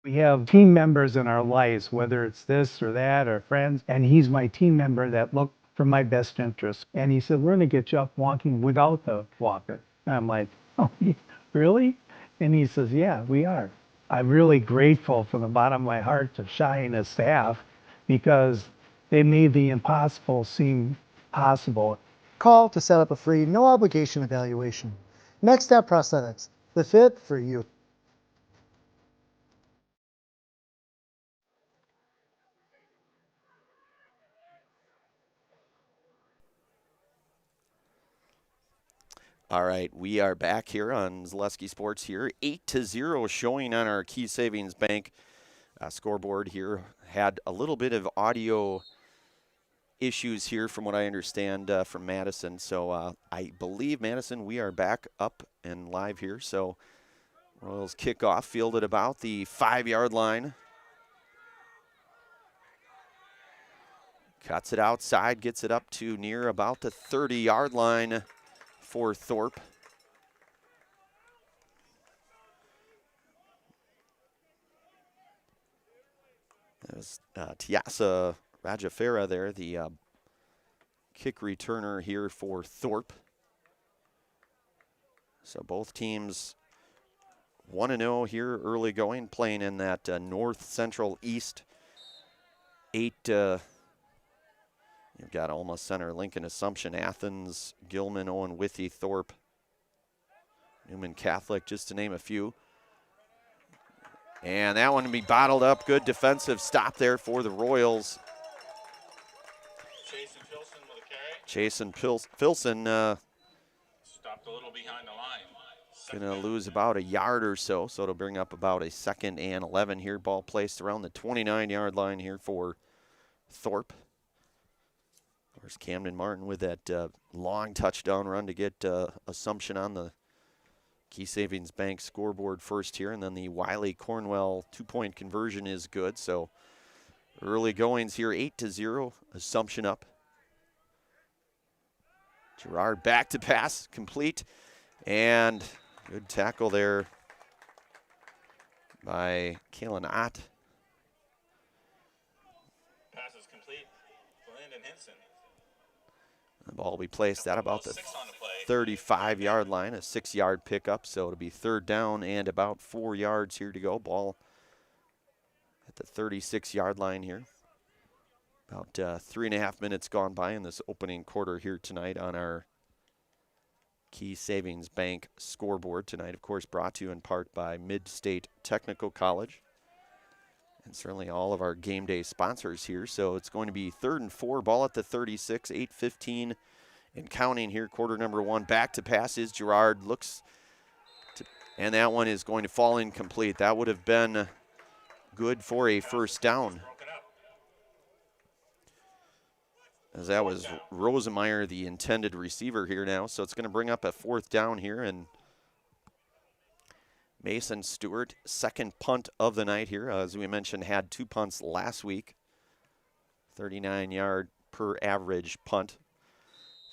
We have team members in our lives, whether it's this or that or friends, and he's my team member that look for my best interest. And he said, we're going to get you up walking without the walker. And I'm like, oh, really? And he says, yeah, we are. I'm really grateful from the bottom of my heart to Shai and his staff because they made the impossible seem possible. Call to set up a free, no obligation evaluation. Next Step Prosthetics, the fit for you. All right, we are back here on Zaleski Sports here. 8-0 showing on our Key Savings Bank scoreboard here. Had a little bit of audio issues here from what I understand from Madison. So I believe, Madison, we are back up and live here. So Royals kickoff fielded about the 5-yard line. Cuts it outside, gets it up to near about the 30-yard line for Thorp. There's Tiasa Rajafera there, the kick returner here for Thorp. So both teams 1-0 here early going, playing in that North Central East 8. You've got Alma Center, Lincoln Assumption, Athens, Gilman, Owen Withy, Thorp, Newman Catholic, just to name a few. And that one to be bottled up. Good defensive stop there for the Royals. Jason Filson stopped a little behind the line. Going to lose about a yard or so, so it'll bring up about a 2nd and 11 here. Ball placed around the 29-yard line here for Thorp. There's Camden Martin with that long touchdown run to get Assumption on the Key Savings Bank scoreboard first here, and then the WIAA Cornwell 2-point conversion is good. So early goings here, 8-0, Assumption up. Gerard back to pass, complete, and good tackle there by Kalen Ott. Pass is complete to Landon Henson. The ball will be placed at about the 35-yard line, a 6-yard pickup, so it'll be 3rd down and about 4 yards here to go. Ball at the 36-yard line here. About 3.5 minutes gone by in this opening quarter here tonight on our Key Savings Bank scoreboard. Tonight, of course, brought to you in part by Mid-State Technical College. And certainly all of our game day sponsors here. So it's going to be 3rd and 4, ball at the 36, 8:15 and counting here. Quarter number 1, back to passes. Gerard looks, and that one is going to fall incomplete. That would have been good for a 1st down. As that was Rosemeyer, the intended receiver here now. So it's going to bring up a 4th down here, and Mason Stewart, 2nd punt of the night here. As we mentioned, had 2 punts last week. 39-yard per average punt.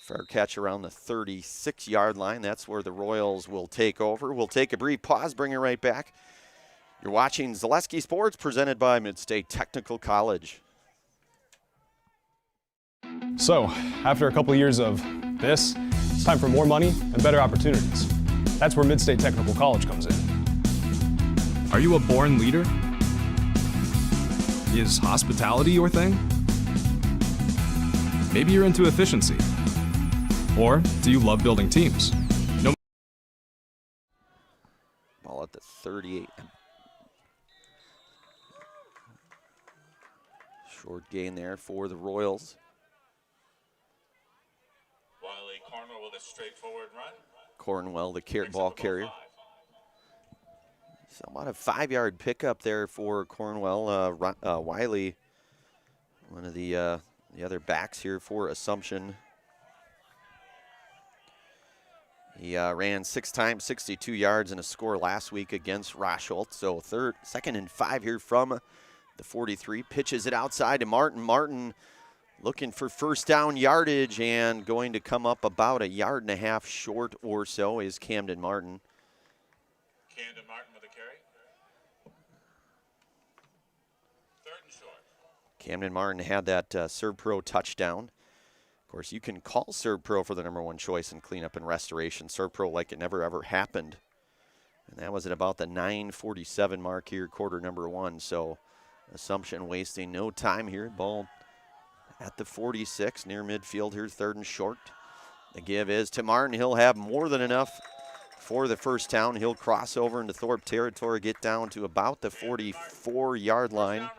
Fair catch around the 36-yard line. That's where the Royals will take over. We'll take a brief pause, bring it right back. You're watching Zaleski Sports, presented by Mid-State Technical College. So, after a couple years of this, it's time for more money and better opportunities. That's where Mid-State Technical College comes in. Are you a born leader? Is hospitality your thing? Maybe you're into efficiency. Or do you love building teams? No. Ball at the 38. Short gain there for the Royals. WIAA Cornwell with a straightforward run. Cornwell, the ball carrier. Somewhat a 5-yard pickup there for Cornwell. Wiley, one of the other backs here for Assumption. He ran 6 times, 62 yards and a score last week against Rosholt. So 2nd and 5 here from the 43. Pitches it outside to Martin. Martin looking for 1st down yardage and going to come up about 1.5 yards short or so is Camden Martin. Camden Martin with a carry. Camden Martin had that Serve Pro touchdown. Of course, you can call Serve Pro for the #1 choice in cleanup and restoration. Serve Pro like it never ever happened. And that was at about the 9:47 mark here, quarter #1. So Assumption wasting no time here. Ball at the 46 near midfield here, 3rd and short. The give is to Martin. He'll have more than enough for the first down. He'll cross over into Thorp territory, get down to about the 44-yard line.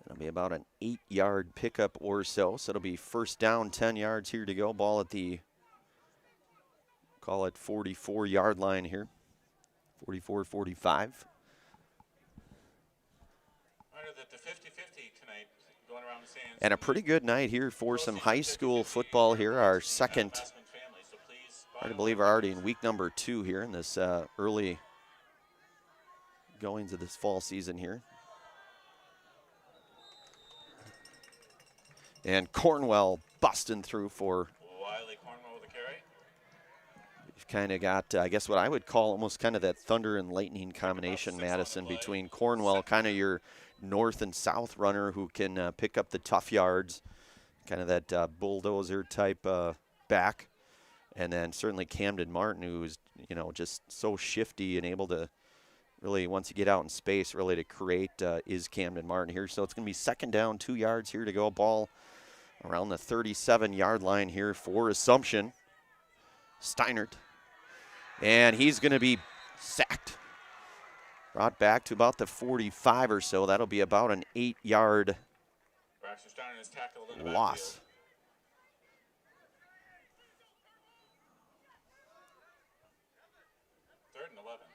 It'll be about an 8-yard pickup or so. So it'll be first down, 10 yards here to go. Ball at the, call it 44-yard line here. 44, 45. The 50-50 tonight, going around the stands. And a pretty good night here for some high school football here. Our second, hard to believe we're already in week number 2 here in this early goings of this fall season here. And Cornwell busting through for, Wiley Cornwell with the carry. you've kind of got, I guess what I would call almost kind of that thunder and lightning combination, Madison, between Cornwell, kind of your north and south runner who can pick up the tough yards, kind of that bulldozer type back. And then certainly Camden Martin, who's, you know, just so shifty and able to really, once you get out in space, really to create is Camden Martin here. So it's going to be second down, 2 yards here to go. Ball around the 37-yard line here for Assumption. Steinert. And he's going to be sacked. Brought back to about the 45 or so. That'll be about an 8-yard loss. Third and 11.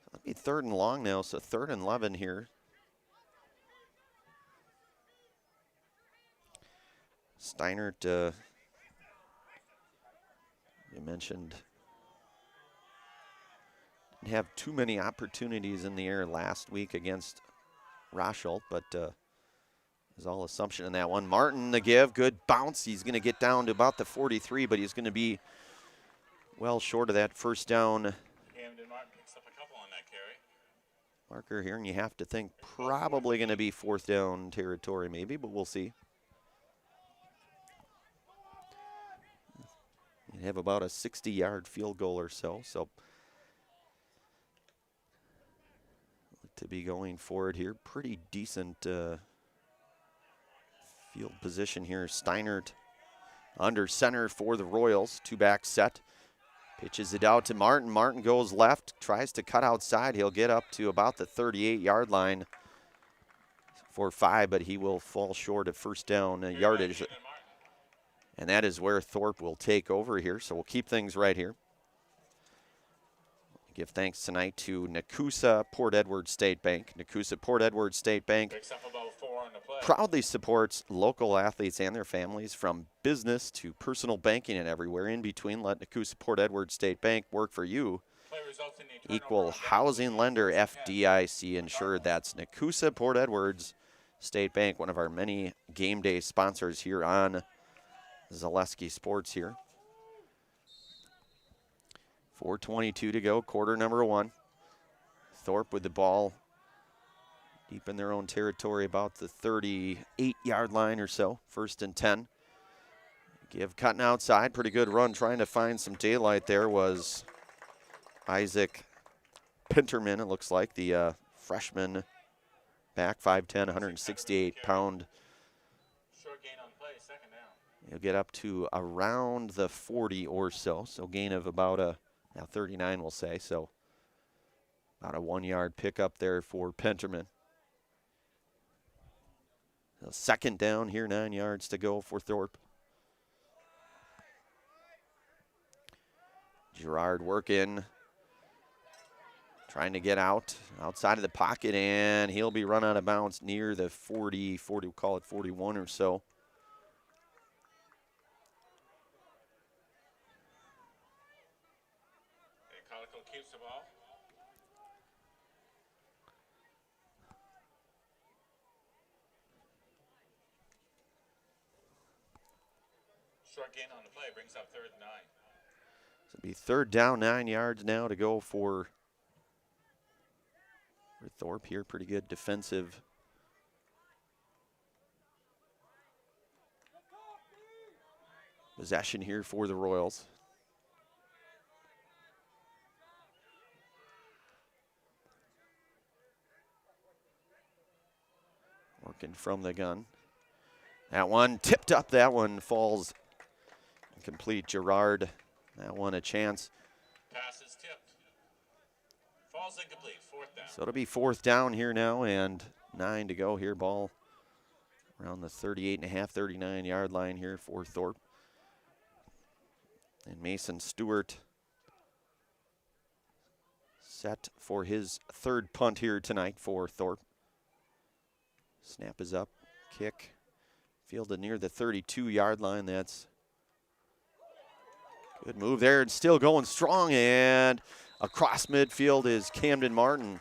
That'll be 3rd and long now, so 3rd and 11 here. Steinert, you mentioned, didn't have too many opportunities in the air last week against Rochelt, but is all Assumption in that one. Martin, the give, good bounce. He's going to get down to about the 43, but he's going to be well short of that first down Camden Martin picks up a couple on that carry. marker here, and you have to think probably going to be 4th down territory maybe, but we'll see. You have about a 60-yard field goal or so, so to be going forward here. Pretty decent field position here. Steinert under center for the Royals. 2-back set. Pitches it out to Martin. Martin goes left, tries to cut outside. He'll get up to about the 38-yard line for 5, but he will fall short of first down yardage. And that is where Thorp will take over here, so we'll keep things right here. Give thanks tonight to Nakusa Port Edward State Bank. Nakusa Port Edward State Bank Picks up about 4 on the play. proudly supports local athletes and their families from business to personal banking and everywhere in between. Let Nakusa Port Edward State Bank work for you. Play results in the Equal housing lender, FDIC insured. That's Nakusa Port Edwards State Bank, one of our many game day sponsors here on Zaleski Sports here. 4:22 to go, quarter number 1. Thorp with the ball deep in their own territory, about the 38-yard line or so, 1st and 10. Give cutting outside, pretty good run, trying to find some daylight there was Isaac Pinterman, it looks like, the freshman back, 5'10", 168-pound. short gain on play, second down. He'll get up to around the 40 or so, so gain of about a, now 39 we'll say, so about a 1-yard pickup there for Penterman. So second down here, 9 yards to go for Thorpe. Gerard working, trying to get outside of the pocket, and he'll be run out of bounds near the 40, we'll call it 41 or so. Calico keeps the ball. Short gain on the play brings up 3rd and 9. So it'll be 3rd down, 9 yards now to go for for Thorp here. Pretty good defensive possession here for the Royals. Working from the gun. That one tipped up. That one falls incomplete. Gerard, that one a chance. Pass is tipped. Falls incomplete. Fourth down. So it'll be 4th down here now and 9 to go here. Ball around the 38.5, 39 yard line here for Thorp. And Mason Stewart set for his 3rd punt here tonight for Thorp. Snap is up, kick, fielded near the 32 yard line. That's good move there. It's still going strong, and across midfield is Camden Martin.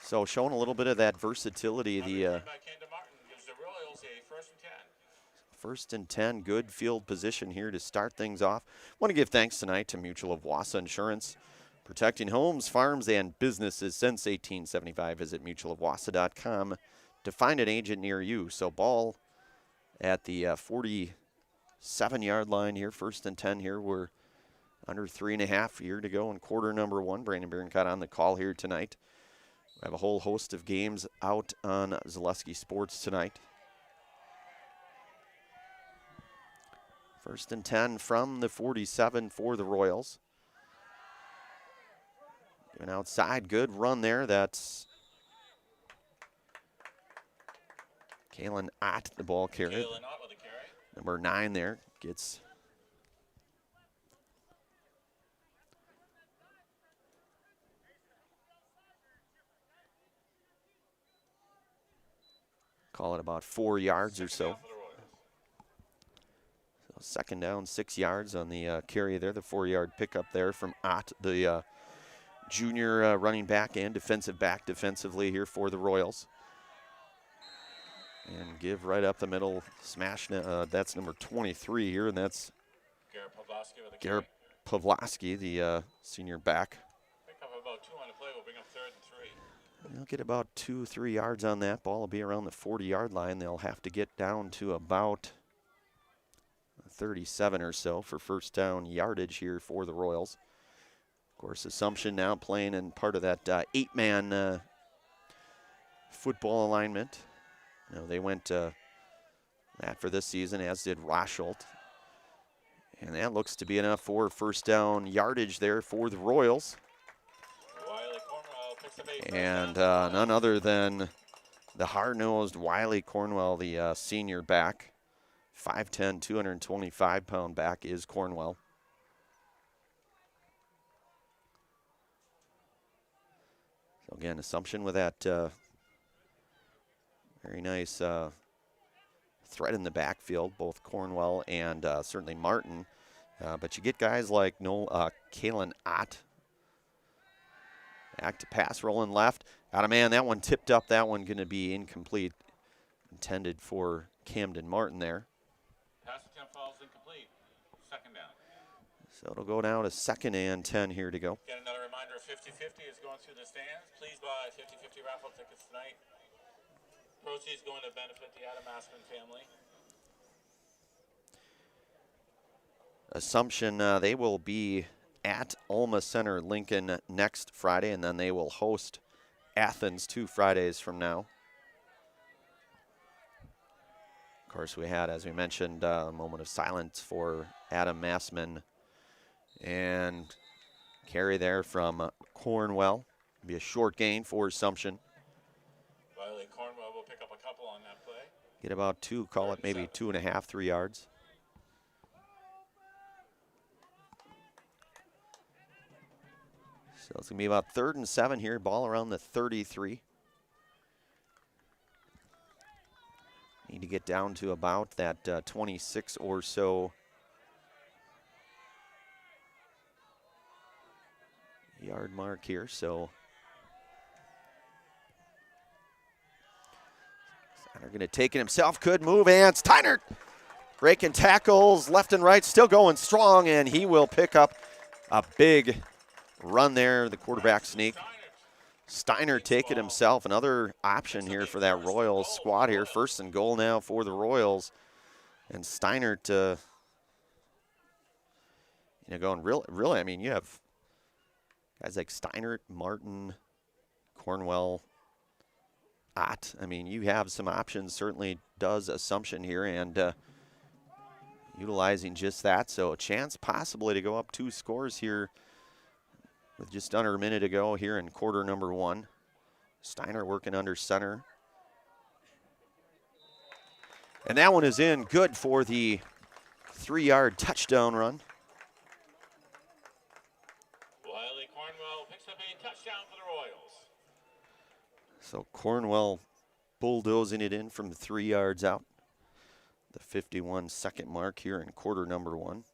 So showing a little bit of that versatility. The By Camden Martin gives the Royals a 1st and 10. 1st and 10, good field position here to start things off. Want to give thanks tonight to Mutual of Wausau Insurance, protecting homes, farms, and businesses since 1875. Visit mutualofwausau.com to find an agent near you. So ball at the 47 yard line here, 1st and 10 here. We're under 3.5 here to go in quarter number 1. Brandon Bierencott on the call here tonight. We have a whole host of games out on Zaleski Sports tonight. 1st and 10 from the 47 for the Royals. Going outside, good run there. That's Kalen Ott, the ball carrier. Kalen Ott with the carry. Number 9 there gets call it about 4 yards or so. So 2nd down, 6 yards on the carry there. The 4-yard pickup there from Ott, the junior running back and defensive back defensively here for the Royals. And give right up the middle, smash. That's number 23 here, and that's Garrett Pavlovsky with the Garrett carry. Pavlovsky, the senior back. Pick up about 2 on the play. We'll bring up 3rd and 3. They'll get about 2-3 yards on that. Ball will be around the 40-yard line. They'll have to get down to about 37 or so for 1st down yardage here for the Royals. Of course, Assumption now playing in part of that 8-man football alignment. You know, they went that for this season, as did Rosholt. And that looks to be enough for 1st down yardage there for the Royals. Wiley Cornwell picks up a And none other than the hard-nosed Wiley Cornwell, the senior back. 5'10", 225-pound back is Cornwell. So again, Assumption with that very nice threat in the backfield, both Cornwell and certainly Martin. But you get guys like Kalen Ott. Back to pass, rolling left. Got a man, that one tipped up. That one going to be incomplete. Intended for Camden Martin there. Pass attempt falls incomplete. 2nd down. So it'll go down to 2nd and 10 here to go. Again, another reminder of 50-50 is going through the stands. Please buy 50-50 raffle tickets tonight. Proceeds going to benefit the Adam Aspen family. Assumption, they will be at Alma Center Lincoln next Friday, and then they will host Athens 2 Fridays from now. Of course, we had, as we mentioned, a moment of silence for Adam Massman. And carry there from Cornwell. Be a short gain for Assumption. Wiley Cornwell will pick up a couple on that play. Get about 2, call it maybe 2.5, 3 yards. So it's going to be about 3rd and 7 here. Ball around the 33. Need to get down to about that 26 or so yard mark here. So Steiner going to take it himself. Could move, and Steiner breaking tackles left and right, still going strong, and he will pick up a big run there. The quarterback sneak. Steiner taking himself another option here for that Royals squad here. First and goal now for the Royals. And Steiner to, going really, I mean, you have guys like Steiner, Martin, Cornwell, Ott. I mean, you have some options, certainly does Assumption here, and utilizing just that. So a chance possibly to go up 2 scores here with just under a minute to go here in quarter number 1. Steiner working under center. And that one is in, good for the 3-yard touchdown run. Wiley Cornwell picks up a touchdown for the Royals. So Cornwell bulldozing it in from the 3 yards out. The 51-second mark here in quarter number 1.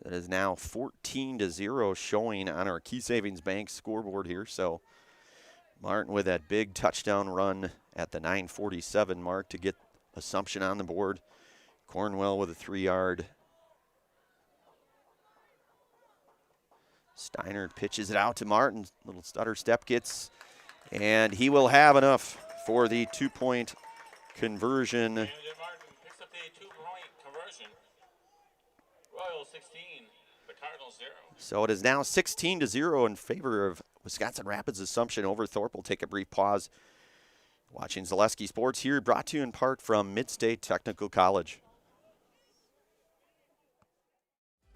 It is now 14-0 showing on our Key Savings Bank scoreboard here. So Martin with that big touchdown run at the 9:47 mark to get Assumption on the board. Cornwell with a 3-yard. Steiner pitches it out to Martin. Little stutter step gets, and he will have enough for the 2-point conversion. Martin picks up the 2-point conversion. Royals 16, the Cardinals 0. So it is now 16-0 in favor of Wisconsin Rapids Assumption over Thorp. We'll take a brief pause. Watching Zaleski Sports here, brought to you in part from Midstate Technical College.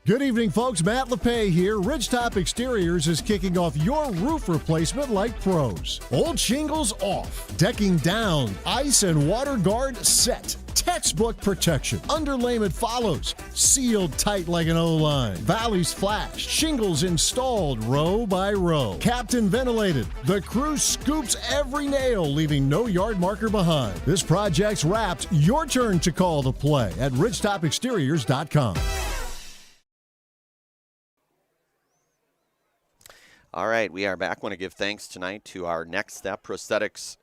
Good evening, folks. Matt LePay here. Ridgetop Exteriors is kicking off your roof replacement like pros. Old shingles off, decking down, ice and water guard set. Textbook protection. Underlayment follows. Sealed tight like an O-line. Valleys flashed. Shingles installed row by row. Captain ventilated. The crew scoops every nail, leaving no yard marker behind. This project's wrapped. Your turn to call the play at ridgetopexteriors.com. All right, we are back. Want to give thanks tonight to our Next Step Prosthetics,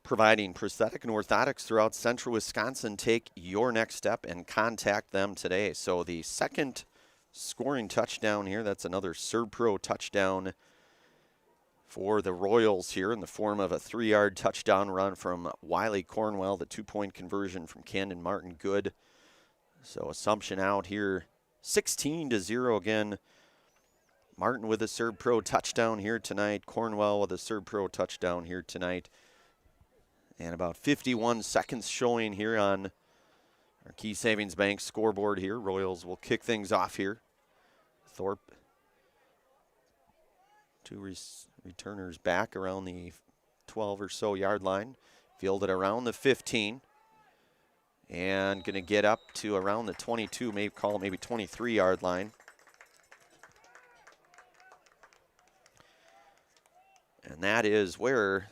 providing prosthetic and orthotics throughout central Wisconsin. Take your next step and contact them today. So the second scoring touchdown here, that's another SERB-Pro touchdown for the Royals here in the form of a 3-yard touchdown run from Wiley Cornwell. The 2-point conversion from Camden Martin, good. So Assumption out here, 16-0 again. Martin with a SERB-Pro touchdown here tonight. Cornwell with a SERB-Pro touchdown here tonight. And about 51 seconds showing here on our Key Savings Bank scoreboard here. Royals will kick things off here. Thorp, 2 returners back around the 12 or so yard line. Fielded around the 15. And going to get up to around the 22, maybe 23 yard line. And that is where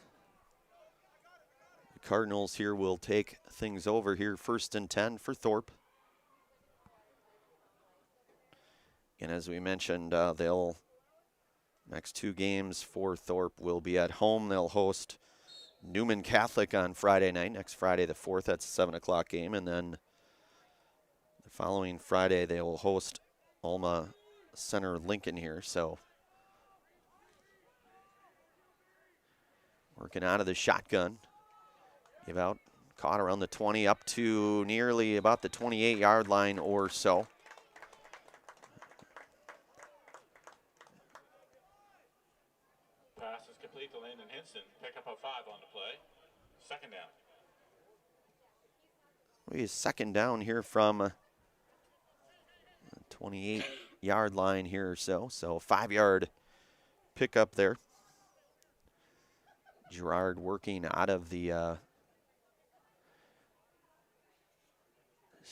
the Cardinals here will take things over here. 1st and 10 for Thorp. And as we mentioned, next 2 games for Thorp will be at home. They'll host Newman Catholic on Friday night. Next Friday the 4th, that's a 7 o'clock game. And then the following Friday they will host Alma Center Lincoln here. So working out of the shotgun. Give out, caught around the 20, up to nearly about the 28-yard line or so. Pass is complete to Landon Hinson. Pick up a 5 on the play. 2nd down. We second down here from the 28-yard line here or so. So 5-yard pickup there. Gerard working out of the, so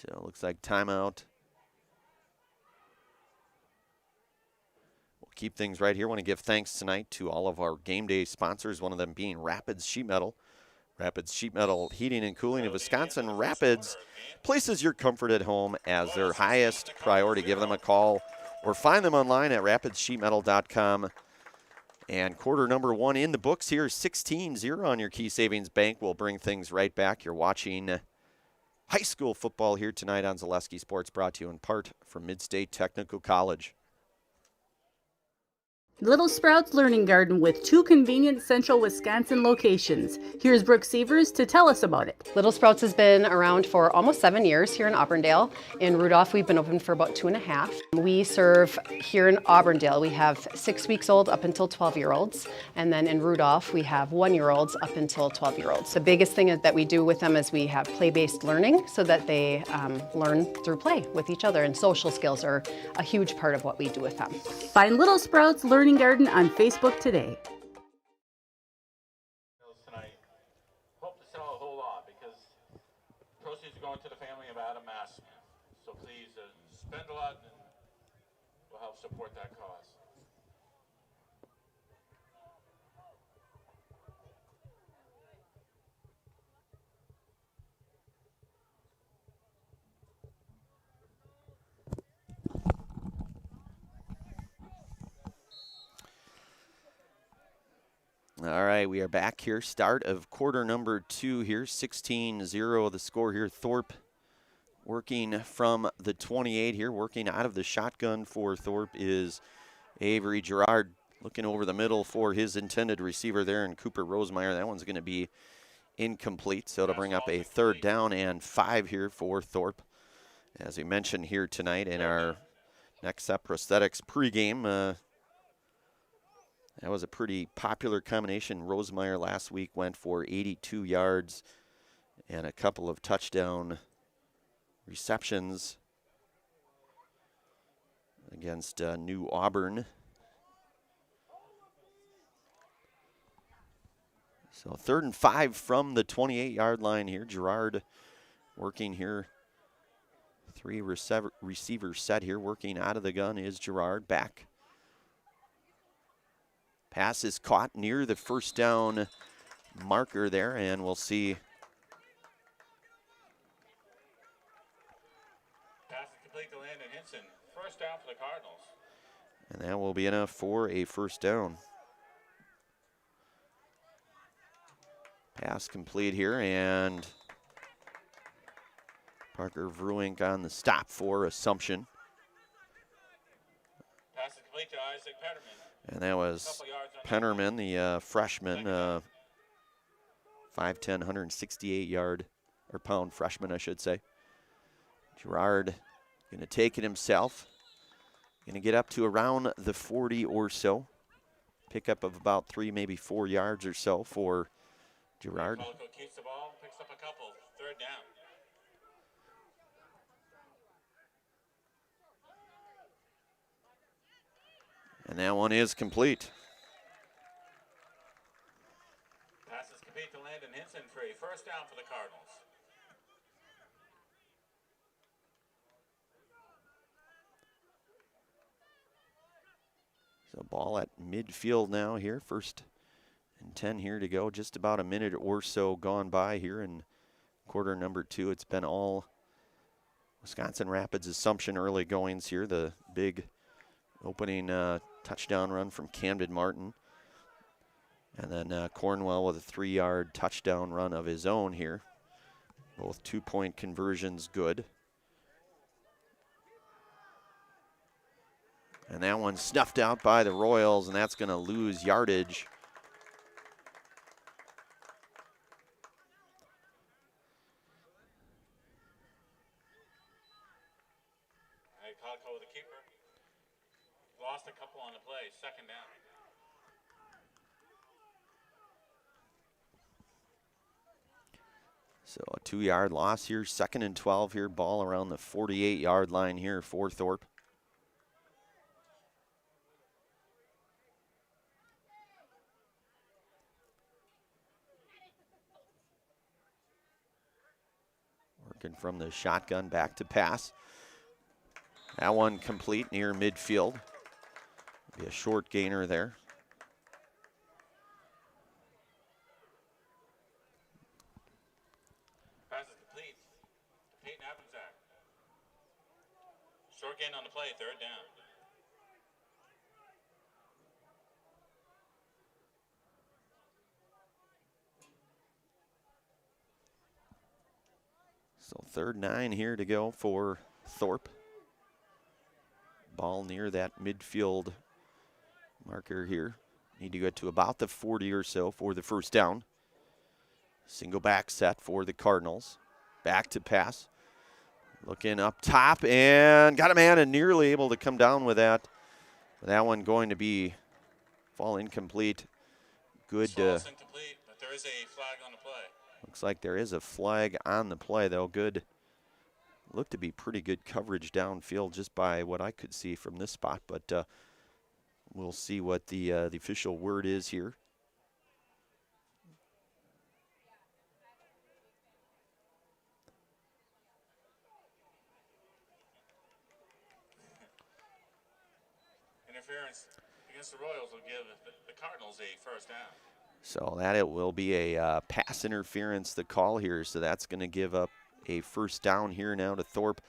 it looks like timeout. We'll keep things right here. Want to give thanks tonight to all of our game day sponsors, one of them being Rapids Sheet Metal. Rapids Sheet Metal Heating and Cooling of Wisconsin. Rapids places your comfort at home as their highest priority. Give them a call or find them online at rapidssheetmetal.com. And quarter number 1 in the books here, 16-0 on your Key Savings Bank. We'll bring things right back. You're watching high school football here tonight on Zaleski Sports, brought to you in part from Midstate Technical College. Little Sprouts Learning Garden with 2 convenient central Wisconsin locations. Here's Brooke Sievers to tell us about it. Little Sprouts has been around for almost 7 years here in Auburndale. In Rudolph, we've been open for about 2.5. We serve here in Auburndale, we have 6 weeks old up until 12-year-olds. And then in Rudolph, we have 1-year-olds up until 12-year-olds. The biggest thing that we do with them is we have play-based learning so that they learn through play with each other. And social skills are a huge part of what we do with them. Find Little Sprouts Learning Garden on Facebook today. Tonight, hope to sell a whole lot because proceeds are going to the family of Adam Massman. So please spend a lot and we'll help support that cause. All right, we are back here. Start of quarter number 2 here. 16-0 the score here. Thorp working from the 28 here. Working out of the shotgun for Thorp is Avery Gerard. Looking over the middle for his intended receiver there, and Cooper Rosemeyer. That one's going to be incomplete, so it'll bring up a 3rd down and 5 here for Thorp. As we mentioned here tonight in our Next Up Prosthetics pregame, that was a pretty popular combination. Rosemeyer last week went for 82 yards and a couple of touchdown receptions against New Auburn. So 3rd and 5 from the 28-yard line here. Gerard working here. 3 receivers set here. Working out of the gun is Gerard. Back. Pass is caught near the 1st down marker there, and we'll see. Pass is complete to Landon Hinson. 1st down for the Cardinals. And that will be enough for a 1st down. Pass complete here, and Parker Vruink on the stop for Assumption. Pass is complete to Isaac Petterman. And that was Pennerman, the freshman, 5'10", 168-pound freshman, I should say. Gerard going to take it himself. Going to get up to around the 40 or so. Pickup of about 3, maybe 4 yards or so for Gerard. Falco keeps the ball, picks up a couple. 3rd down. And that one is complete. Pass is complete to Landon Hinson for a 1st down for the Cardinals. So ball at midfield now here. 1st and 10 here to go. Just about a minute or so gone by here in quarter number 2. It's been all Wisconsin Rapids Assumption early goings here. The big opening touchdown run from Camden Martin. And then Cornwell with a 3-yard touchdown run of his own here. Both 2-point conversions good. And that one snuffed out by the Royals, and that's going to lose yardage. Calico with the keeper. Lost a couple on the play. 2nd down. So a 2-yard loss here. 2nd and 12 here. Ball around the 48-yard line here for Thorp. Working from the shotgun back to pass. That one complete near midfield. Be a short gainer there. Pass is complete. Peyton Abenzack. Short gain on the play. 3rd down. So 3rd 9 here to go for Thorp. Ball near that midfield Marker here. Need to get to about the 40 or so for the first down. Single back set for the Cardinals. Back to pass. Looking up top and got a man and nearly able to come down with that. That one going to be fall incomplete. Good. Incomplete, but there is a flag on the play. Looks like there is a flag on the play, though. Good. Looked to be pretty good coverage downfield just by what I could see from this spot, but we'll see what the official word is here. Interference against the Royals will give the Cardinals a first down. So that it will be a pass interference, the call here. So that's going to give up a first down here now to Thorp.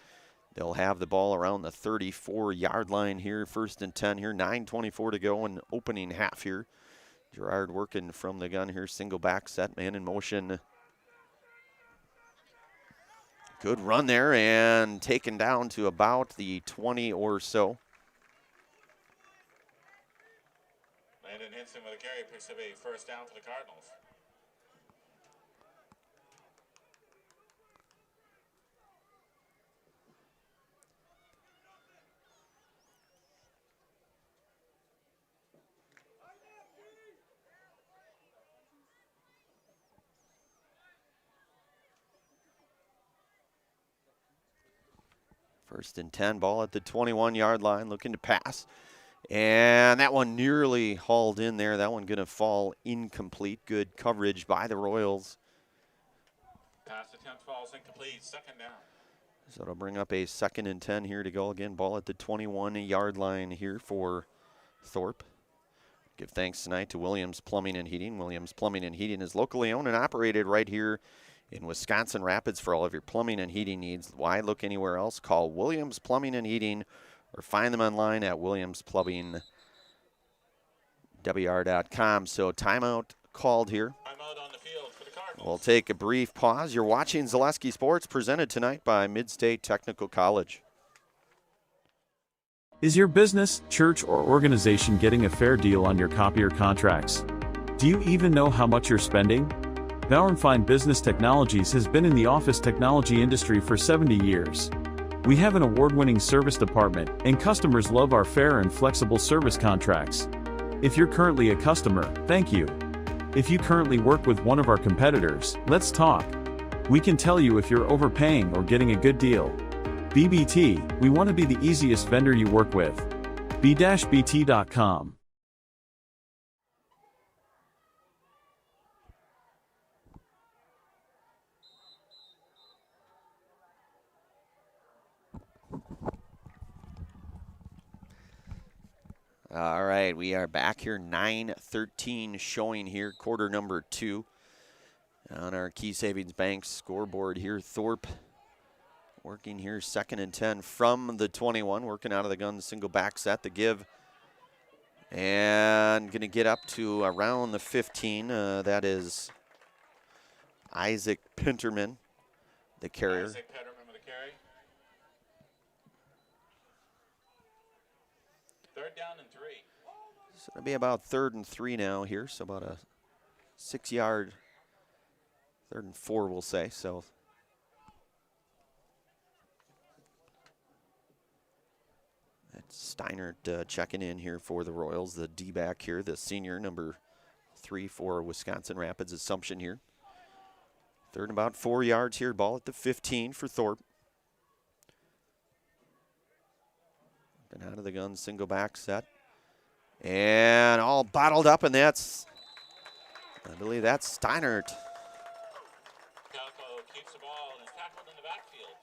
They'll have the ball around the 34-yard line here, 1st and 10 here, 9:24 to go in opening half here. Gerard working from the gun here, single back set, man in motion. Good run there and taken down to about the 20 or so. Landon Hinson with a carry picks up a first down for the Cardinals. First and 10, ball at the 21-yard line, looking to pass. And that one nearly hauled in there. That one going to fall incomplete. Good coverage by the Royals. Pass attempt falls incomplete, second down. So it'll bring up a 2nd and 10 here to go. Again, ball at the 21-yard line here for Thorp. Give thanks tonight to Williams Plumbing and Heating. Williams Plumbing and Heating is locally owned and operated right here in Wisconsin Rapids for all of your plumbing and heating needs. Why look anywhere else? Call Williams Plumbing and Heating or find them online at williamsplumbingwr.com. So timeout called here. Timeout on the field for the Cardinals. We'll take a brief pause. You're watching Zaleski Sports, presented tonight by Midstate Technical College. Is your business, church, or organization getting a fair deal on your copier contracts? Do you even know how much you're spending? Bauer & Fine Business Technologies has been in the office technology industry for 70 years. We have an award-winning service department, and customers love our fair and flexible service contracts. If you're currently a customer, thank you. If you currently work with one of our competitors, let's talk. We can tell you if you're overpaying or getting a good deal. BBT, we want to be the easiest vendor you work with. b-bt.com. All right, we are back here, 9:13 showing here, quarter number 2. On our Key Savings Bank scoreboard here, Thorp working here, 2nd and 10 from the 21, working out of the gun, single back set, the give. And going to get up to around the 15. That is Isaac Pinterman, the carrier. Isaac Pinterman with a carry. 3rd down and 3. So it'll be about 3rd and 3 now here, so about a 6-yard, 3rd and 4 we'll say. So that's Steinert checking in here for the Royals, the D-back here, the senior, number 3 for Wisconsin Rapids Assumption here. 3rd and about 4 yards here, ball at the 15 for Thorp. Been out of the gun, single back set. And all bottled up, and that's, I believe that's Steinert. Calico keeps the ball and is tackled in the backfield.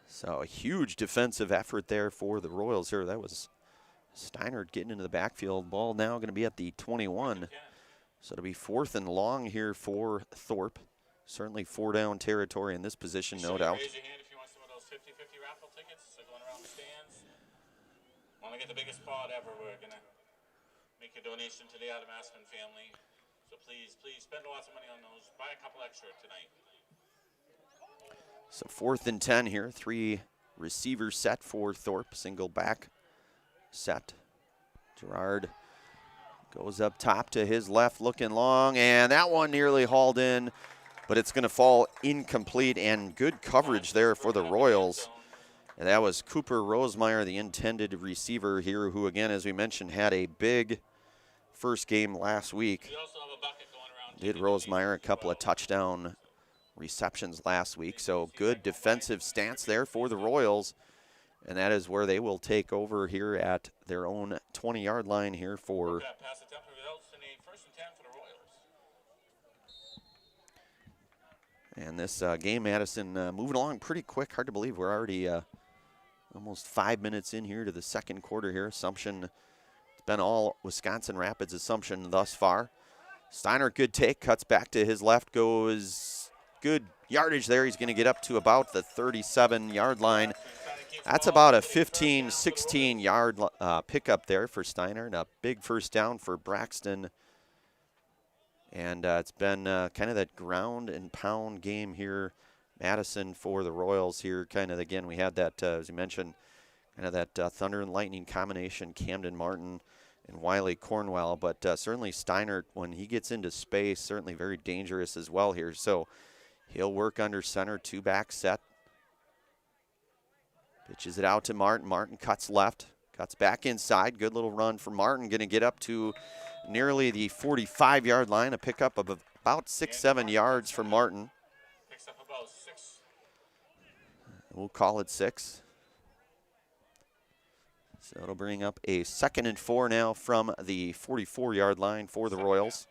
So a huge defensive effort there for the Royals here. That was Steinert getting into the backfield. Ball now going to be at the 21. So it'll be 4th and long here for Thorp. Certainly 4-down territory in this position, no doubt. Raise your hand if you want some of those 50-50 raffle tickets. They're going around the stands. Want to get the biggest pot ever, we're going to make a donation to the Adam Asman family. So please spend lots of money on those. Buy a couple extra tonight. So 4th and 10 here. 3 receivers set for Thorp. Single back set. Gerard goes up top to his left, looking long, and that one nearly hauled in, but it's going to fall incomplete, and good coverage there for the Royals. And that was Cooper Rosemeyer, the intended receiver here, who, again, as we mentioned, had a big first game last week. Did Rosemeyer a couple of touchdown receptions last week, so good defensive stance there for the Royals. And that is where they will take over here at their own 20-yard line here for and this game, Madison, moving along pretty quick. Hard to believe we're already almost 5 minutes in here to the second quarter here. Assumption, it's been all Wisconsin Rapids Assumption thus far. Steiner, good take, cuts back to his left, goes good yardage there. He's going to get up to about the 37-yard line. That's about a 15, 16-yard pickup there for Steiner, and a big first down for Braxton. And it's been kind of that ground and pound game here, Madison, for the Royals here. Kind of, again, we had that, as you mentioned, kind of that thunder and lightning combination, Camden Martin and Wiley Cornwell. But certainly Steiner, when he gets into space, certainly very dangerous as well here. So he'll work under center, two-back set. Pitches it out to Martin. Martin cuts left, cuts back inside. Good little run for Martin. Going to get up to nearly the 45-yard line. A pickup of about 6-7 yards for Martin. Picks up about 6. We'll call it 6. So it'll bring up a 2nd and 4 now from the 44-yard line for the Royals.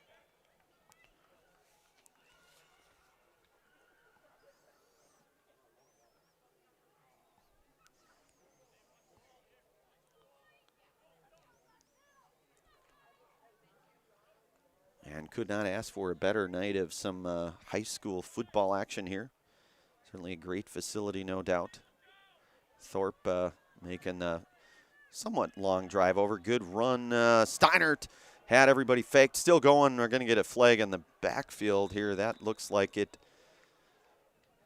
And could not ask for a better night of some high school football action here. Certainly a great facility, no doubt. Thorp making a somewhat long drive over. Good run. Steinert had everybody faked. Still going. We're going to get a flag in the backfield here. That looks like it.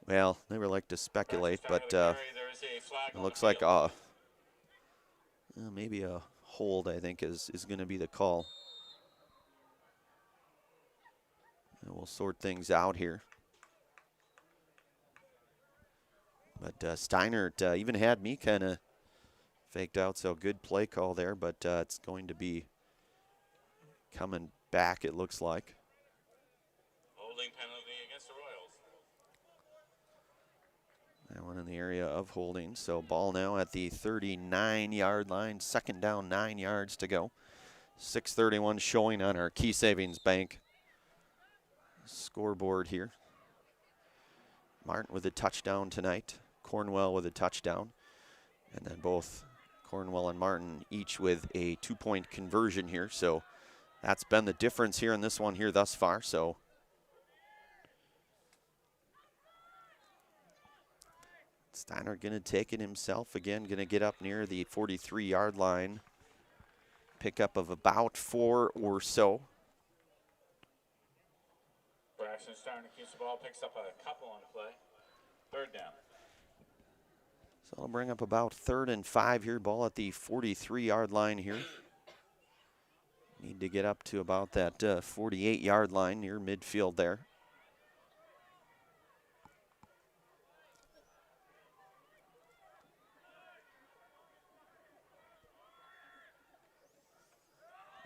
Well, never like to speculate, but it looks like maybe a hold, I think, is going to be the call. And we'll sort things out here. But Steinert even had me kind of faked out, so good play call there, but it's going to be coming back, it looks like. Holding penalty against the Royals. That one in the area of holding, so ball now at the 39-yard line, 2nd down, 9 yards to go. 6:31 showing on our Key Savings Bank scoreboard here. Martin with a touchdown tonight. Cornwell with a touchdown. And then both Cornwell and Martin each with a 2-point conversion here. So that's been the difference here in this one here thus far. So Steiner going to take it himself again. Going to get up near the 43-yard line. Pickup of about 4 or so. Braxton starting to keep the ball, picks up a couple on the play. 3rd down. So I'll bring up about 3rd and 5 here. Ball at the 43-yard line here. Need to get up to about that 48-yard line near midfield there.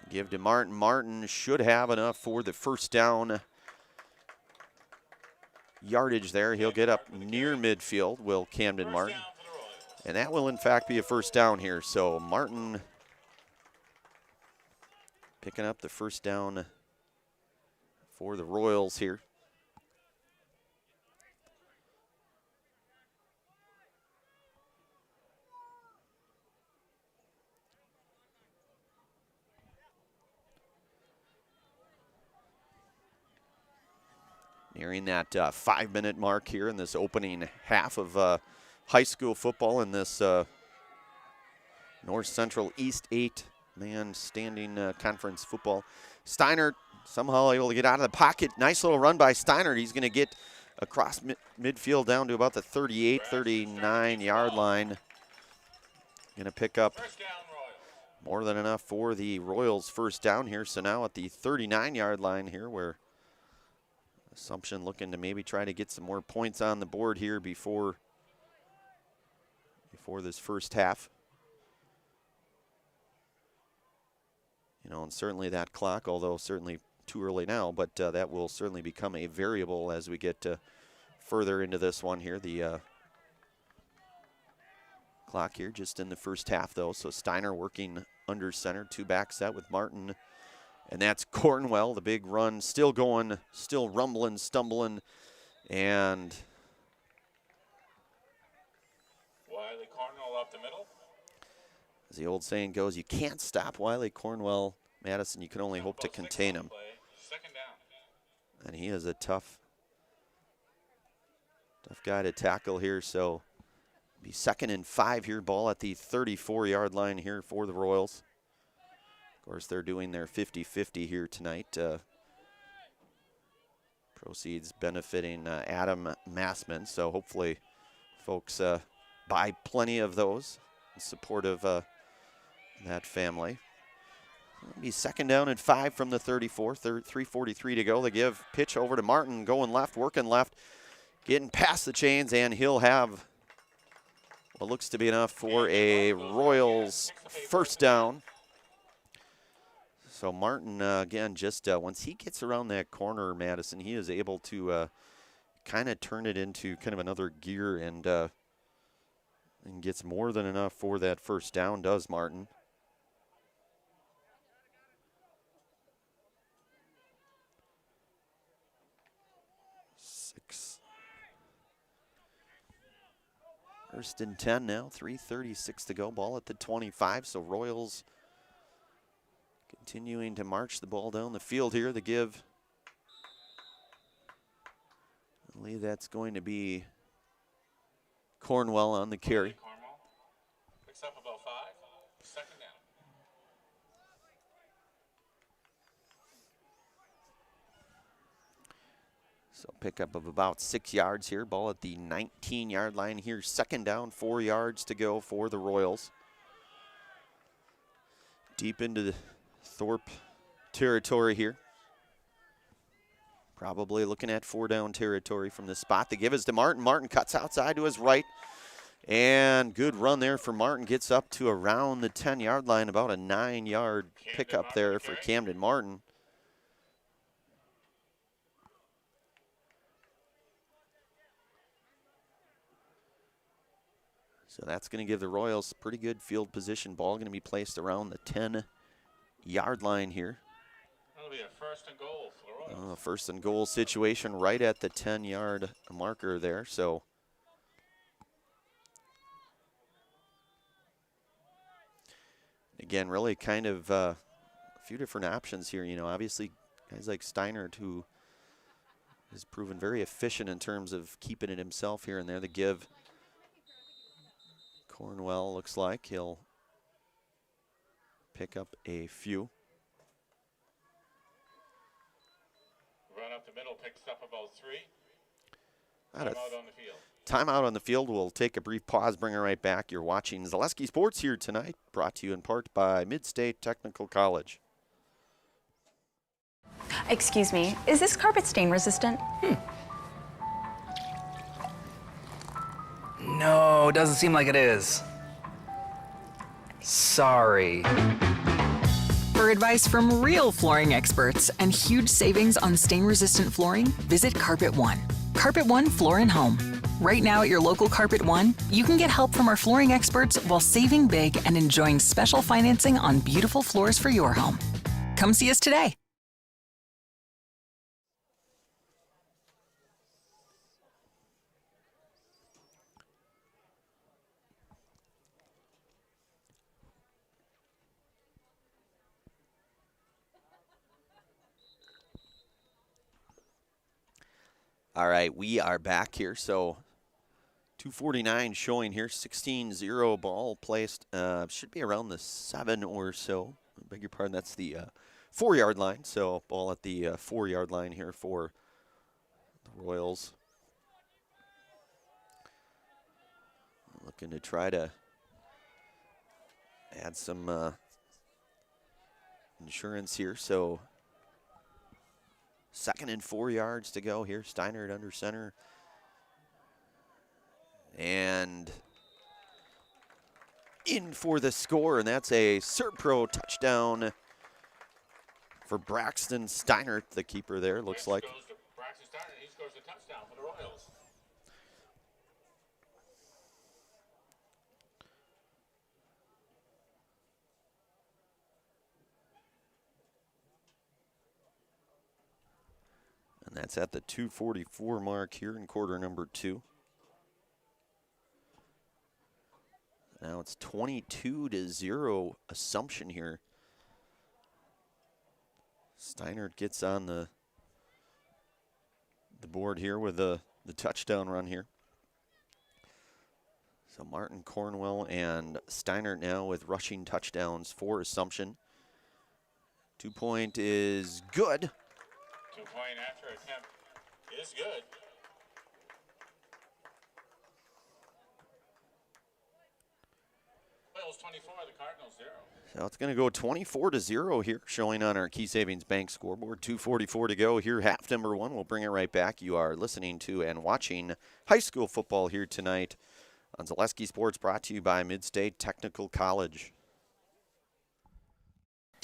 Give to Martin. Martin should have enough for the first down yardage there. He'll get up near midfield, will Camden Martin. And that will, in fact, be a first down here. So Martin picking up the first down for the Royals here. Nearing that 5-minute mark here in this opening half of high school football in this North Central East 8-man standing conference football. Steiner somehow able to get out of the pocket. Nice little run by Steiner. He's going to get across midfield down to about the 38, 39-yard line. Going to pick up More than enough for the Royals first down here. So now at the 39-yard line here, where Assumption looking to maybe try to get some more points on the board here before this first half. You know, and certainly that clock, although certainly too early now, but that will certainly become a variable as we get further into this one here. The clock here just in the first half, though. So Steiner working under center, two-back set with Martin. And that's Cornwell, the big run, still going, still rumbling, stumbling, and Wiley Cornwell up the middle. as the old saying goes, you can't stop Wiley Cornwell, Madison. You can only hope to contain him. Second down. And he is a tough guy to tackle here. So be 2nd and 5 here, ball at the 34-yard line here for the Royals. Of course, they're doing their 50-50 here tonight. Proceeds benefiting Adam Massman. So hopefully folks buy plenty of those in support of that family. It'll be 2nd down and 5 from the 34, 3:43 to go. They give pitch over to Martin, going left, working left, getting past the chains, and he'll have what looks to be enough for a Royals first down. So Martin, again, just once he gets around that corner, Madison, he is able to kind of turn it into kind of another gear and gets more than enough for that first down, does Martin. First and 10 now, 3:36 to go, ball at the 25, so Royals continuing to march the ball down the field here. The give, I believe that's going to be Cornwell on the carry. Cornwell picks up about 5. Second down. So pickup of about 6 yards here. Ball at the 19-yard line here. 2nd down, 4 yards to go for the Royals. Deep into the Thorp territory here. Probably looking at 4-down territory from the spot. The give is to Martin. Martin cuts outside to his right. And good run there for Martin. Gets up to around the 10-yard line. About a 9-yard pickup there for Camden Martin. So that's going to give the Royals pretty good field position. Ball going to be placed around the 10-yard line here. That'll be a first and goal for the Royals. First and goal situation right at the 10-yard marker there. So again, really kind of a few different options here. You know, obviously guys like Steinert, who has proven very efficient in terms of keeping it himself here and there. The give, Cornwell looks like he'll pick up a few. Run up the middle, picks up about 3. Timeout on the field. Timeout on the field. We'll take a brief pause, bring it right back. You're watching Zaleski Sports here tonight, brought to you in part by Mid-State Technical College. Excuse me, is this carpet stain resistant? No, doesn't seem like it is. Sorry. For advice from real flooring experts and huge savings on stain-resistant flooring, visit Carpet One. Carpet One Floor and Home. Right now at your local Carpet One, you can get help from our flooring experts while saving big and enjoying special financing on beautiful floors for your home. Come see us today. All right, we are back here. So 2:49 showing here, 16-0 ball placed. Should be around the 7 or so. I beg your pardon, that's the 4-yard line. So ball at the 4-yard line here for the Royals. Looking to try to add some insurance here. So 2nd and 4 yards to go here. Steinert under center. And in for the score, and that's a Serpro touchdown for Braxton Steinert, the keeper there, looks like. Goes to Braxton Steinert. He scores a touchdown for the Royals. And that's at the 2:44 mark here in quarter number 2. Now it's 22-0 Assumption here. Steinert gets on the board here with the touchdown run here. So Martin Cornwell and Steinert now with rushing touchdowns for Assumption. 2-point is good. 2-point after attempt is good. Royals 24, the Cardinals 0. So it's going to go 24-0 here, showing on our Key Savings Bank scoreboard. 2:44 to go here, half number 1. We'll bring it right back. You are listening to and watching high school football here tonight on Zaleski Sports, brought to you by Midstate Technical College.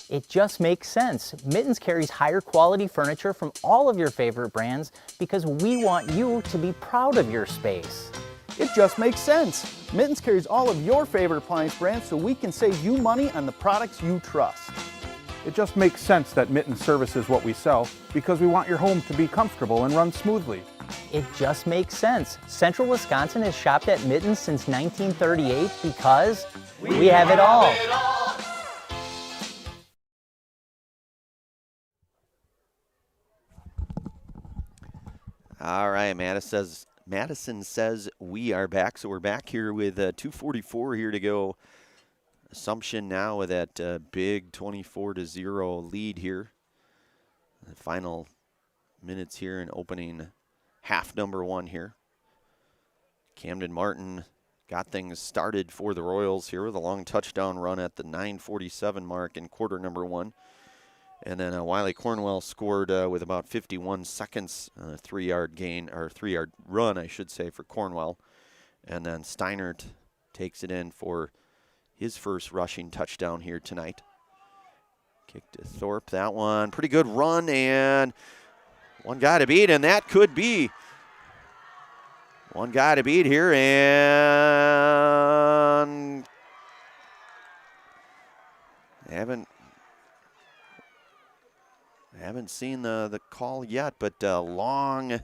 It just makes sense. Mittens carries higher quality furniture from all of your favorite brands because we want you to be proud of your space. It just makes sense. Mittens carries all of your favorite appliance brands so we can save you money on the products you trust. It just makes sense that Mittens services what we sell because we want your home to be comfortable and run smoothly. It just makes sense. Central Wisconsin has shopped at Mittens since 1938 because we have it all. All right, Madison says we are back. So we're back here with 2:44 here to go. Assumption now with that big 24-0 lead here. The final minutes here in opening half number 1 here. Camden Martin got things started for the Royals here with a long touchdown run at the 9:47 mark in quarter number 1. And then Wiley Cornwell scored with about 51 seconds, a 3-yard gain, or 3-yard run, I should say, for Cornwell. And then Steinert takes it in for his first rushing touchdown here tonight. Kick to Thorp, that one. Pretty good run, and one guy to beat, and that could be one guy to beat here, and haven't seen the call yet, but long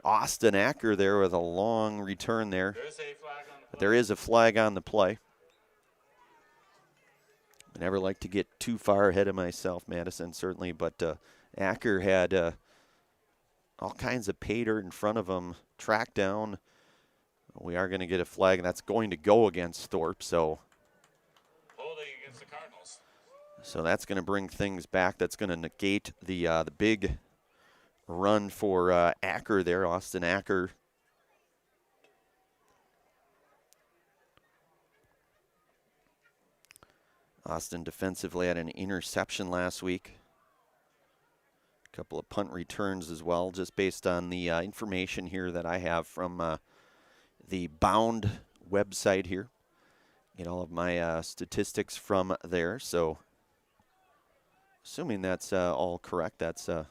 Austin Acker there with a long return there. There is a flag on the play. I never like to get too far ahead of myself, Madison, certainly, but Acker had all kinds of pay dirt in front of him, tracked down. We are going to get a flag, and that's going to go against Thorp, so. Holding against the Cardinals. So that's going to bring things back. That's going to negate the big run for Acker there, Austin Acker. Austin defensively had an interception last week. A couple of punt returns as well, just based on the information here that I have from the Bound website here. Get all of my statistics from there. So assuming that's all correct, that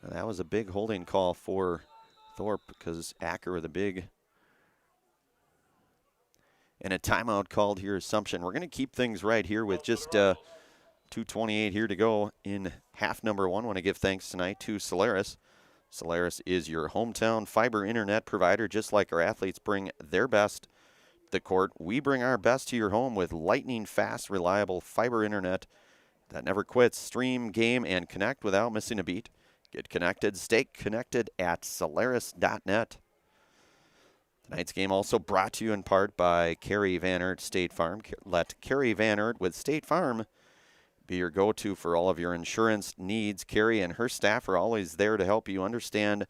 was a big holding call for Thorp because Acker with a big and a timeout called here, Assumption. We're going to keep things right here with just 2:28 here to go in half number 1. Want to give thanks tonight to Solaris. Solaris is your hometown fiber internet provider. Just like our athletes bring their best to the court, we bring our best to your home with lightning fast, reliable fiber internet that never quits. Stream, game, and connect without missing a beat. Get connected, stay connected at Solaris.net. Tonight's game also brought to you in part by Kerry Van Aert State Farm. Let Kerry Van Aert with State Farm be your go-to for all of your insurance needs. Kerry and her staff are always there to help you understand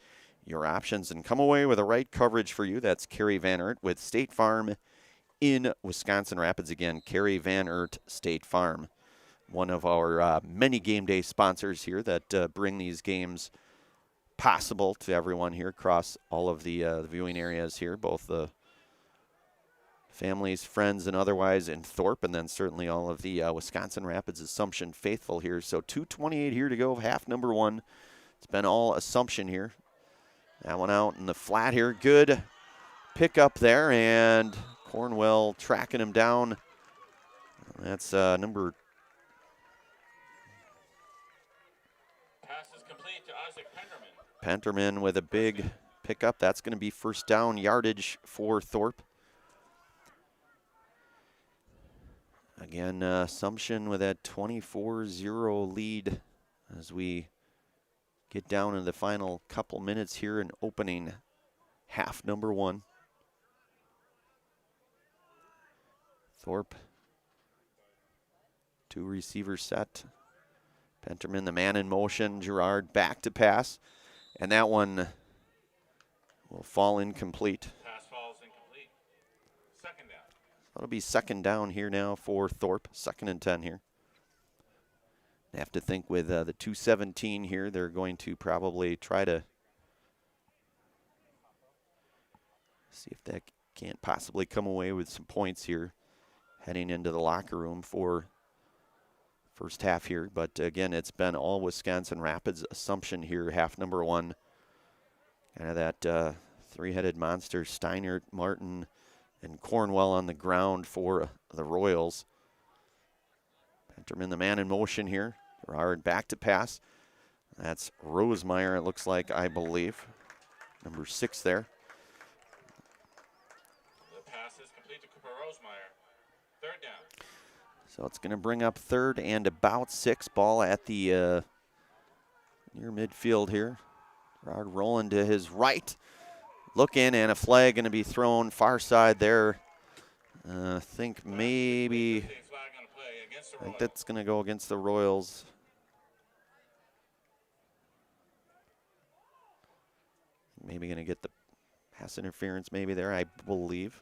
your options and come away with the right coverage for you. That's Kerry Van Aert with State Farm in Wisconsin Rapids. Again, Kerry Van Aert State Farm. one of our many game day sponsors here that bring these games possible to everyone here across all of the viewing areas here, both the families, friends, and otherwise in Thorp, and then certainly all of the Wisconsin Rapids Assumption faithful here. So 2:28 here to go, half number one. It's been all Assumption here. That one out in the flat here. Good pick up there, and Cornwell tracking him down. That's number. Pass is complete to Isaac Penderman. Penderman with a big pickup. That's going to be first down yardage for Thorp. Again, Assumption with that 24-0 lead as we get down in the final couple minutes here in opening half number one. Thorp, two receivers set. Penterman, the man in motion. Gerard back to pass. And that one will fall incomplete. Pass falls incomplete. Second down. That'll be second down here now for Thorp. 2nd and 10 here. They have to think with the 2:17 here, they're going to probably try to see if they can't possibly come away with some points here heading into the locker room for first half here. But again, it's been all Wisconsin Rapids Assumption here, half number one. Kind of that three-headed monster, Steiner, Martin, and Cornwell on the ground for the Royals. Penterman, the man in motion here. Gerard back to pass. That's Rosemeyer, it looks like, I believe. Number 6 there. The pass is complete to Cooper Rosemeyer. Third down. So it's going to bring up 3rd and about 6. Ball at the near midfield here. Gerard rolling to his right. Looking, and a flag going to be thrown far side there. I think maybe, I think that's going to go against the Royals. Maybe going to get the pass interference maybe there, I believe.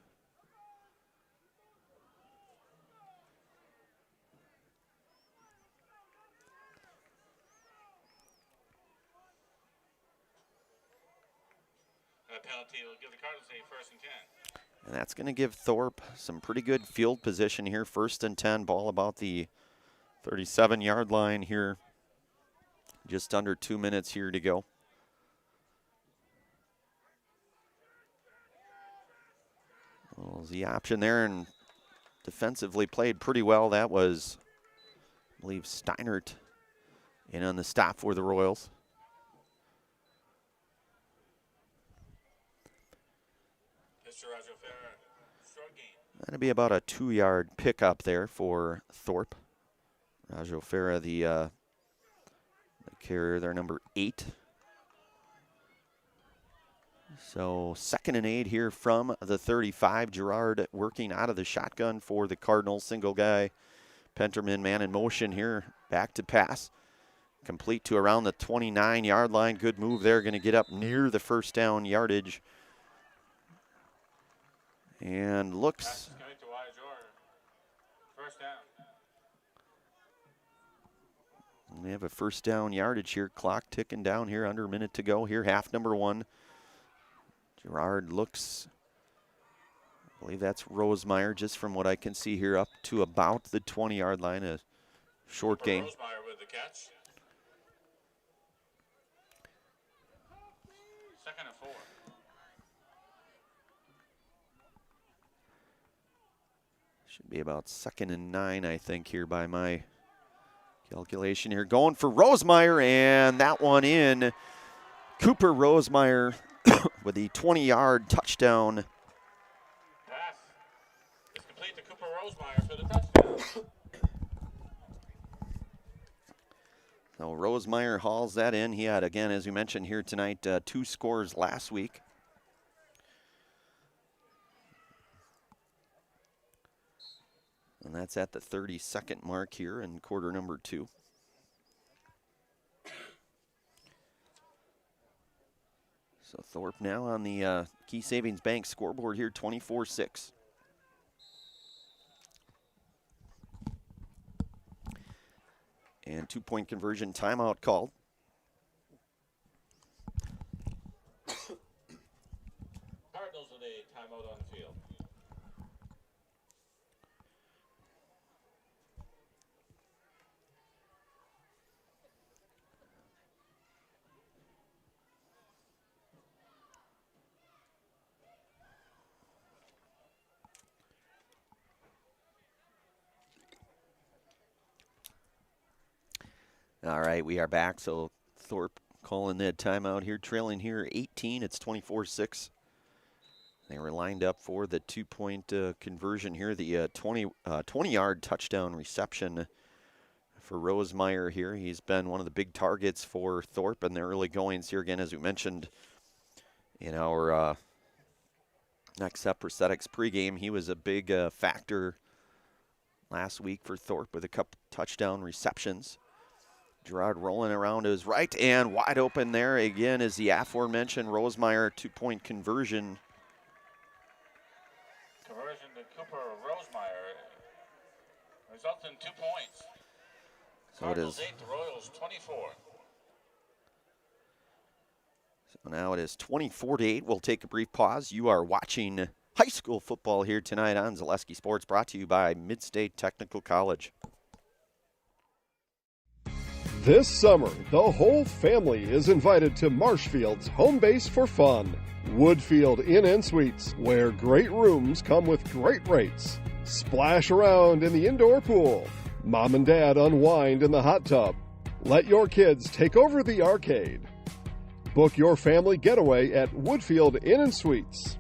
Penalty will give the Cardinals a 1st and 10. And that's going to give Thorp some pretty good field position here. 1st and 10, ball about the 37-yard line here. Just under 2 minutes here to go. Well, the option there, and defensively played pretty well. That was, I believe, Steinert in on the stop for the Royals. That'll be about a 2-yard pickup there for Thorp. Rajo Farah, the carrier, their number 8. So 2nd and 8 here from the 35. Gerard working out of the shotgun for the Cardinals. Single guy. Penterman, man in motion here. Back to pass. Complete to around the 29-yard line. Good move there. Going to get up near the first down yardage. And looks. First down. We have a first down yardage here. Clock ticking down here. Under a minute to go here. Half number one. Gerard looks. I believe that's Rosemeyer, just from what I can see here, up to about the 20-yard line. A short gain. Rosemeyer with the catch. 2nd and 4. Should be about 2nd and 9, I think, here by my calculation here. Going for Rosemeyer, and that one in. Cooper Rosemeyer with the 20-yard touchdown. Pass is complete to Cooper Rosemeyer for the touchdown. So Rosemeyer hauls that in. He had, again, as we mentioned here tonight, 2 scores last week. And that's at the 32nd mark here in quarter number 2. So Thorp now on the Key Savings Bank scoreboard here, 24-6. And 2-point conversion timeout called. Cardinals with a timeout on the field. All right, we are back. So Thorp calling that timeout here, trailing here 18. It's 24-6. They were lined up for the 2-point conversion here. The 20-yard touchdown reception for Rosemeyer here. He's been one of the big targets for Thorp in the early goings here. Again, as we mentioned in our Next Up Prosthetics pregame, he was a big factor last week for Thorp with a couple touchdown receptions. Gerard rolling around to his right and wide open there again is the aforementioned Rosemeyer 2-point conversion. Conversion to Cooper Rosemeyer results in 2 points. So it is. Cardinals 8, the Royals 24. So now it is 24-8. We'll take a brief pause. You are watching high school football here tonight on Zaleski Sports, brought to you by Midstate Technical College. This summer, the whole family is invited to Marshfield's home base for fun. Woodfield Inn & Suites, where great rooms come with great rates. Splash around in the indoor pool. Mom and Dad unwind in the hot tub. Let your kids take over the arcade. Book your family getaway at Woodfield Inn & Suites.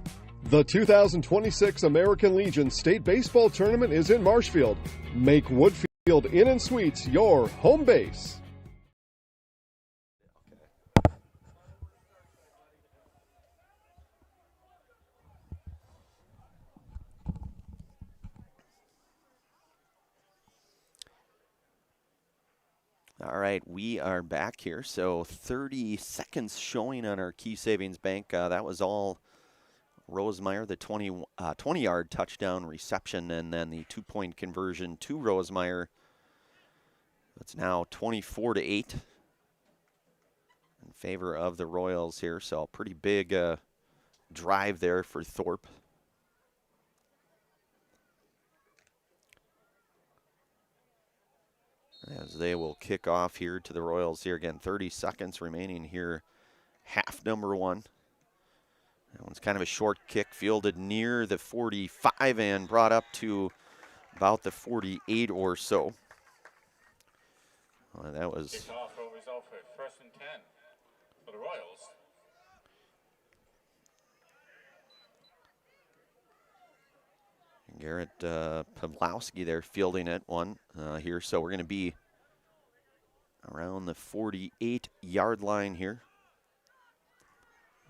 The 2026 American Legion State Baseball Tournament is in Marshfield. Make Woodfield Inn & Suites your home base. All right, we are back here. So 30 seconds showing on our key savings bank. That was all Rosemeyer, the 20-yard touchdown reception, and then the 2-point conversion to Rosemeyer. It's now 24-8 in favor of the Royals here. So pretty big drive there for Thorp. As they will kick off here to the Royals here again. 30 seconds remaining here. Half number one. That one's kind of a short kick, fielded near the 45 and brought up to about the 48 or so. Well, that was... Kick off will result for 1st and 10 for the Royals. Garrett Pawlowski there fielding it one here. So we're going to be around the 48-yard line here.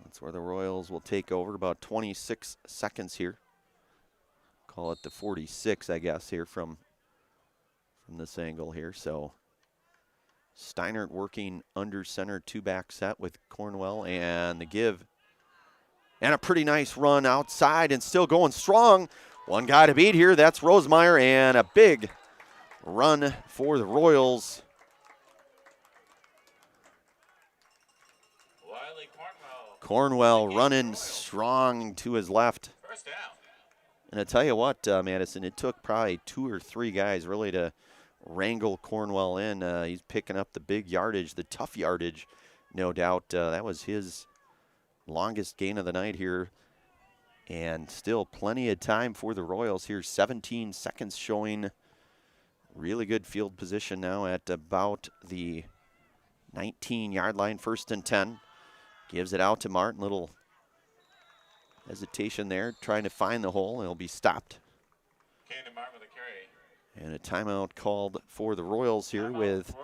That's where the Royals will take over. About 26 seconds here. Call it the 46, I guess, here from this angle here. So Steinert working under center, 2-back set with Cornwell, and the give. And a pretty nice run outside and still going strong. One guy to beat here, that's Rosemeyer, and a big run for the Royals. Cornwell running strong to his left. First down. And I tell you what, Madison, it took probably 2 or 3 guys really to wrangle Cornwell in. He's picking up the big yardage, the tough yardage, no doubt. That was his longest gain of the night here. And still plenty of time for the Royals here. 17 seconds showing. Really good field position now at about the 19-yard line, 1st and 10. Gives it out to Martin. Little hesitation there, trying to find the hole. It'll be stopped. Martin with a carry. And a timeout called for the Royals here with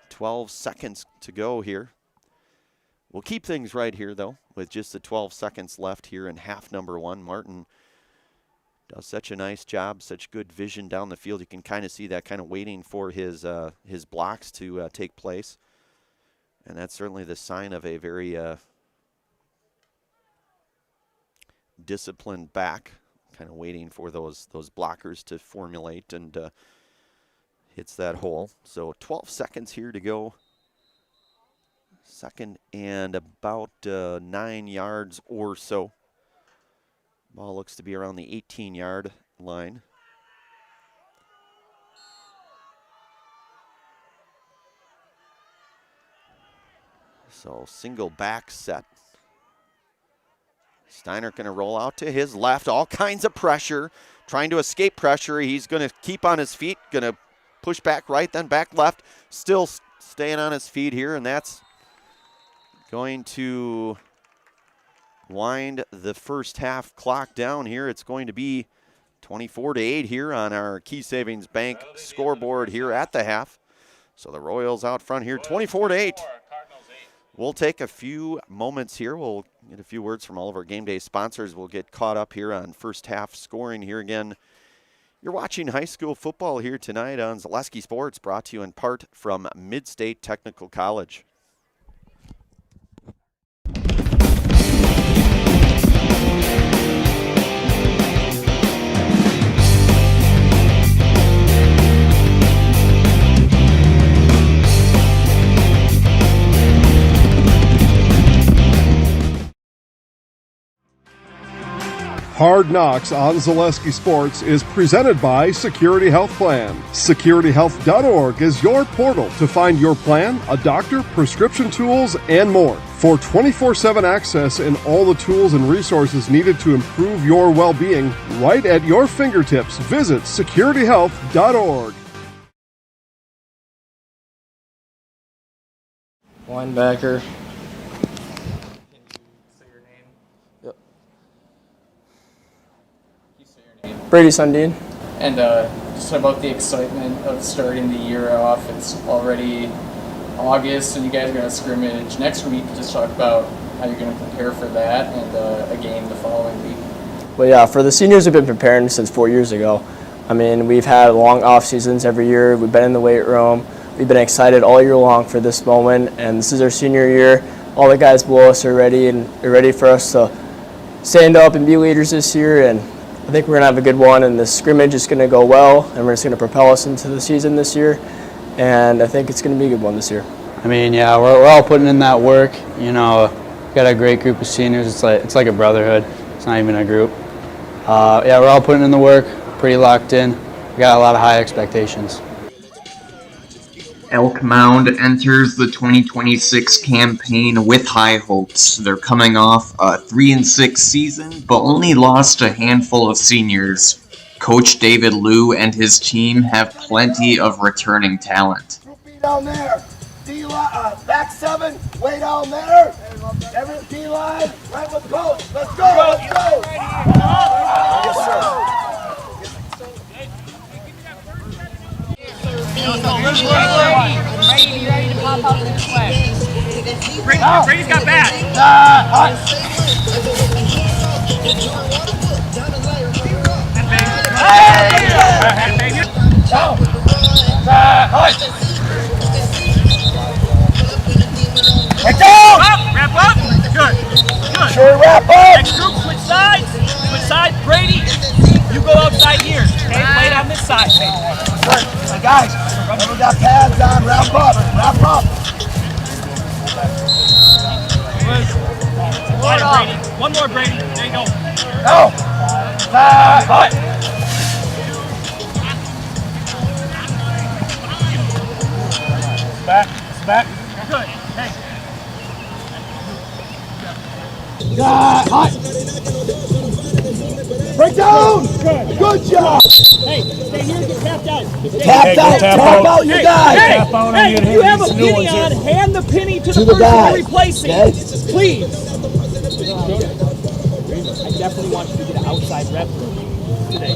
12 seconds to go here. We'll keep things right here, though, with just the 12 seconds left here in half number one. Martin does such a nice job, such good vision down the field. You can kind of see that, kind of waiting for his blocks to take place. And that's certainly the sign of a very disciplined back, kind of waiting for those blockers to formulate. And hits that hole. So 12 seconds here to go. Second and about 9 yards or so. Ball looks to be around the 18-yard line. So single back set. Steiner going to roll out to his left. All kinds of pressure. Trying to escape pressure. He's going to keep on his feet. Going to push back right, then back left. Still staying on his feet here, and that's going to wind the first half clock down here. It's going to be 24-8 here on our Key Savings Bank scoreboard here at the half. So the Royals out front here, 24-8. We'll take a few moments here. We'll get a few words from all of our game day sponsors. We'll get caught up here on first half scoring here again. You're watching high school football here tonight on Zaleski Sports, brought to you in part from Mid-State Technical College. Hard Knocks on Zaleski Sports is presented by Security Health Plan. SecurityHealth.org is your portal to find your plan, a doctor, prescription tools, and more. For 24/7 access and all the tools and resources needed to improve your well-being, right at your fingertips, visit SecurityHealth.org. Linebacker. Brady Sundin. And just about the excitement of starting the year off. It's already August, and you guys are going to scrimmage next week. Just talk about how you're going to prepare for that and a game the following week. Well, yeah, for the seniors, we've been preparing since 4 years ago. I mean, we've had long off seasons every year. We've been in the weight room. We've been excited all year long for this moment, and this is our senior year. All the guys below us are ready, and are ready for us to stand up and be leaders this year. And I think we're going to have a good one, and the scrimmage is going to go well, and we're just going to propel us into the season this year, and I think it's going to be a good one this year. I mean, yeah, we're all putting in that work. You know, we've got a great group of seniors. It's like a brotherhood. It's not even a group. Yeah, we're all putting in the work, pretty locked in. We got a lot of high expectations. Elk Mound enters the 2026 campaign with high hopes. They're coming off a 3-6 season, but only lost a handful of seniors. Coach David Liu and his team have plenty of returning talent. Down there, back seven, way down there. Every D-line, right with coach. Let's go, let's go. Yes, sir. Ready to pop out to the flag. Brady's got back. Wrap up. Good. Good. Sure, wrap up. Next group, switch sides. Switch sides. Brady, you go outside here. Okay, play it on this side. Hey, guys, we got pads on. Wrap up. Wrap up. Brady. One more, Brady. There you go. Go. Hut. Back. Good. Hey. Hut. Break down. Good job. Hey, stay here and get tapped out. Tap out your guy. Hey, if you have a penny on, hand the penny to the person you're replacing. Okay. Please. I definitely want you to get an outside rep today.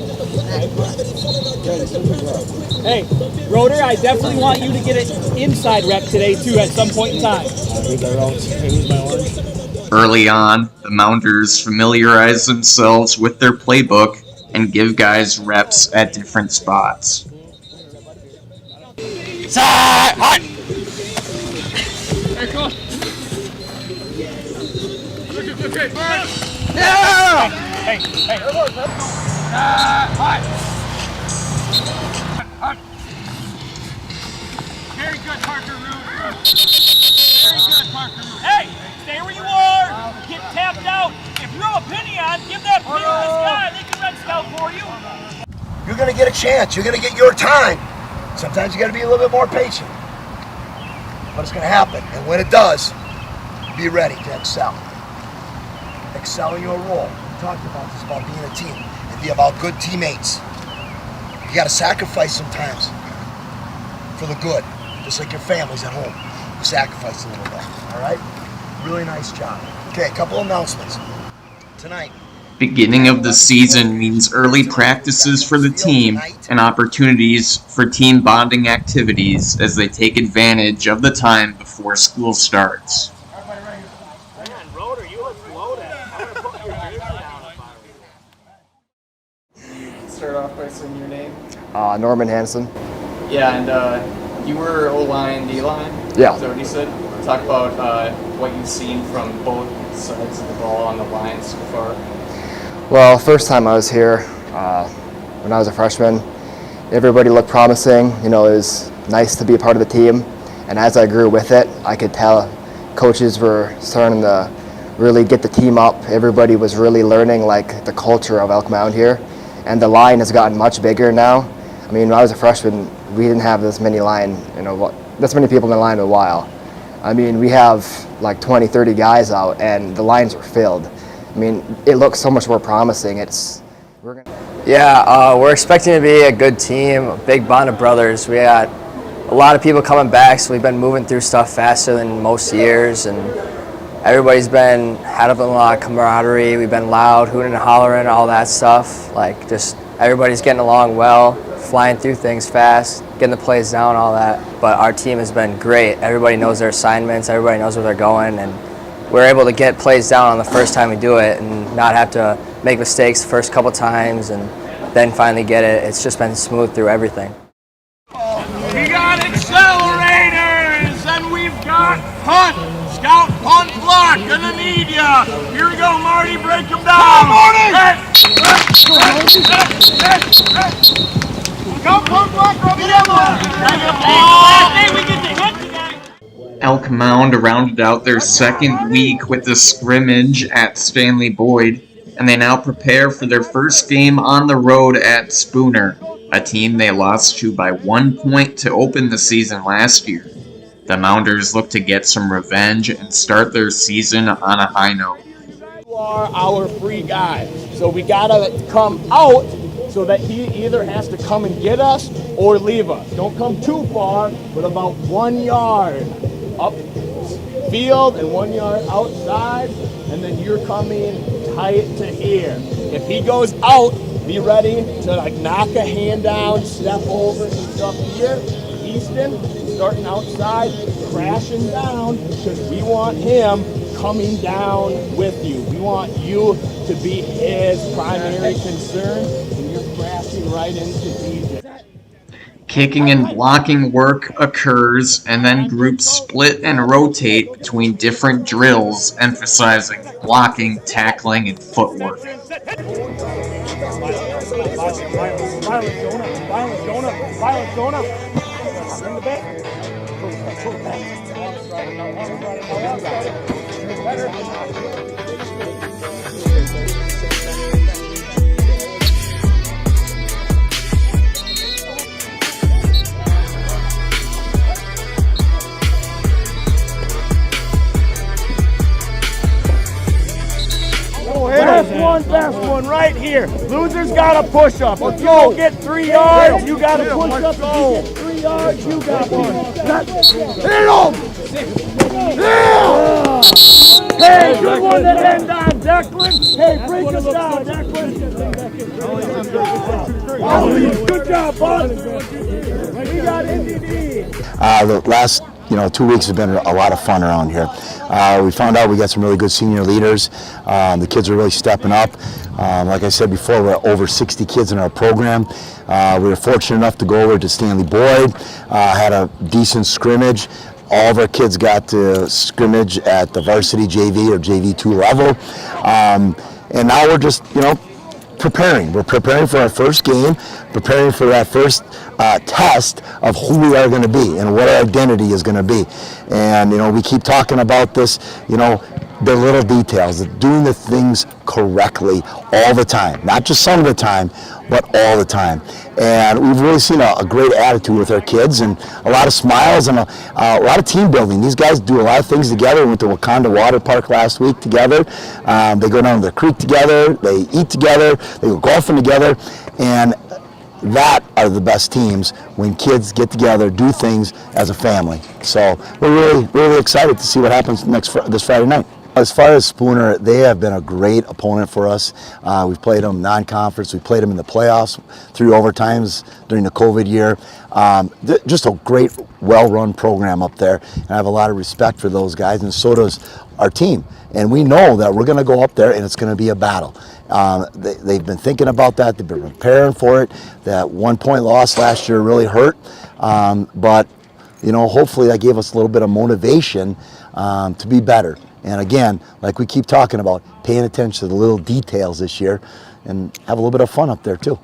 Hey, Roder, I definitely want you to get an inside rep today too at some point in time. Early on, the Mounders familiarize themselves with their playbook and give guys reps at different spots. Side, hot. Hey, coach. Good. Yeah! Hey. Hot. going to get a chance. You're going to get your time. Sometimes you got to be a little bit more patient. But it's going to happen. And when it does, be ready to excel. Excel in your role. We talked about this, about being a team. And be about good teammates. You got to sacrifice sometimes for the good. Just like your families at home. You sacrifice a little bit. All right? Really nice job. Okay, a couple announcements. Tonight. Beginning of the season means early practices for the team and opportunities for team bonding activities as they take advantage of the time before school starts. Start off by saying your name. Norman Hansen. Yeah, and you were O-line, D-line? Yeah. Is that what you said? Talk about what you've seen from both sides of the ball on the line so far. Well, first time I was here, when I was a freshman, everybody looked promising. You know, it was nice to be a part of the team. And as I grew with it, I could tell coaches were starting to really get the team up. Everybody was really learning like the culture of Elk Mound here. And the line has gotten much bigger now. I mean, when I was a freshman, we didn't have this many this many people in the line in a while. I mean, we have like 20, 30 guys out, and the lines are filled. I mean, it looks so much more promising. We're expecting to be a good team, a big bond of brothers. We got a lot of people coming back, so we've been moving through stuff faster than most years, and everybody's been had a lot of camaraderie. We've been loud, hooting and hollering, all that stuff. Like, just everybody's getting along well, flying through things fast, getting the plays down, all that. But our team has been great. Everybody knows their assignments, everybody knows where they're going, and we're able to get plays down on the first time we do it and not have to make mistakes the first couple times and then finally get it. It's just been smooth through everything. We got accelerators, and we've got punt, scout, punt, block, gonna need ya. Here we go, Marty, break them down. Scout, punt, block, rub it in. We get the hit today. Elk Mound rounded out their second week with a scrimmage at Stanley Boyd, and they now prepare for their first game on the road at Spooner, a team they lost to by 1 point to open the season last year. The Mounders look to get some revenge and start their season on a high note. You are our free guy, so we gotta come out so that he either has to come and get us or leave us. Don't come too far, but about 1 yard up field and 1 yard outside, and then you're coming tight to here. If he goes out, be ready to like knock a hand down, step over and stuff here. Easton starting outside, crashing down, because we want him coming down with you. We want you to be his primary concern, and you're crashing right into DJ. Kicking and blocking work occurs, and then groups split and rotate between different drills, emphasizing blocking, tackling, and footwork. Fast one right here. Loser's got a push up. If you don't get 3 yards, you got to push up. If you get 3 yards, you got one. Hey, good one to end on, Declan. Hey, break us down, Declan. Good job, bud. We got NDD. The last 2 weeks have been a lot of fun around here. We found out we got some really good senior leaders. The kids are really stepping up. Like I said before, we're over 60 kids in our program. We were fortunate enough to go over to Stanley Boyd, had a decent scrimmage. All of our kids got to scrimmage at the varsity JV or JV2 level. And now we're just, preparing. We're preparing for our first game, preparing for that first test of who we are going to be and what our identity is going to be. And, we keep talking about this, the little details, doing the things correctly all the time, not just some of the time, but all the time. And we've really seen a great attitude with our kids, and a lot of smiles and a lot of team building. These guys do a lot of things together. We went to Wakanda Water Park last week together. They go down to the creek together, they eat together, they go golfing together, and that are the best teams when kids get together, do things as a family. So we're really excited to see what happens this Friday night. As far as Spooner, they have been a great opponent for us. We've played them non-conference. We played them in the playoffs, 3 overtimes during the COVID year. Just a great, well-run program up there. And I have a lot of respect for those guys, and so does our team. And we know that we're going to go up there and it's going to be a battle. They've been thinking about that. They've been preparing for it. That 1-point loss last year really hurt. But, you know, hopefully that gave us a little bit of motivation to be better. And again, like we keep talking about, paying attention to the little details this year and have a little bit of fun up there too.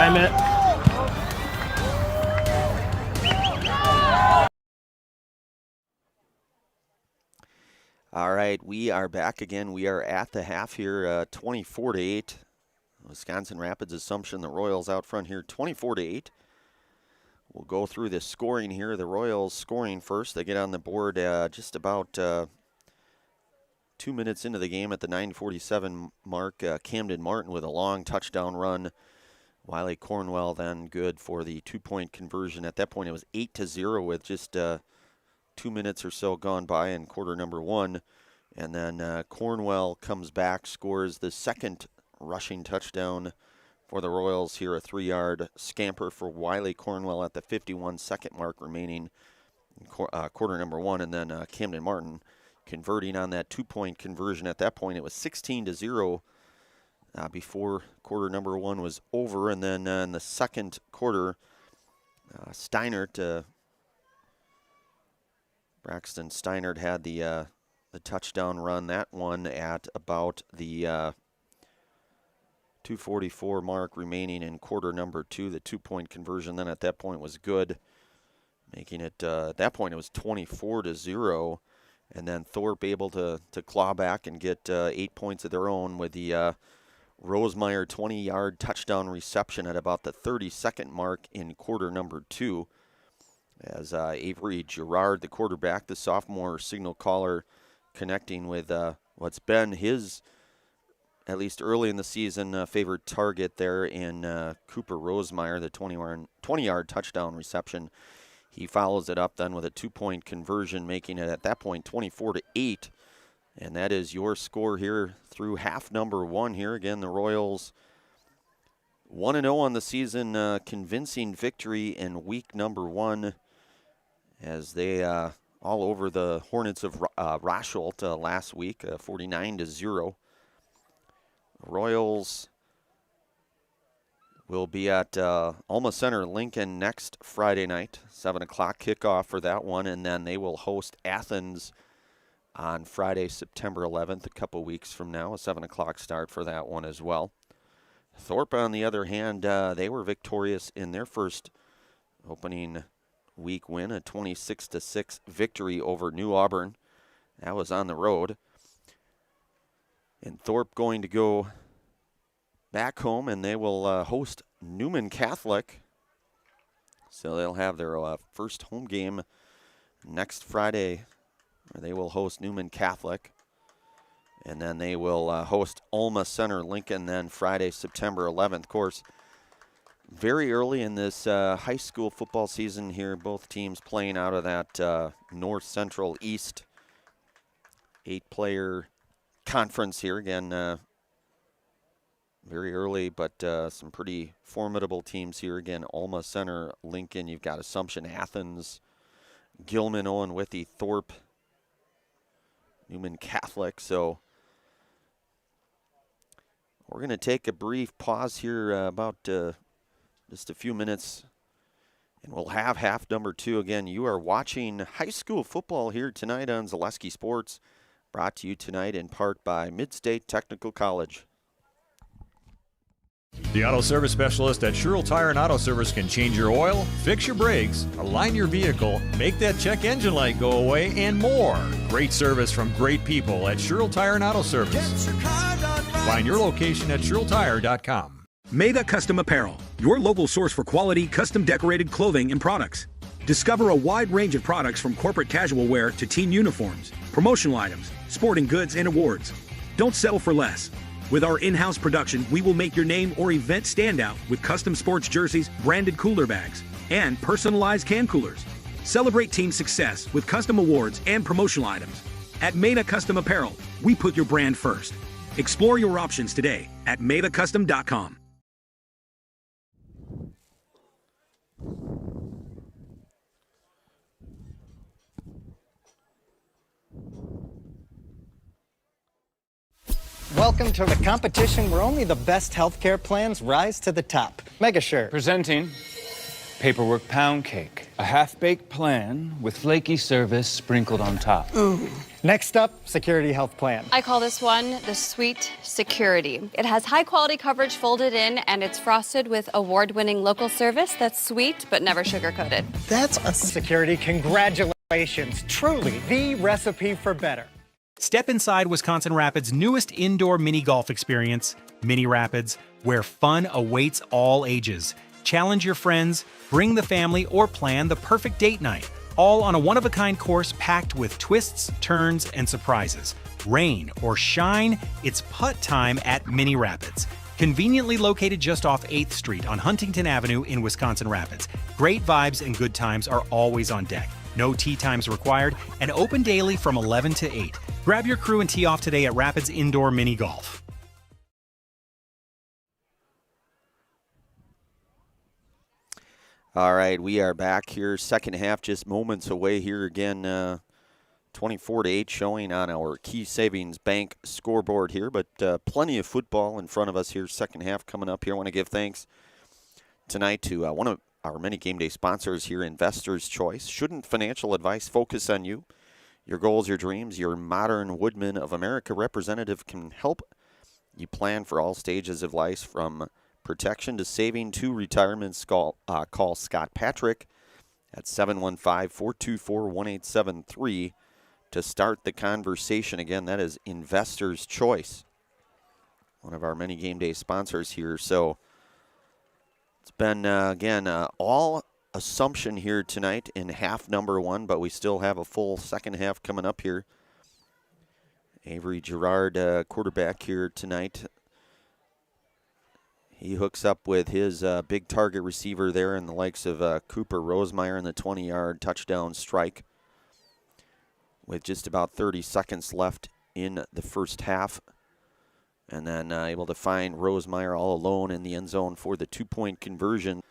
Time it. All right, we are back again. We are at the half here, 24-8. Wisconsin Rapids Assumption, the Royals out front here, 24-8. We'll go through the scoring here. The Royals scoring first. They get on the board just about 2 minutes into the game at the 9:47 mark. Camden Martin with a long touchdown run. Wiley Cornwell then good for the 2-point conversion. At that point, it was 8-0 with just 2 minutes or so gone by in quarter number 1. And then Cornwell comes back, scores the second rushing touchdown for the Royals here, a 3-yard scamper for Wiley Cornwell at the 51-second mark remaining in quarter number 1. And then Camden Martin converting on that 2-point conversion. At that point, it was 16-0 before quarter number 1 was over. And then in the second quarter, Braxton Steinert had the touchdown run. That one at about the 2:44 mark remaining in quarter number 2. The 2-point conversion then at that point was good, making it, at that point it was 24-0. And then Thorp able to claw back and get 8 points of their own with the Rosemeyer 20-yard touchdown reception at about the 32nd mark in quarter number 2. As Avery Girard, the quarterback, the sophomore signal caller, connecting with what's been his, at least early in the season, favorite target there in Cooper Rosemeyer, the 20-yard touchdown reception. He follows it up then with a 2-point conversion, making it at that point 24-8. And that is your score here through half number 1 here. Again, the Royals 1-0 on the season, convincing victory in week number 1 as they all over the Hornets of Rosholt last week, 49-0. Royals will be at Alma Center Lincoln next Friday night, 7 o'clock kickoff for that one, and then they will host Athens on Friday, September 11th, a couple weeks from now, a 7 o'clock start for that one as well. Thorp, on the other hand, they were victorious in their first opening week win, a 26-6 victory over New Auburn. That was on the road. And Thorp going to go back home, and they will host Newman Catholic. So they'll have their first home game next Friday, where they will host Newman Catholic. And then they will host Alma Center Lincoln then Friday, September 11th. Of course, very early in this high school football season here, both teams playing out of that North Central East 8-player conference here. Again, very early, but some pretty formidable teams here. Again, Alma Center, Lincoln. You've got Assumption, Athens, Gilman, Owen Withy, Thorp, Newman Catholic. So we're going to take a brief pause here, about just a few minutes, and we'll have half number 2. Again, you are watching high school football here tonight on Zaleski Sports, brought to you tonight in part by Midstate Technical College. The Auto Service Specialist at Sherrill Tire and Auto Service can change your oil, fix your brakes, align your vehicle, make that check engine light go away, and more. Great service from great people at Sherrill Tire and Auto Service. Find your location at SherrillTire.com. Maida Custom Apparel, your local source for quality, custom decorated clothing and products. Discover a wide range of products from corporate casual wear to team uniforms, promotional items, sporting goods, and awards. Don't settle for less. With our in-house production, we will make your name or event stand out with custom sports jerseys, branded cooler bags, and personalized can coolers. Celebrate team success with custom awards and promotional items. At Maida Custom Apparel, we put your brand first. Explore your options today at MaidaCustom.com. Welcome to the competition where only the best healthcare plans rise to the top. Megasure. Presenting Paperwork Pound Cake, a half-baked plan with flaky service sprinkled on top. Ooh. Next up, Security Health Plan. I call this one the Sweet Security. It has high-quality coverage folded in, and it's frosted with award-winning local service that's sweet but never sugar-coated. That's a security. Congratulations. Truly the recipe for better. Step inside Wisconsin Rapids' newest indoor mini golf experience, Mini Rapids, where fun awaits all ages. Challenge your friends, bring the family, or plan the perfect date night. All on a one-of-a-kind course packed with twists, turns, and surprises. Rain or shine, it's putt time at Mini Rapids. Conveniently located just off 8th Street on Huntington Avenue in Wisconsin Rapids. Great vibes and good times are always on deck. No tee times required, and open daily from 11 to 8. Grab your crew and tee off today at Rapids Indoor Mini Golf. All right, we are back here. Second half just moments away here again. 24-8 showing on our Key Savings Bank scoreboard here, but plenty of football in front of us here. Second half coming up here. I want to give thanks tonight to one of our many game day sponsors here, Investor's Choice. Shouldn't financial advice focus on you, your goals, your dreams? Your Modern Woodman of America representative can help you plan for all stages of life, from protection to saving to retirement. Call Scott Patrick at 715-424-1873 to start the conversation. Again, that is Investor's Choice, one of our many game day sponsors here. So it's been, again, all Assumption here tonight in half number 1, but we still have a full second half coming up here. Avery Girard, quarterback here tonight. He hooks up with his big target receiver there in the likes of Cooper Rosemeyer in the 20-yard touchdown strike with just about 30 seconds left in the first half. And then able to find Rosemeyer all alone in the end zone for the 2-point conversion.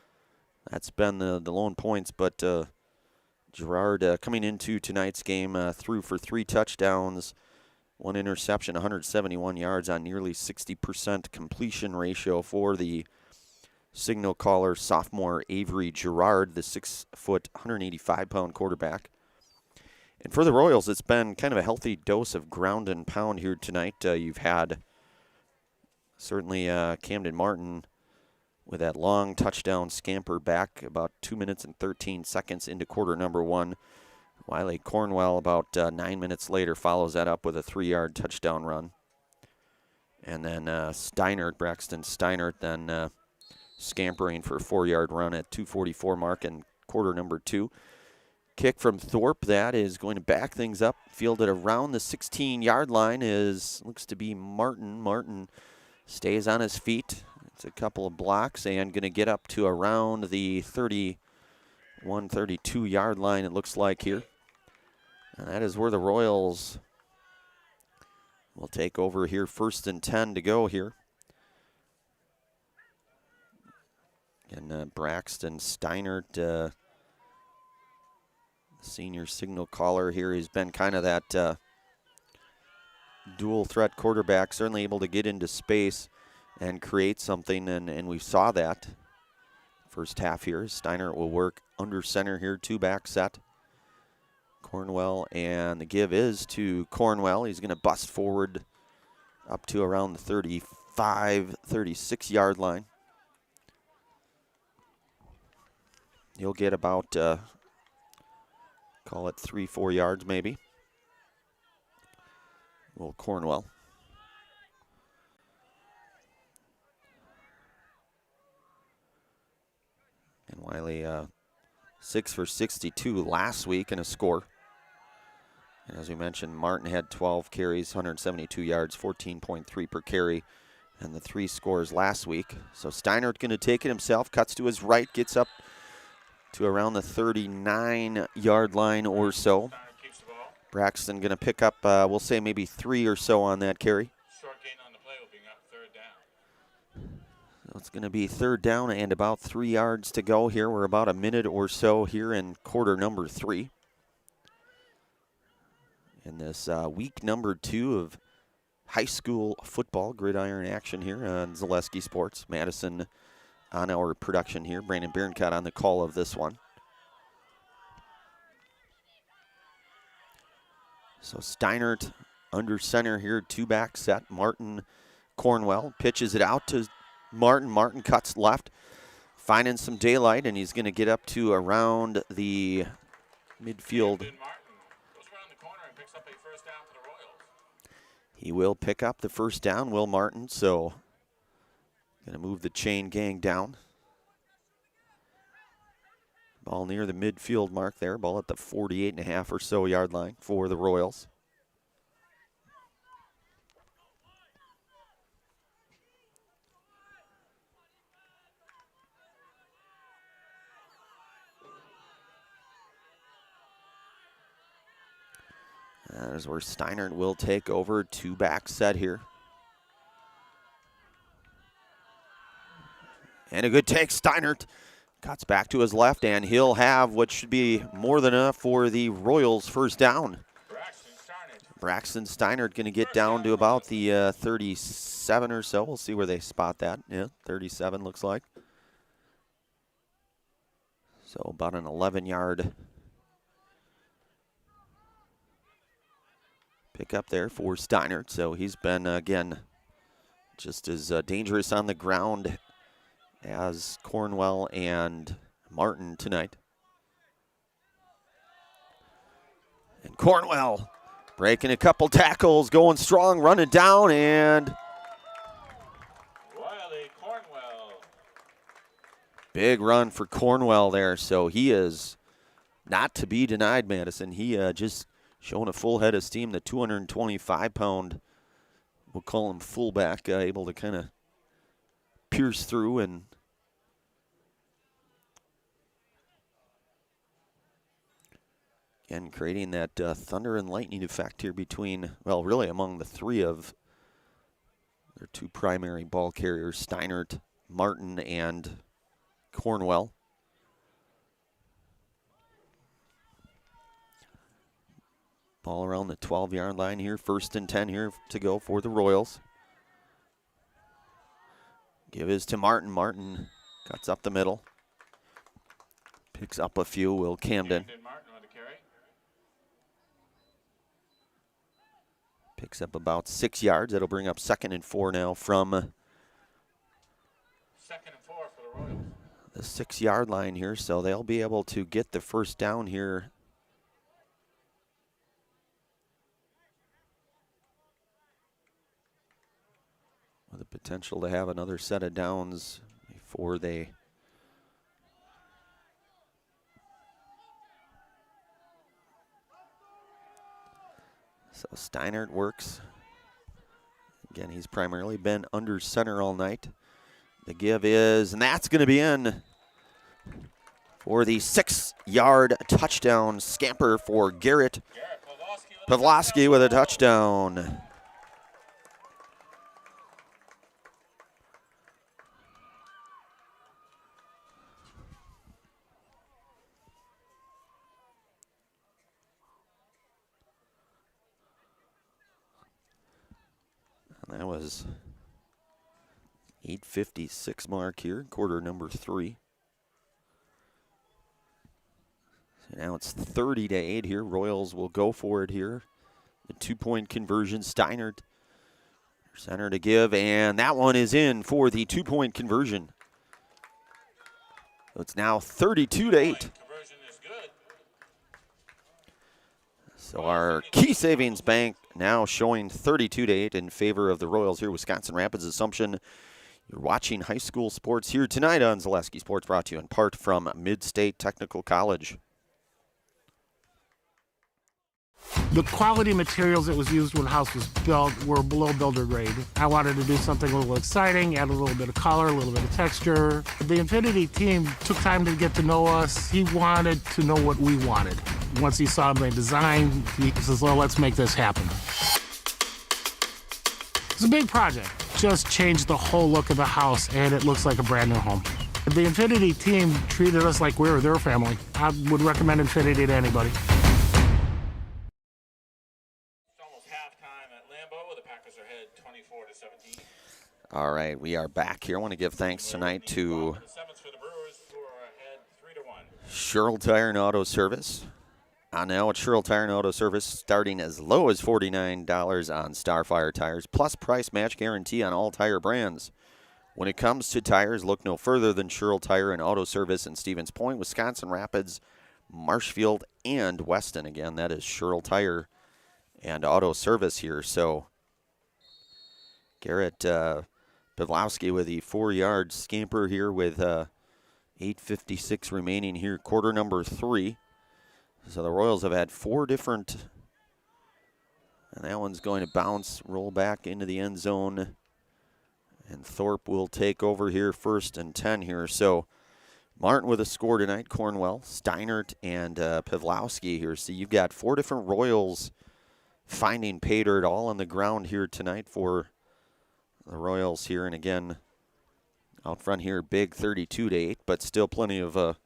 That's been the lone points, but Girard coming into tonight's game threw for 3 touchdowns, 1 interception, 171 yards on nearly 60% completion ratio for the signal caller sophomore Avery Girard, the 6-foot, 185-pound quarterback. And for the Royals, it's been kind of a healthy dose of ground and pound here tonight. You've had certainly Camden Martin with that long touchdown scamper back about 2 minutes and 13 seconds into quarter number 1. Wiley Cornwell about 9 minutes later follows that up with a 3-yard touchdown run. And then Braxton Steinert then scampering for a 4-yard run at 2:44 mark in quarter number 2. Kick from Thorpe, that is going to back things up. Fielded around the 16-yard line looks to be Martin. Martin stays on his feet. It's a couple of blocks and going to get up to around the 31, 32-yard line, it looks like here. And that is where the Royals will take over here. 1st and 10 to go here. And Braxton Steinert, senior signal caller here, he's been kind of that dual threat quarterback, certainly able to get into space and create something, and we saw that first half here. Steinert will work under center here, 2-back set. Cornwell, and the give is to Cornwell. He's going to bust forward up to around the 35, 36-yard line. He'll get about, call it 3-4 yards maybe. Well, Cornwell. And Wiley 6 for 62 last week in a score. And as we mentioned, Martin had 12 carries, 172 yards, 14.3 per carry, and the 3 scores last week. So Steinert going to take it himself, cuts to his right, gets up to around the 39-yard line or so. Braxton going to pick up, we'll say maybe 3 or so on that carry. Short gain on the play will bring up 3rd down. So it's going to be 3rd down and about 3 yards to go here. We're about a minute or so here in quarter number 3. In this week number 2 of high school football, gridiron action here on Zaleski Sports. Madison on our production here. Brandon Bierencott on the call of this one. So Steinert under center here, 2-back set. Martin Cornwell pitches it out to Martin. Martin cuts left, finding some daylight, and he's going to get up to around the midfield. He will pick up the first down, Will Martin, so going to move the chain gang down. Ball near the midfield mark there. Ball at the 48.5 or so yard line for the Royals. That is where Steinert will take over, 2-back set here. And a good take, Steinert. Cuts back to his left, and he'll have what should be more than enough for the Royals' first down. Braxton Steinert going to get down to about the 37 or so. We'll see where they spot that. Yeah, 37 looks like. So about an 11-yard pick up there for Steinert. So he's been, again, just as dangerous on the ground as Cornwell and Martin tonight. And Cornwell breaking a couple tackles, going strong, running down, and Wiley Cornwell. Big run for Cornwell there. So he is not to be denied, Madison. He just showing a full head of steam. The 225-pound, we'll call him fullback, able to kind of pierce through and creating that thunder and lightning effect here between, well, really among the 3 of their 2 primary ball carriers, Steinert, Martin, and Cornwell. Ball around the 12-yard line here. 1st and 10 here to go for the Royals. Give is to Martin. Martin cuts up the middle. Picks up a few. Will Camden. Picks up about 6 yards. That'll bring up 2nd and 4 now from 2nd and 4 for the Royals. The 6-yard line here, so they'll be able to get the first down here. With the potential to have another set of downs before they so Steinert works. Again, he's primarily been under center all night. The give is, and that's going to be in for the 6-yard touchdown scamper for Garrett Pavlovsky with a touchdown. That was 8:56 mark here, quarter number 3. So now it's 30-8 here. Royals will go for it here. The 2-point conversion. Steinert, center to give, and that one is in for the 2-point conversion. So it's now 32-8. So our key savings bank now showing 32-8 in favor of the Royals here. Wisconsin Rapids Assumption. You're watching high school sports here tonight on Zaleski Sports, brought to you in part from Mid-State Technical College. The quality materials that was used when the house was built were below builder grade. I wanted to do something a little exciting, add a little bit of color, a little bit of texture. The Infinity team took time to get to know us. He wanted to know what we wanted. Once he saw my design, he says, well, let's make this happen. It's a big project. Just changed the whole look of the house, and it looks like a brand new home. The Infinity team treated us like we were their family. I would recommend Infinity to anybody. All right, we are back here. I want to give thanks tonight to Sherrill Tire and Auto Service. Now at Sherrill Tire and Auto Service, starting as low as $49 on Starfire tires, plus price match guarantee on all tire brands. When it comes to tires, look no further than Sherrill Tire and Auto Service in Stevens Point, Wisconsin Rapids, Marshfield, and Weston. Again, that is Sherrill Tire and Auto Service here. So Garrett Pawlowski with the 4-yard scamper here with 8:56 remaining here, quarter number 3. So the Royals have had 4 different, and that one's going to bounce, roll back into the end zone, and Thorp will take over here, 1st and 10 here. So Martin with a score tonight, Cornwell, Steinert, and Pawlowski here. So you've got 4 different Royals finding pay dirt all on the ground here tonight for the Royals here. And again, out front here, big 32-8, but still plenty of high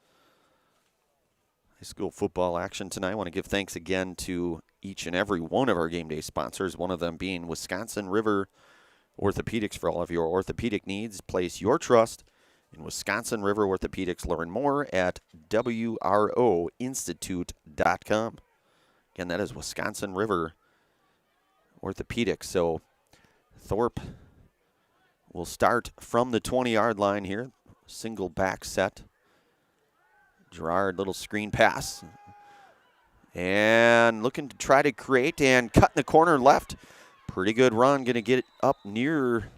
school football action tonight. I want to give thanks again to each and every one of our game day sponsors, one of them being Wisconsin River Orthopedics. For all of your orthopedic needs, place your trust in Wisconsin River Orthopedics. Learn more at WROinstitute.com. Again, that is Wisconsin River Orthopedics. So Thorp will start from the 20-yard line here. Single back set. Gerard, little screen pass. And looking to try to create and cut in the corner left. Pretty good run. Going to get it up near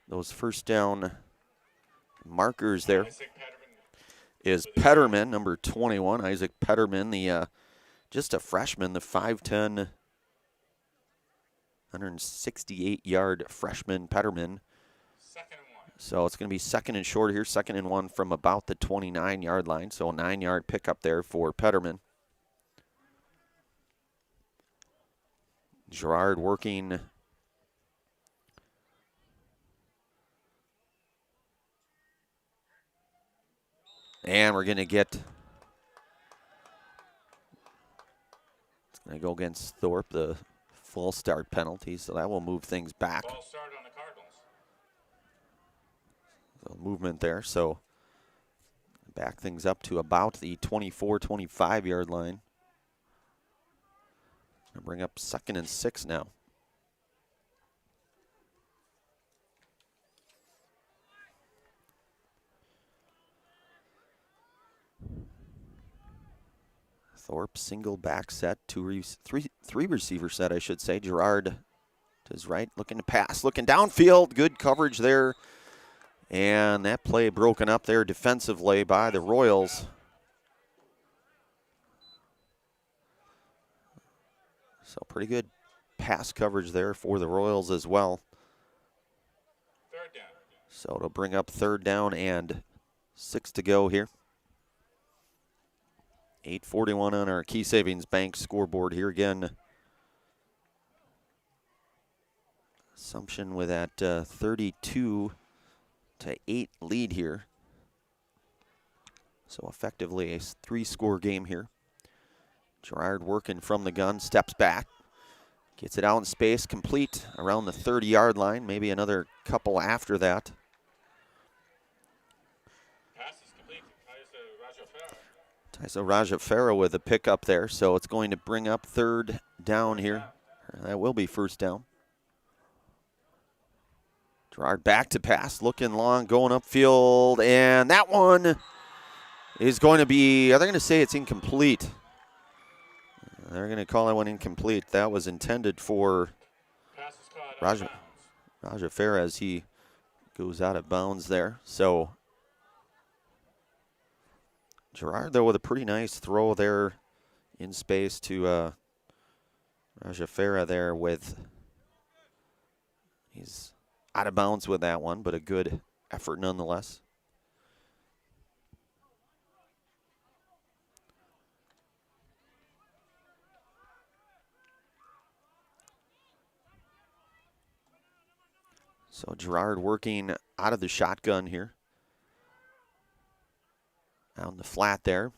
those first down markers there. Is Petterman, number 21. Isaac Petterman, the just a freshman, the 5'10", 168-yard freshman Petterman. So it's going to be 2nd and short here, 2nd and 1 from about the 29-yard line. So a 9-yard pickup there for Petterman. Gerard working. And we're going to get, it's going to go against Thorp, the full start penalty. So that will move things back. So movement there. So back things up to about the 24, 25-yard line. Gonna bring up 2nd and 6 now. Thorpe single back set, three receiver set, I should say. Gerard to his right, looking to pass, looking downfield. Good coverage there. And that play broken up there defensively by the Royals. So pretty good pass coverage there for the Royals as well. So it'll bring up 3rd down and 6 to go here. 8:41 on our Key Savings Bank scoreboard here again. Assumption with that 32-8 lead here. So effectively a 3-score game here. Gerard working from the gun, steps back, Gets it out in space, complete around the 30-yard line, maybe another couple after that. So Raja Farah with a pickup there, so it's going to bring up third down here. That will be first down. Gerard back to pass, looking long, going upfield, and that one is going to be, are they going to say it's incomplete? They're going to call that one incomplete. That was intended for Raja Farah as he goes out of bounds there. So Gerard, though, with a pretty nice throw there in space to Raja Farah there with, he's out of bounds with that one, but a good effort nonetheless. So Gerard working out of the shotgun here. Out in the flat there.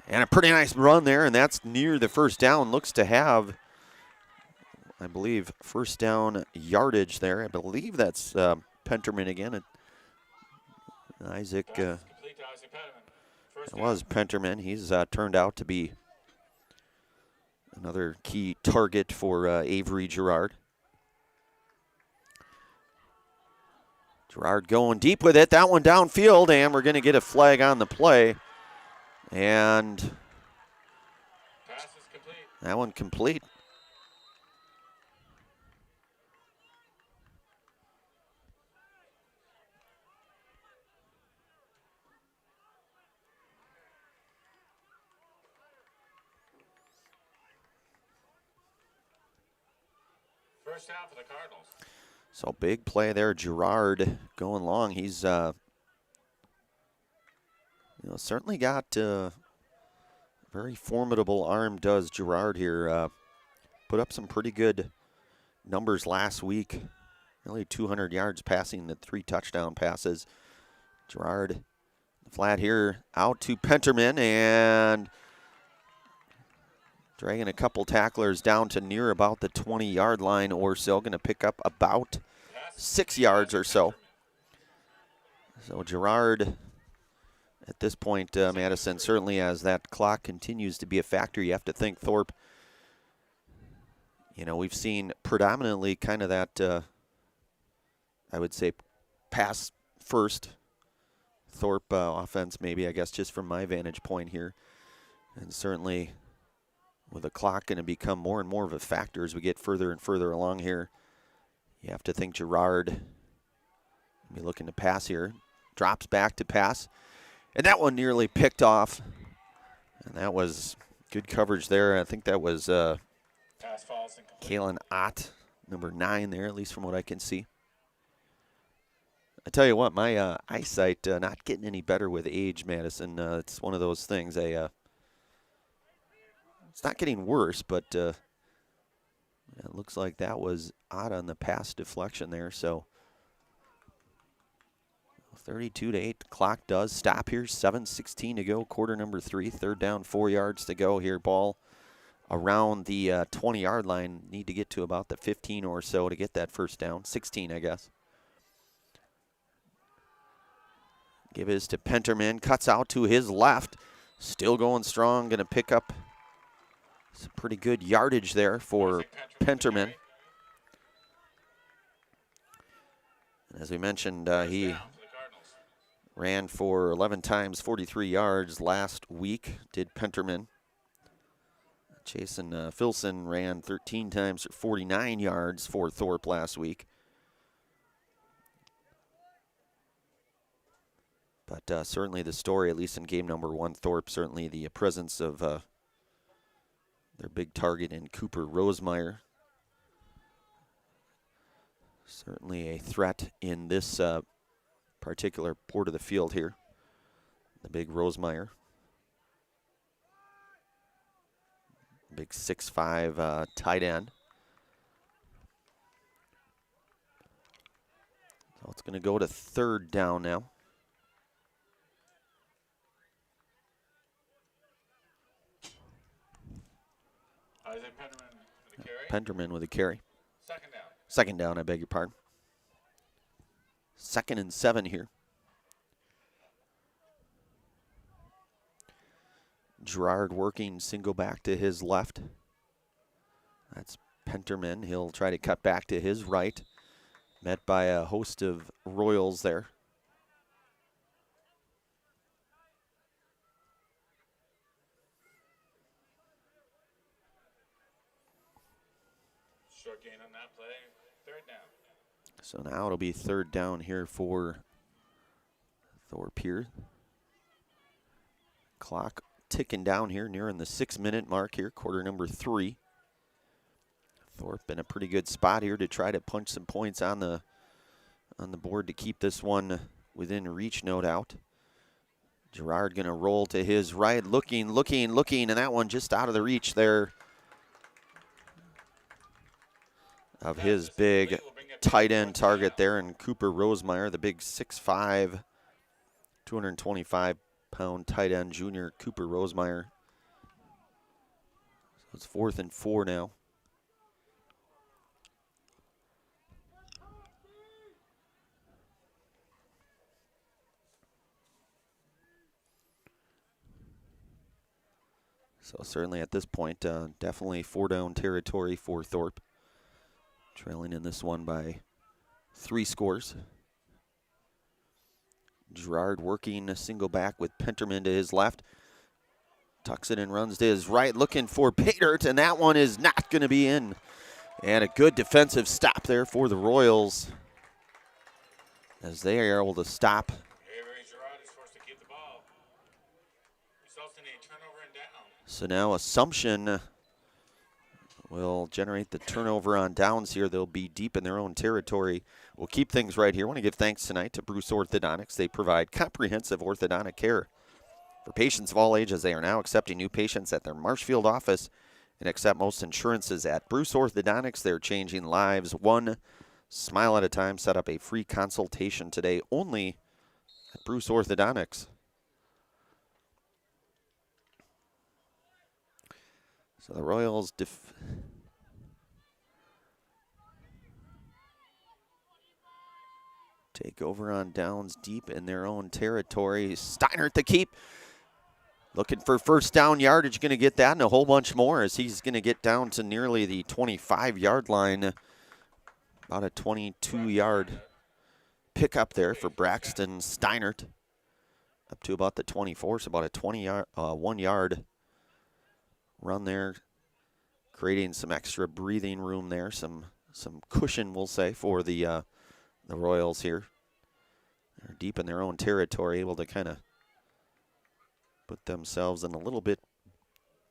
And a pretty nice run there, and that's near the first down. Looks to have, I believe, first down yardage there. I believe that's Penterman again. Isaac, it was Penterman. He's turned out to be another key target for Avery Gerard. Gerard going deep with it. That one downfield, and we're going to get a flag on the play. And that one complete. First down for the Cardinals. So big play there, Gerard going long. He's certainly got very formidable arm, does Gerard here. Put up some pretty good numbers last week. Nearly 200 yards passing, the 3 touchdown passes. Gerard flat here out to Penterman and dragging a couple tacklers down to near about the 20-yard line or so. Going to pick up about 6 yards or so. So Gerard, at this point, Madison, certainly as that clock continues to be a factor, you have to think Thorp, we've seen predominantly kind of that, I would say, pass first Thorp offense, maybe, I guess, just from my vantage point here. And certainly with the clock going to become more and more of a factor as we get further and further along here. You have to think Gerard will be looking to pass here. Drops back to pass. And that one nearly picked off. And that was good coverage there. I think that was Kalen Ott, number 9 there, at least from what I can see. I tell you what, my eyesight not getting any better with age, Madison. It's one of those things. It's not getting worse, but it looks like that was Ott on the pass deflection there. So 32-8, clock does stop here. 7:16 to go, quarter number 3. Third down, 4 yards to go here. Ball around the 20-yard line. Need to get to about the 15 or so to get that first down. 16, I guess. Give his to Penterman. Cuts out to his left. Still going strong. Going to pick up some pretty good yardage there for Penterman. And as we mentioned, he ran for 11 times, 43 yards last week, did Penterman. Jason Filson ran 13 times for 49 yards for Thorp last week. But certainly the story, at least in game number 1, Thorp, certainly the presence of their big target in Cooper Rosemeyer. Certainly a threat in this particular part of the field here. The big Rosemeyer. Big 6'5" tight end. So it's going to go to third down now. Penderman with a carry. Second down, I beg your pardon. 2nd and 7 here. Gerard working single back to his left. That's Penterman. He'll try to cut back to his right. Met by a host of Royals there. Short gain on that play, 3rd down. So now it'll be 3rd down here for Thorp here. Clock ticking down here, nearing the 6-minute mark here, quarter number 3. Thorp in a pretty good spot here to try to punch some points on the board to keep this one within reach, no doubt. Gerard gonna roll to his right, looking, and that one just out of the reach there of his big tight end target there, and Cooper Rosemeyer, the big 6'5", 225-pound tight end junior Cooper Rosemeyer. So it's 4th and 4 now. So certainly at this point, definitely 4-down territory for Thorp. Trailing in this one by 3 scores. Gerard working a single back with Penterman to his left. Tucks it and runs to his right, looking for Patert, and that one is not going to be in. And a good defensive stop there for the Royals, as they are able to stop. Gerard is forced to keep the ball. Results in a turnover and down. So now Assumption will generate the turnover on downs here. They'll be deep in their own territory. We'll keep things right here. I want to give thanks tonight to Bruce Orthodontics. They provide comprehensive orthodontic care for patients of all ages. They are now accepting new patients at their Marshfield office and accept most insurances at Bruce Orthodontics. They're changing lives one smile at a time. Set up a free consultation today only at Bruce Orthodontics. So the Royals take over on downs deep in their own territory. Steinert to keep. Looking for 1st down yardage, going to get that and a whole bunch more, as he's going to get down to nearly the 25-yard line. About a 22-yard pickup there for Braxton Steinert. Up to about the 24, so about a 1-yard run there, creating some extra breathing room there, some cushion, we'll say, for the Royals here. They're deep in their own territory, able to kind of put themselves in a little bit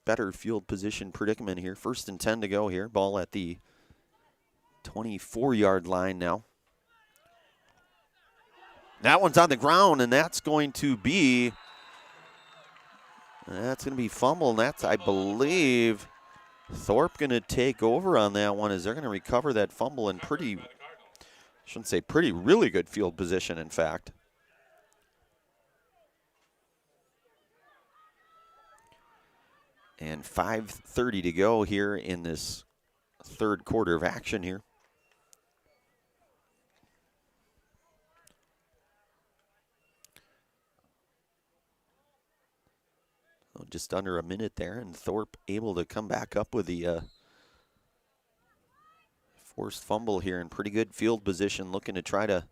better field position predicament here. 1st and 10 to go here. Ball at the 24-yard line now. That one's on the ground, and that's going to be fumble, and that's, I believe, Thorp going to take over on that one, as they're going to recover that fumble in really good field position, in fact. And 5:30 to go here in this 3rd quarter of action here. So just under a minute there, and Thorp able to come back up with the forced fumble here in pretty good field position, looking to try to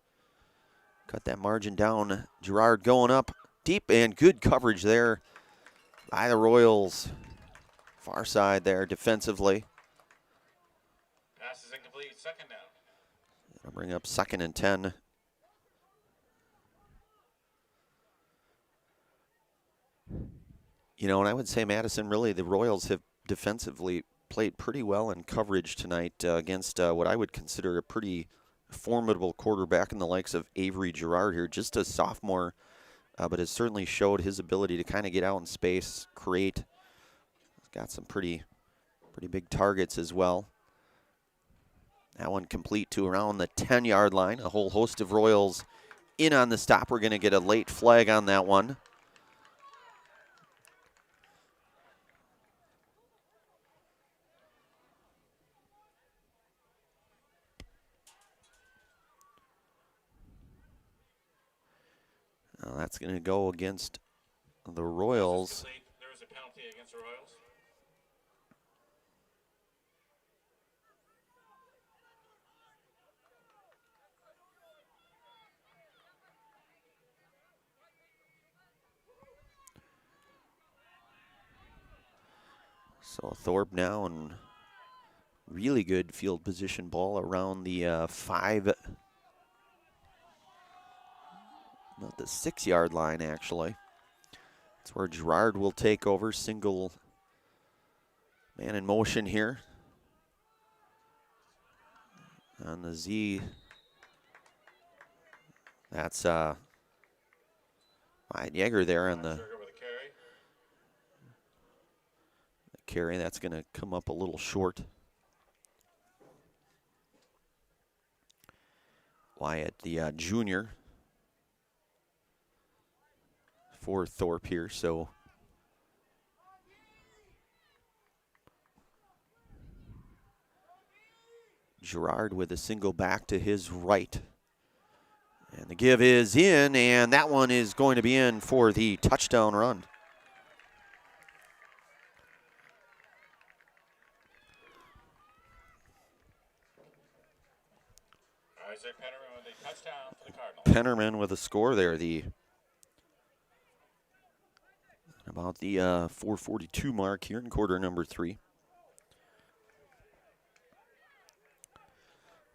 cut that margin down. Gerard going up deep, and good coverage there by the Royals. Far side there defensively. Pass is incomplete, 2nd down. I'll bring up 2nd and 10. You know, and I would say, Madison, really the Royals have defensively played pretty well in coverage tonight against what I would consider a pretty formidable quarterback in the likes of Avery Gerard here. Just a sophomore, but has certainly showed his ability to kind of get out in space, create. He's got some pretty big targets as well. That one complete to around the 10-yard line. A whole host of Royals in on the stop. We're going to get a late flag on that one. that's going to go against the Royals. There is a penalty against the Royals. So Thorp now in really good field position ball around the 5, not the 6-yard line actually. That's where Gerard will take over, single man in motion here. On the Z, that's Ryan Yeager there on the carry. That's going to come up a little short. Wyatt, the junior for Thorp here, so Gerard with a single back to his right. And the give is in, and that one is going to be in for the touchdown run. Isaac Pennerman with a touchdown for the Cardinals. Pennerman with a score there. About the 4:42 mark here in quarter number 3.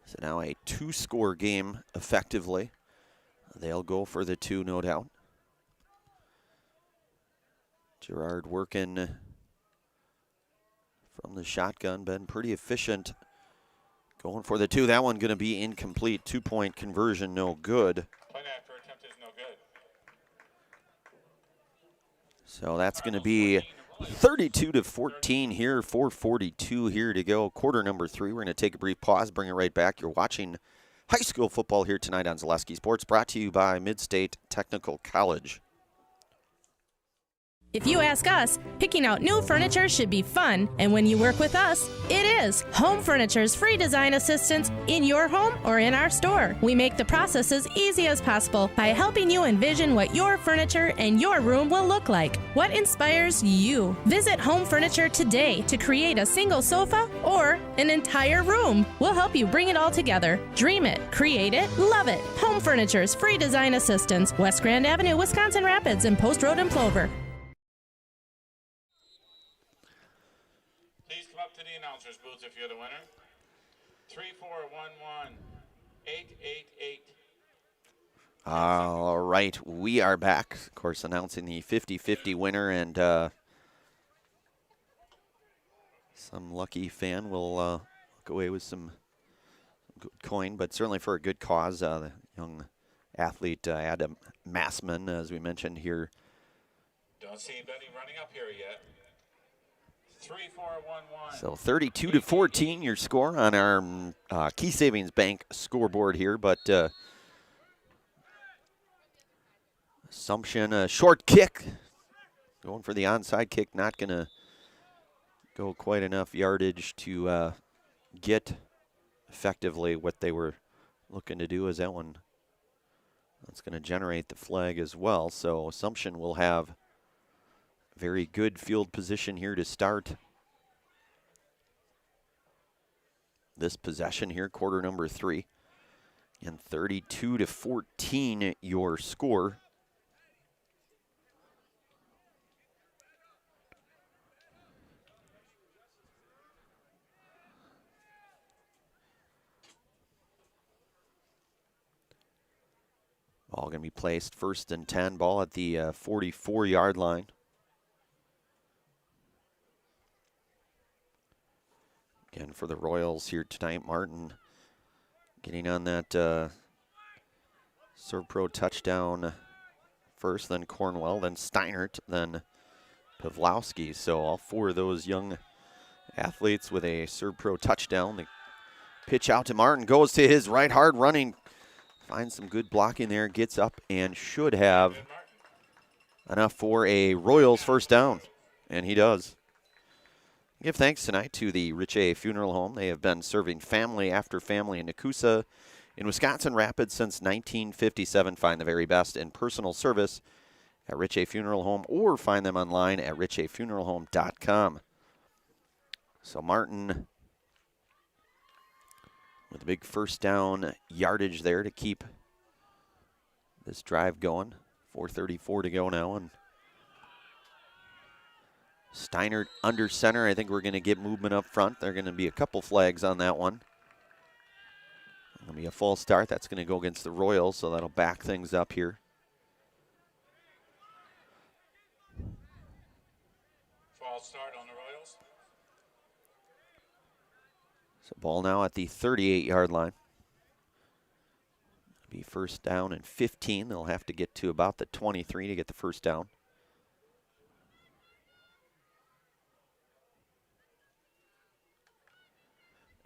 So now a 2-score game effectively. They'll go for the 2, no doubt. Gerard working from the shotgun, been pretty efficient. Going for the 2. That one going to be incomplete. 2-point conversion, no good. Point after attempt is no good. So that's going to be 32-14 here, 4:42 here to go. Quarter number 3. We're going to take a brief pause, bring it right back. You're watching high school football here tonight on Zaleski Sports, brought to you by Mid-State Technical College. If you ask us, picking out new furniture should be fun, and when you work with us, it is. Home Furniture's free design assistance in your home or in our store. We make the process as easy as possible by helping you envision what your furniture and your room will look like. What inspires you? Visit Home Furniture today to create a single sofa or an entire room. We'll help you bring it all together. Dream it, create it, love it. Home Furniture's free design assistance, West Grand Avenue, Wisconsin Rapids, and Post Road in Plover. Please come up to the announcer's booth if you're the winner. 3411-888. All right, we are back. Of course, announcing the 50-50 winner, and some lucky fan will walk away with some good coin, but certainly for a good cause. The young athlete Adam Massman, as we mentioned here. Don't see anybody running up here yet. 3411. So 32-14 your score on our Key Savings Bank scoreboard here, but Assumption, a short kick. Going for the onside kick, not going to go quite enough yardage to get effectively what they were looking to do. As that one, that's going to generate the flag as well. So Assumption will have very good field position here to start this possession here, quarter number 3. And 32-14 your score. Ball going to be placed 1st and 10, ball at the 44-yard line. Again, for the Royals here tonight, Martin getting on that Serve Pro touchdown first, then Cornwell, then Steinert, then Pavlowski. So all 4 of those young athletes with a Serve Pro touchdown. The pitch out to Martin, goes to his right, hard running. Finds some good blocking there, gets up and should have enough for a Royals first down, and he does. Give thanks tonight to the Rich A Funeral Home. They have been serving family after family in Nakusa In Wisconsin Rapids since 1957, find the very best in personal service at Rich A Funeral Home or find them online at richafuneralhome.com. So Martin with a big first down yardage there to keep this drive going. 4:34 to go now, and Steinert under center. I think we're going to get movement up front. There are going to be a couple flags on that one. It'll be a false start. That's going to go against the Royals, so that'll back things up here. False start on the Royals. So ball now at the 38-yard line. Be first down and 15. They'll have to get to about the 23 to get the first down.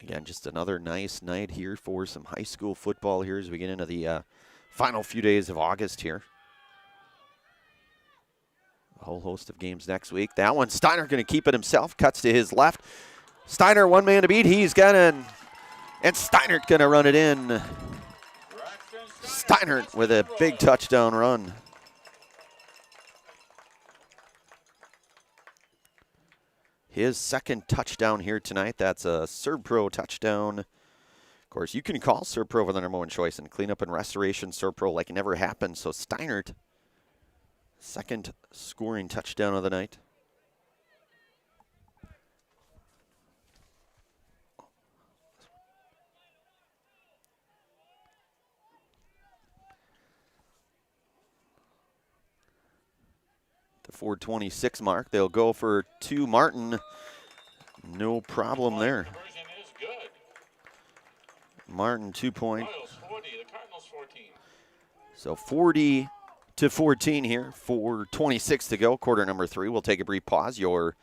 Again, just another nice night here for some high school football here as we get into the final few days of August here. A whole host of games next week. That one, Steiner going to keep it himself, cuts to his left. Steiner, one man to beat. He's got and Steiner going to run it in. Steiner with a big touchdown run. His second touchdown here tonight. That's a ServPro touchdown. Of course, you can call ServPro for the #1 choice in cleanup and restoration. ServPro like it never happened. So Steinert, second scoring touchdown of the night. The 4:26 mark. They'll go for 2. Martin. No problem there. Martin 2 point. So 40-14 here. 4:26 to go. Quarter number 3. We'll take a brief pause. You're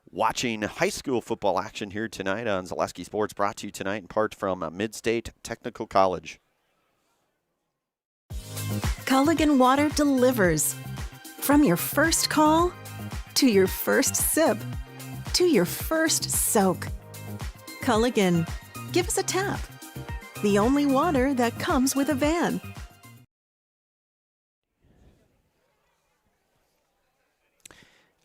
watching high school football action here tonight on Zaleski Sports, brought to you tonight in part from Mid-State Technical College. Culligan Water delivers. From your first call, to your first sip, to your first soak. Culligan, give us a tap. The only water that comes with a van.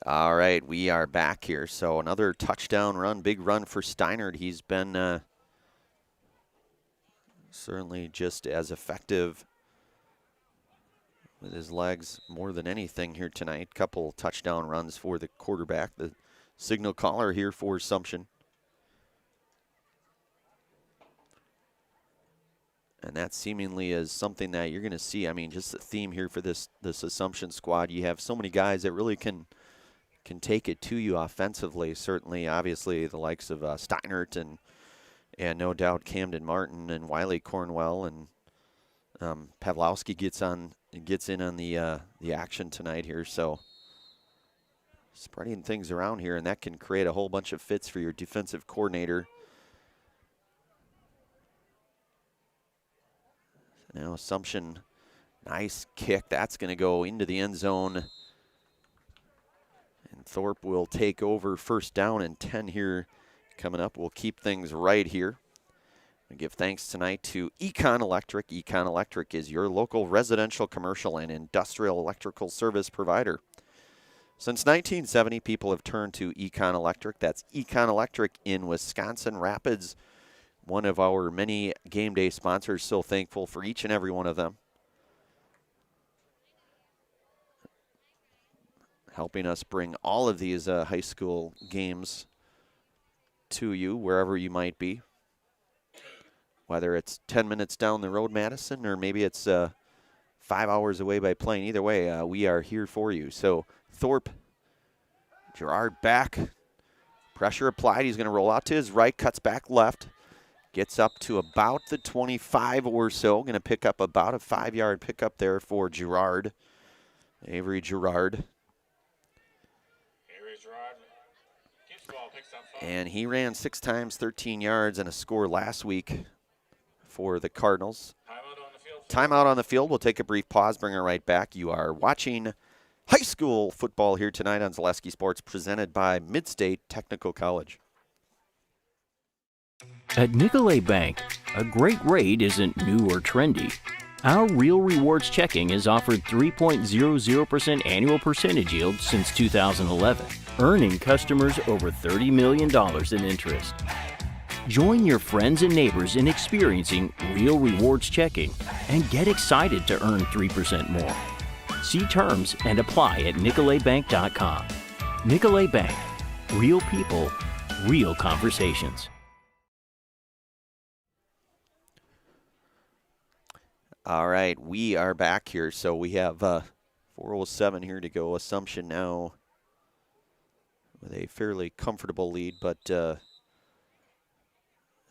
All right, we are back here. So another touchdown run, big run for Steinert. He's been certainly just as effective with his legs more than anything here tonight. Couple touchdown runs for the quarterback, the signal caller here for Assumption. And that seemingly is something that you're going to see. I mean, just the theme here for this Assumption squad. You have so many guys that really can take it to you offensively. Certainly, obviously, the likes of Steinert and no doubt Camden Martin and Wiley Cornwell, and Pavlowski gets in on the action tonight here. So spreading things around here, and that can create a whole bunch of fits for your defensive coordinator. Now Assumption, nice kick. That's going to go into the end zone. And Thorp will take over first down and 10 here coming up. We'll keep things right here. We give thanks tonight to Econ Electric. Econ Electric is your local residential, commercial, and industrial electrical service provider. Since 1970, people have turned to Econ Electric. That's Econ Electric in Wisconsin Rapids, one of our many game day sponsors. So thankful for each and every one of them, helping us bring all of these high school games to you wherever you might be. Whether it's 10 minutes down the road, Madison, or maybe it's 5 hours away by plane. Either way, we are here for you. So Thorp, Girard back. Pressure applied. He's going to roll out to his right, cuts back left. Gets up to about the 25 or so. Going to pick up about a 5-yard pickup there for Girard. Avery Girard. And he ran 6 times, 13 yards, and a score last week for the Cardinals. Timeout on the field. We'll take a brief pause, bring her right back. You are watching high school football here tonight on Zaleski Sports, presented by Mid-State Technical College. At Nicolet Bank, A great rate isn't new or trendy. Our Real Rewards checking has offered 3.00% annual percentage yield since 2011, earning customers over $30 million in interest. Join your friends and neighbors in experiencing Real Rewards checking and get excited to earn 3% more. See terms and apply at NicolaBank.com. Nicolay Bank. Real people, real conversations. All right, we are back here. So we have 4:07 here to go. Assumption now with a fairly comfortable lead, but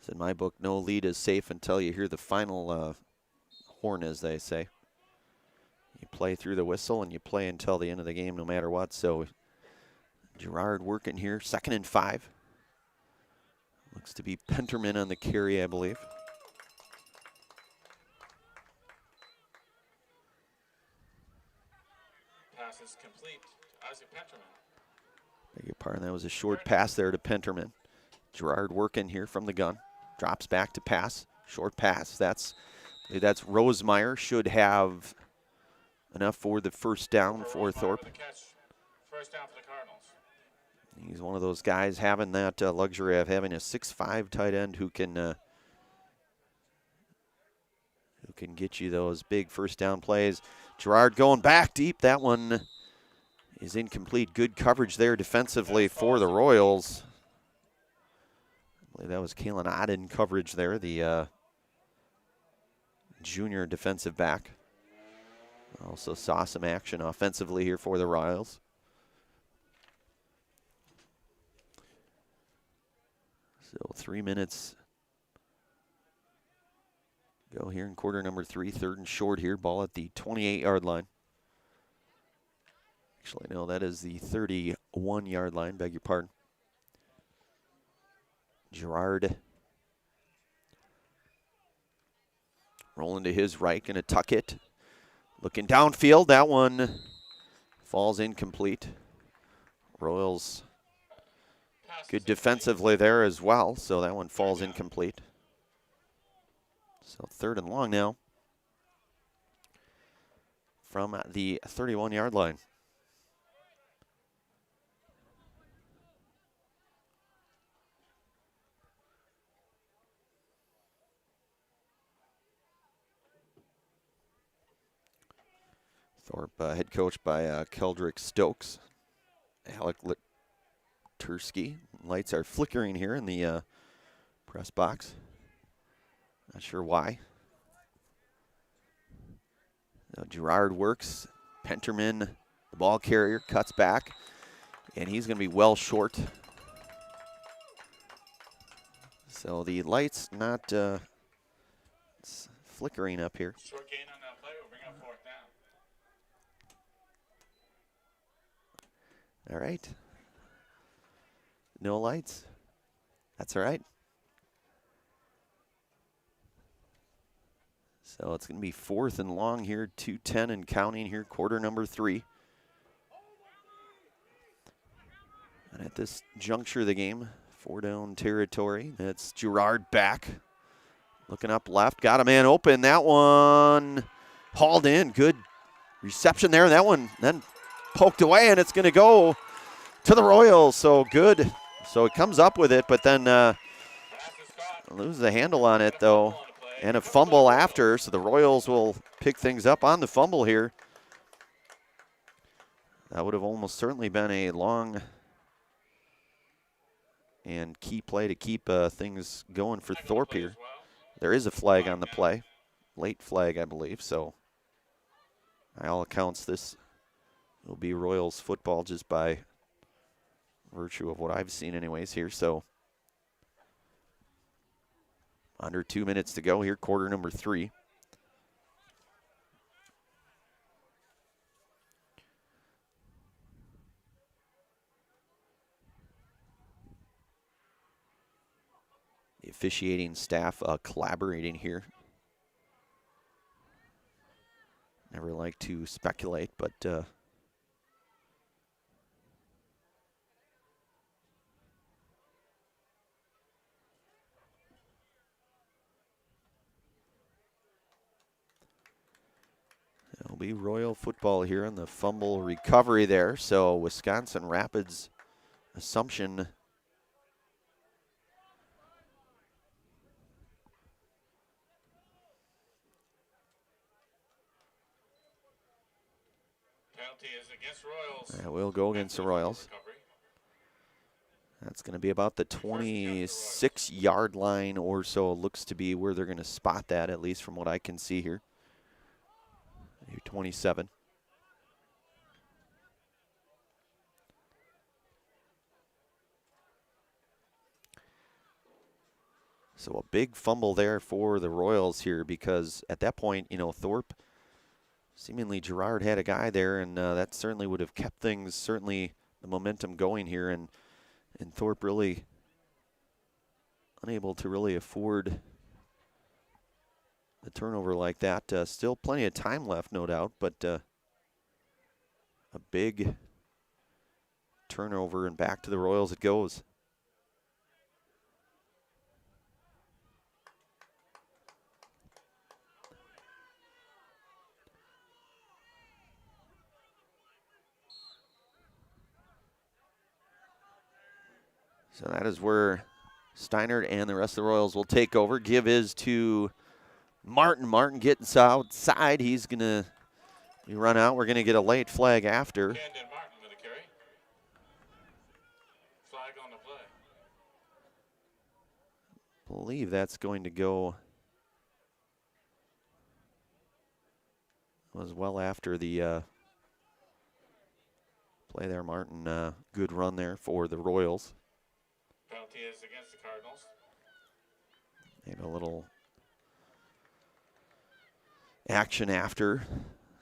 in my book, no lead is safe until you hear the final horn, as they say. You play through the whistle and you play until the end of the game, no matter what. So Gerard working here, 2nd and 5. Looks to be Penterman on the carry, I believe. Pass is complete to Isaac Penterman. Beg your pardon, that was a short pass there to Penterman. Gerard working here from the gun. Drops back to pass. Short pass. That's Rosemeyer. Should have enough for the first down for Thorp. First down for the Cardinals. He's one of those guys having that luxury of having a 6'5" tight end who can get you those big first down plays. Gerard going back deep. That one is incomplete. Good coverage there defensively for the Royals. I believe that was Kalen Odden coverage there, the junior defensive back. Also saw some action offensively here for the Royals. So 3 minutes go here in quarter number 3, 3rd and short here. Ball at the 28-yard line. Actually, no, that is the 31-yard line, beg your pardon. Gerard rolling to his right, going to tuck it. Looking downfield, that one falls incomplete. Royals good defensively there as well, so that one falls incomplete. So 3rd and long now from the 31-yard line. Thorp head coached by Keldrick Stokes. Alec Tursky. Lights are flickering here in the press box. Not sure why. Now Gerard works. Penterman, the ball carrier, cuts back. And he's going to be well short. So the lights not it's flickering up here. Short gain on that play will bring up 4th down. All right. No lights. That's all right. So it's going to be 4th and long here, 2:10 and counting here, quarter number 3. And at this juncture of the game, 4-down territory. That's Gerard back. Looking up left, got a man open. That one hauled in. Good reception there. That one then poked away, and it's going to go to the Royals. So good. So it comes up with it, but then loses the handle on it, though. And a fumble after, so the Royals will pick things up on the fumble here. That would have almost certainly been a long and key play to keep things going for Thorp here. There is a flag on the play, late flag, I believe. So by all accounts, this will be Royals football just by virtue of what I've seen anyways here. So under 2 minutes to go here, quarter number 3. The officiating staff collaborating here. Never like to speculate, but It'll be Royal football here on the fumble recovery there. So Wisconsin Rapids Assumption Penalty is against Royals. that will go against the Royals. That's going to be about the 26-yard line or so. It looks to be where they're going to spot that, at least from what I can see here. 27. So a big fumble there for the Royals here, because at that point, you know, Thorp, seemingly Gerard had a guy there, and that certainly would have kept things, certainly the momentum going here, and Thorp really unable to really afford a turnover like that. Still plenty of time left, no doubt, but a big turnover, and back to the Royals it goes. So that is where Steinert and the rest of the Royals will take over. Give is to Martin. Martin gets outside. He's going to run out. We're going to get a late flag after. Camden Martin with a carry. Flag on the play. I believe that's going to go was well after the play there. Martin, good run there for the Royals. Penalty is against the Cardinals. Maybe a little action after.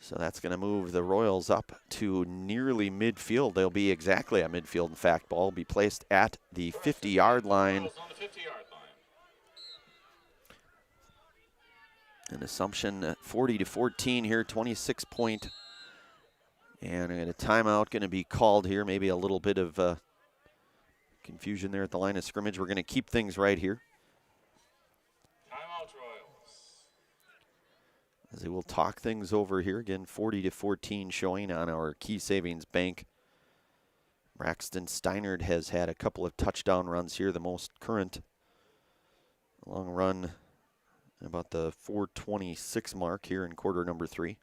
So that's going to move the Royals up to nearly midfield. They'll be exactly at midfield. In fact, ball will be placed at the 50-yard line. An Assumption 40-14 here, 26-point. And a timeout going to be called here. Maybe a little bit of confusion there at the line of scrimmage. We're going to keep things right here. Timeout Royals. As they will talk things over here. Again, 40-14 showing on our Key Savings Bank. Braxton Steinert has had a couple of touchdown runs here. The most current long run about the 4:26 mark here in quarter number 3.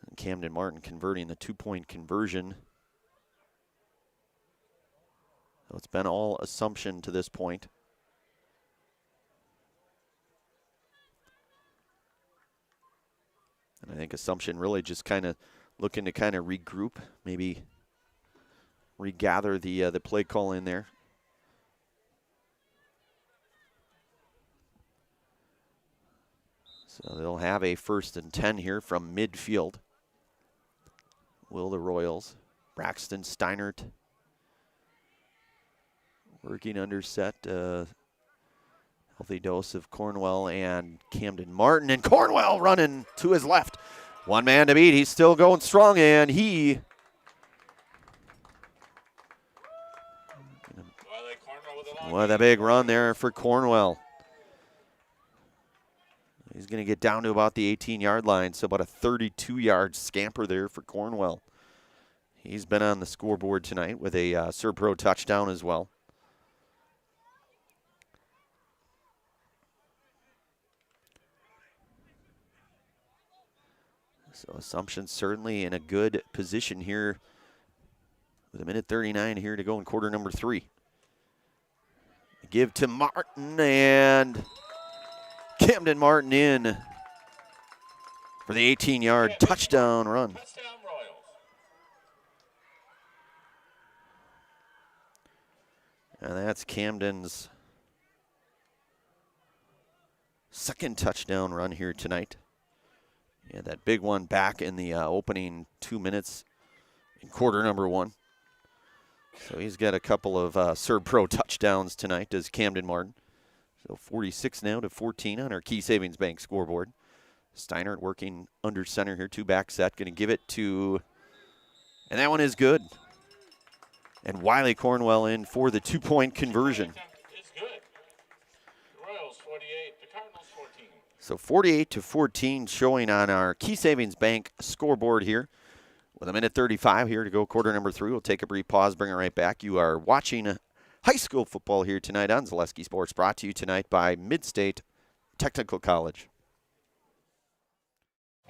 And Camden Martin converting the 2-point conversion. So it's been all Assumption to this point. And I think Assumption really just kind of looking to kind of regroup, maybe regather the play call in there. So they'll have a 1st and 10 here from midfield. Will the Royals. Braxton Steinert working under set. Healthy dose of Cornwell and Camden Martin. And Cornwell running to his left. One man to beat. He's still going strong, and he what a big run there for Cornwell. He's going to get down to about the 18-yard line, so about a 32-yard scamper there for Cornwell. He's been on the scoreboard tonight with a Serpro touchdown as well. So Assumption certainly in a good position here with 1:39 here to go in quarter number 3. Give to Martin, and Camden Martin in for the 18-yard touchdown run. Touchdown Royals. And that's Camden's second touchdown run here tonight. Yeah, that big one back in the opening 2 minutes in quarter number 1. So he's got a couple of Serpro touchdowns tonight, does Camden Martin. So 46 now to 14 on our Key Savings Bank scoreboard. Steinert working under center here, 2-back set, going to give it to, and that one is good. And Wiley Cornwell in for the 2-point conversion. It's good. The Royals So 48-14 showing on our Key Savings Bank scoreboard here. With a minute 35 here to go, quarter number 3. We'll take a brief pause, bring it right back. You are watching high school football here tonight on Zaleski Sports, brought to you tonight by Midstate Technical College.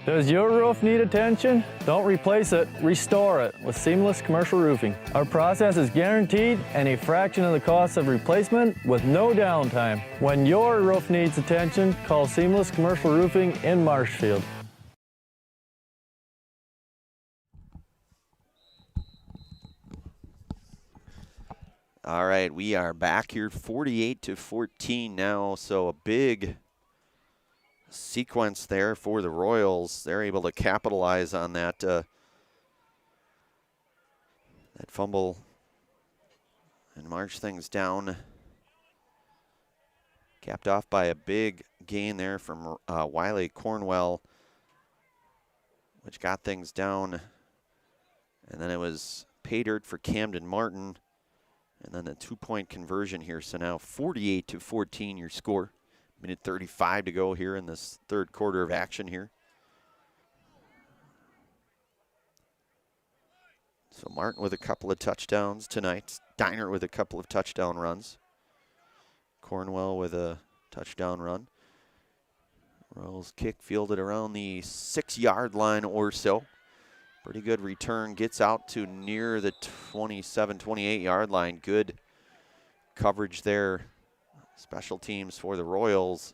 Does your roof need attention? Don't replace it, restore it with Seamless Commercial Roofing. Our process is guaranteed and a fraction of the cost of replacement with no downtime. When your roof needs attention, call Seamless Commercial Roofing in Marshfield. All right, we are back here 48-14 now, so a big sequence there for the Royals. They're able to capitalize on that that fumble and march things down. Capped off by a big gain there from WIAA Cornwell, which got things down. And then it was pay dirt for Camden Martin. And then a 2-point conversion here. So now 48-14 your score. Minute 35 to go here in this third quarter of action here. So Martin with a couple of touchdowns tonight. Steiner with a couple of touchdown runs. Cornwell with a touchdown run. Royals kick fielded around the 6-yard line or so. Pretty good return. Gets out to near the 27, 28-yard line. Good coverage there. Special teams for the Royals.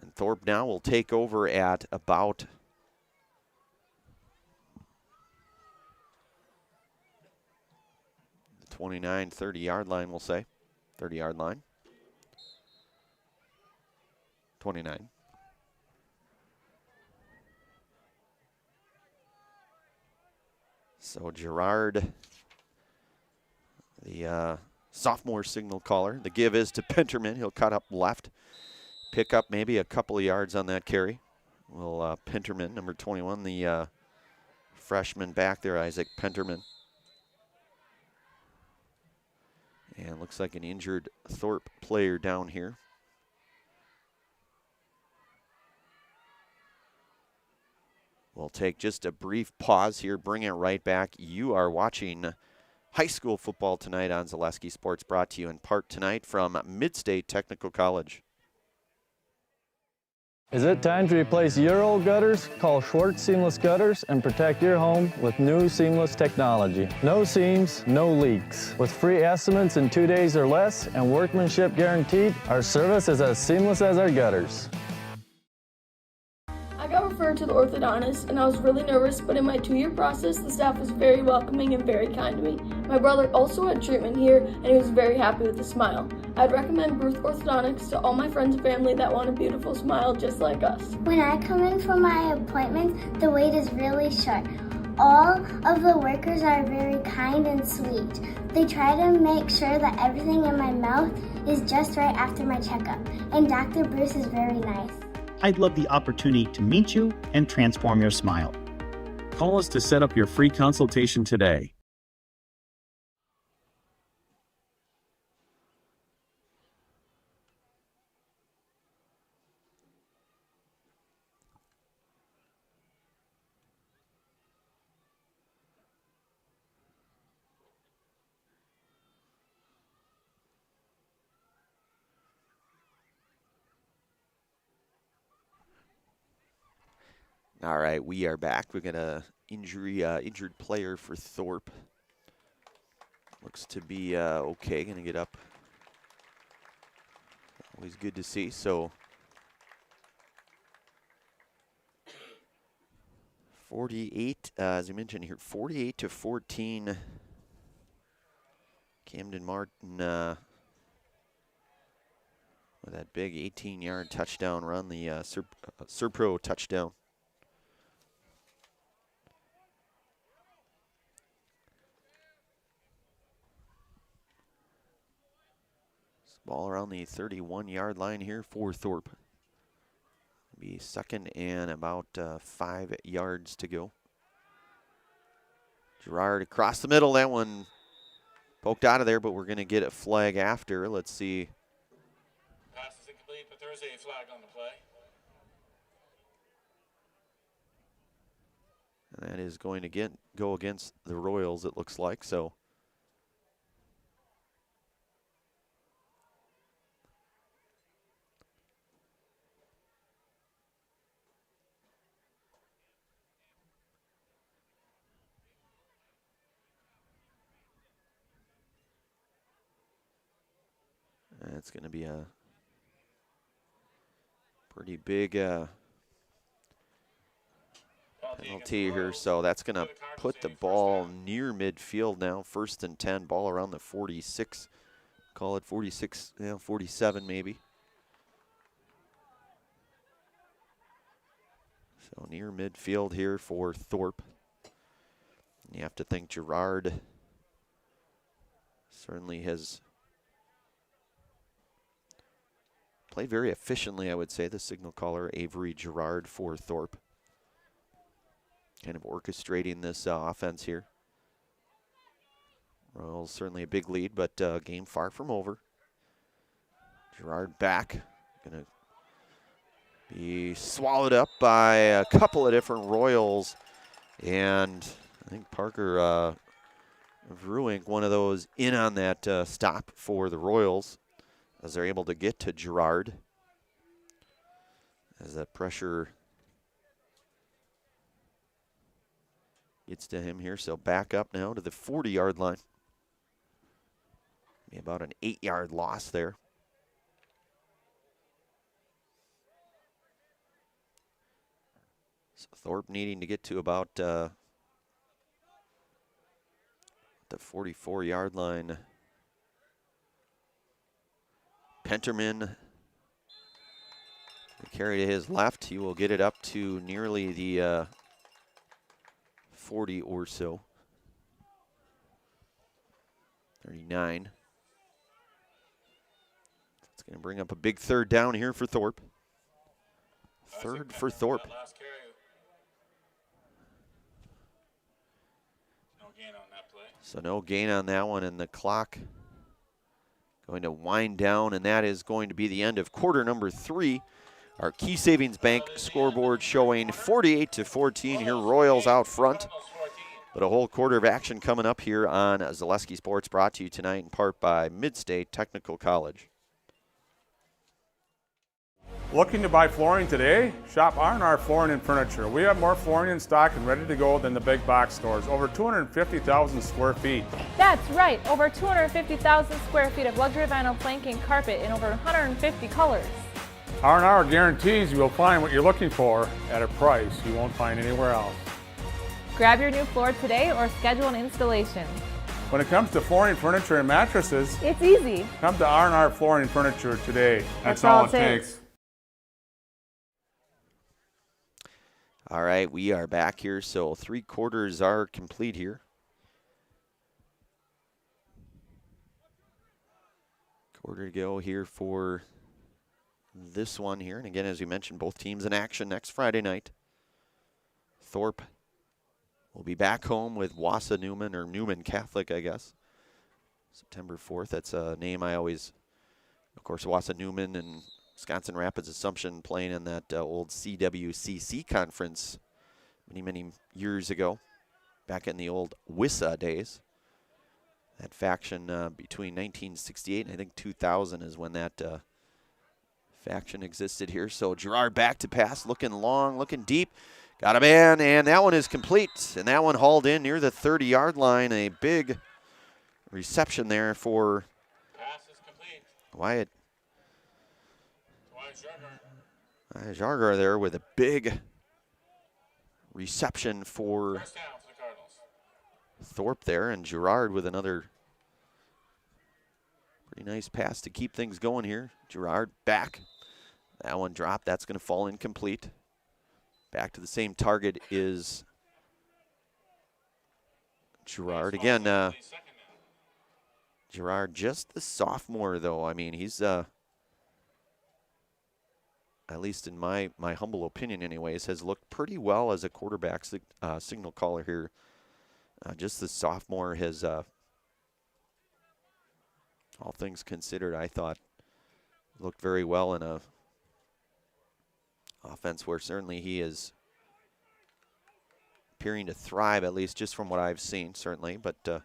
And Thorp now will take over at about the 29, 30-yard line, we'll say. 30-yard line. 29. So Gerard, the sophomore signal caller. The give is to Pinterman. He'll cut up left. Pick up maybe a couple of yards on that carry. Well, Pinterman, number 21, the freshman back there, Isaac Pinterman. And looks like an injured Thorp player down here. We'll take just a brief pause here, bring it right back. You are watching high school football tonight on Zaleski Sports, brought to you in part tonight from Midstate Technical College. Is it time to replace your old gutters? Call Schwartz Seamless Gutters and protect your home with new seamless technology. No seams, no leaks. With free estimates in 2 days or less and workmanship guaranteed, our service is as seamless as our gutters. I got referred to the orthodontist and I was really nervous, but in my 2-year process, the staff was very welcoming and very kind to me. My brother also had treatment here and he was very happy with a smile. I'd recommend Bruce Orthodontics to all my friends and family that want a beautiful smile just like us. When I come in for my appointment, the wait is really short. All of the workers are very kind and sweet. They try to make sure that everything in my mouth is just right after my checkup, and Dr. Bruce is very nice. I'd love the opportunity to meet you and transform your smile. Call us to set up your free consultation today. All right, we are back. We got a injured player for Thorp. Looks to be okay. Going to get up. Always good to see. So 48, as you mentioned here, 48-14. Camden Martin with that big 18-yard touchdown run, the Serpro touchdown. Ball around the 31-yard line here for Thorp. Be second and about 5 yards to go. Gerard across the middle. That one poked out of there, but we're going to get a flag after. Let's see Complete for Thursday, flag on the play. And that is going to go against the Royals, it looks like. So it's going to be a pretty big penalty here. So that's going to put the ball near midfield now. 1st and 10, ball around the 46. Call it 46, 47 maybe. So near midfield here for Thorp. You have to think Girard certainly has played very efficiently, I would say, the signal caller, Avery Girard, for Thorp. Kind of orchestrating this offense here. Royals certainly a big lead, but game far from over. Girard back. Going to be swallowed up by a couple of different Royals. And I think Parker Vruink, one of those in on that stop for the Royals, as they're able to get to Girard. As that pressure gets to him here. So back up now to the 40-yard line. Be about an 8-yard loss there. So Thorp needing to get to about the 44-yard line. Penterman, the carry to his left. He will get it up to nearly the 40 or so. 39. It's going to bring up a big 3rd down here for Thorp. 3rd for Thorp. No gain on that play. So no gain on that one, and the clock going to wind down, and that is going to be the end of quarter number 3. Our Key Savings Bank scoreboard showing 48-14 here, Royals out front. But a whole quarter of action coming up here on Zaleski Sports, brought to you tonight in part by Midstate Technical College. Looking to buy flooring today? Shop R&R Flooring and Furniture. We have more flooring in stock and ready to go than the big box stores. Over 250,000 square feet. That's right, over 250,000 square feet of luxury vinyl planking carpet in over 150 colors. R&R guarantees you will find what you're looking for at a price you won't find anywhere else. Grab your new floor today or schedule an installation. When it comes to flooring, furniture, and mattresses, it's easy. Come to R&R Flooring and Furniture today. That's all it takes. All right, we are back here, so 3 quarters are complete here. Quarter to go here for this one here. And again, as we mentioned, both teams in action next Friday night. Thorp will be back home with WIAA Newman, or Newman Catholic, I guess. September 4th, that's a name I always, of course, WIAA Newman and Wisconsin Rapids Assumption playing in that old CWCC conference many years ago, back in the old WISA days. That faction between 1968 and I think 2000 is when that faction existed here. So Girard back to pass, looking long, looking deep. Got a man, and that one is complete. And that one hauled in near the 30-yard line. A big reception there for Wyatt Jargar there with a big reception for Thorp there, and Girard with another pretty nice pass to keep things going here. Girard back. That one dropped. That's going to fall incomplete. Back to the same target is Girard. Again, Girard, just the sophomore, though. I mean, he's, at least in my humble opinion anyways, has looked pretty well as a quarterback signal caller here. Just the sophomore has, all things considered, I thought, looked very well in a offense where certainly he is appearing to thrive, at least just from what I've seen, certainly. But 2nd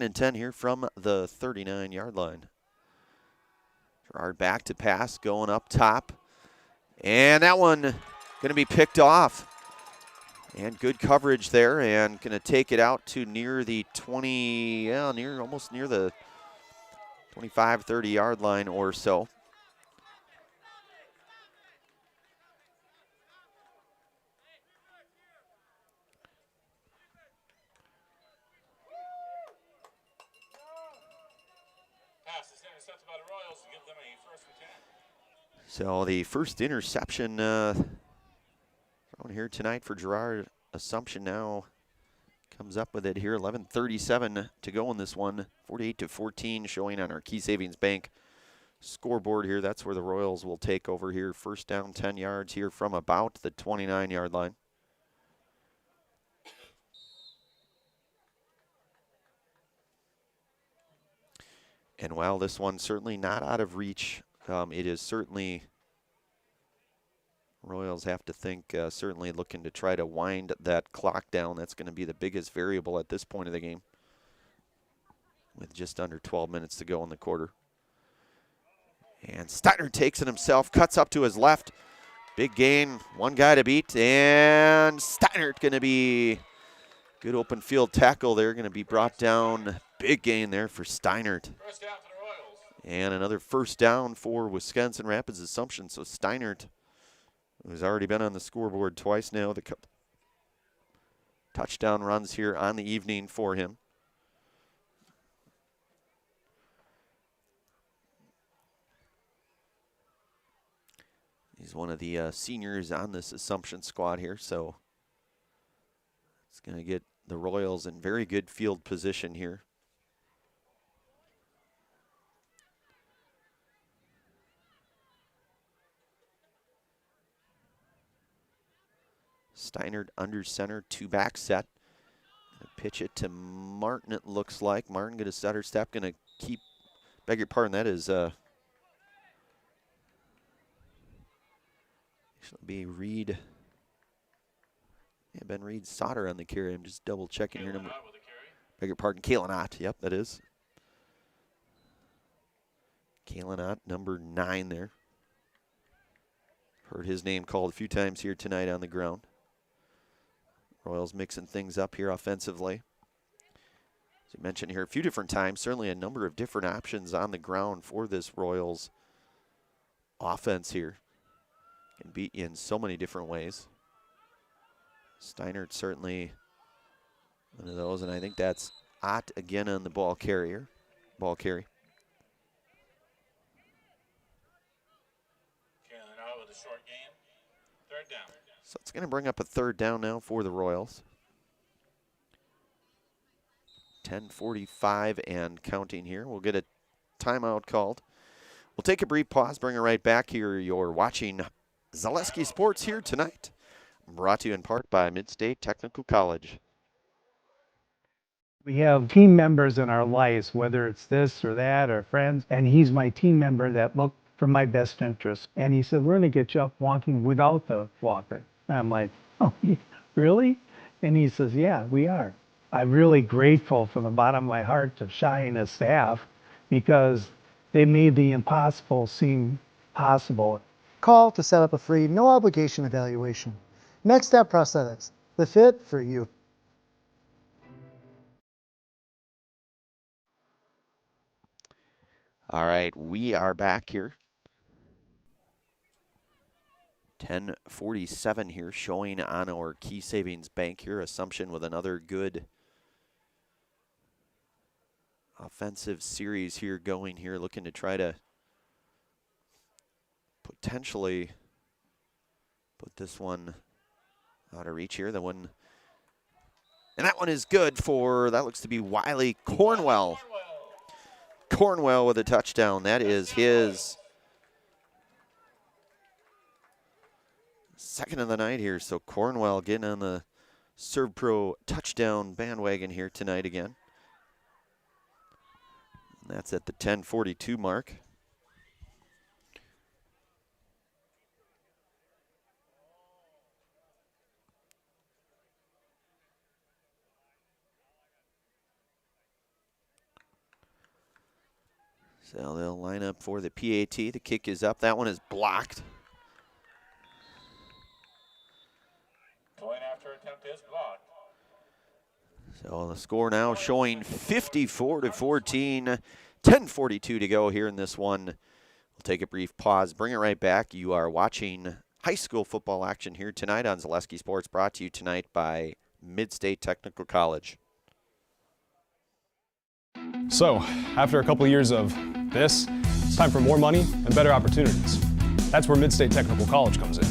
and 10 here from the 39-yard line. Gerard back to pass, going up top. And that one going to be picked off. And good coverage there, and going to take it out to near the 20, almost near the 25, 30-yard line or so. So the first interception thrown here tonight for Girard. Assumption now comes up with it here. 11:37 to go in this one. 48-14 showing on our Key Savings Bank scoreboard here. That's where the Royals will take over here. First down, 10 yards here from about the 29-yard line. And while this one's certainly not out of reach, it is certainly, Royals have to think, certainly looking to try to wind that clock down. That's going to be the biggest variable at this point of the game, with just under 12 minutes to go in the quarter. And Steiner takes it himself, cuts up to his left. Big gain, one guy to beat, and Steiner going to be good open field tackle there, going to be brought down. Big gain there for Steinert. And another first down for Wisconsin Rapids Assumption. So Steinert, who's already been on the scoreboard twice now, the touchdown runs here on the evening for him. He's one of the seniors on this Assumption squad here, so it's going to get the Royals in very good field position here. Steinert under center, two-back set. Gonna pitch it to Martin, it looks like. Martin going to stutter step, going to keep, beg your pardon, that is should be Reed. Yeah, Ben Reed Sauter on the carry. I'm just double checking here. Beg your pardon, Kalen Ott. Yep, that is. Kalen Ott, number 9 there. Heard his name called a few times here tonight on the ground. Royals mixing things up here offensively. As you mentioned here a few different times, certainly a number of different options on the ground for this Royals offense here. Can beat you in so many different ways. Steinert certainly one of those, and I think that's Ott again on the ball carry. With a short gain, 3rd down. So it's going to bring up a 3rd down now for the Royals. 10:45 and counting here. We'll get a timeout called. We'll take a brief pause, bring it right back here. You're watching Zaleski Sports here tonight. Brought to you in part by Mid-State Technical College. We have team members in our lives, whether it's this or that or friends, and he's my team member that look for my best interest. And he said, we're going to get you up walking without the walker. And I'm like, oh, really? And he says, yeah, we are. I'm really grateful from the bottom of my heart to Shai and his staff because they made the impossible seem possible. Call to set up a free, no obligation evaluation. Next Step Prosthetics, the fit for you. All right, we are back here. 10:47 here, showing on our Key Savings Bank here. Assumption with another good offensive series here going here, looking to try to potentially put this one out of reach here. The one, and that one is good for, that looks to be Wiley Cornwell. Cornwell with a touchdown. That is his second of the night here. So Cornwell getting on the Serve Pro touchdown bandwagon here tonight again. That's at the 10:42 mark. So they'll line up for the PAT. The kick is up. That one is blocked. Point after attempt is blocked. So the score now showing 54-14. 10:42 to go here in this one. We'll take a brief pause, bring it right back. You are watching high school football action here tonight on Zaleski Sports, brought to you tonight by Mid-State Technical College. So, after a couple of years of this, it's time for more money and better opportunities. That's where Mid-State Technical College comes in.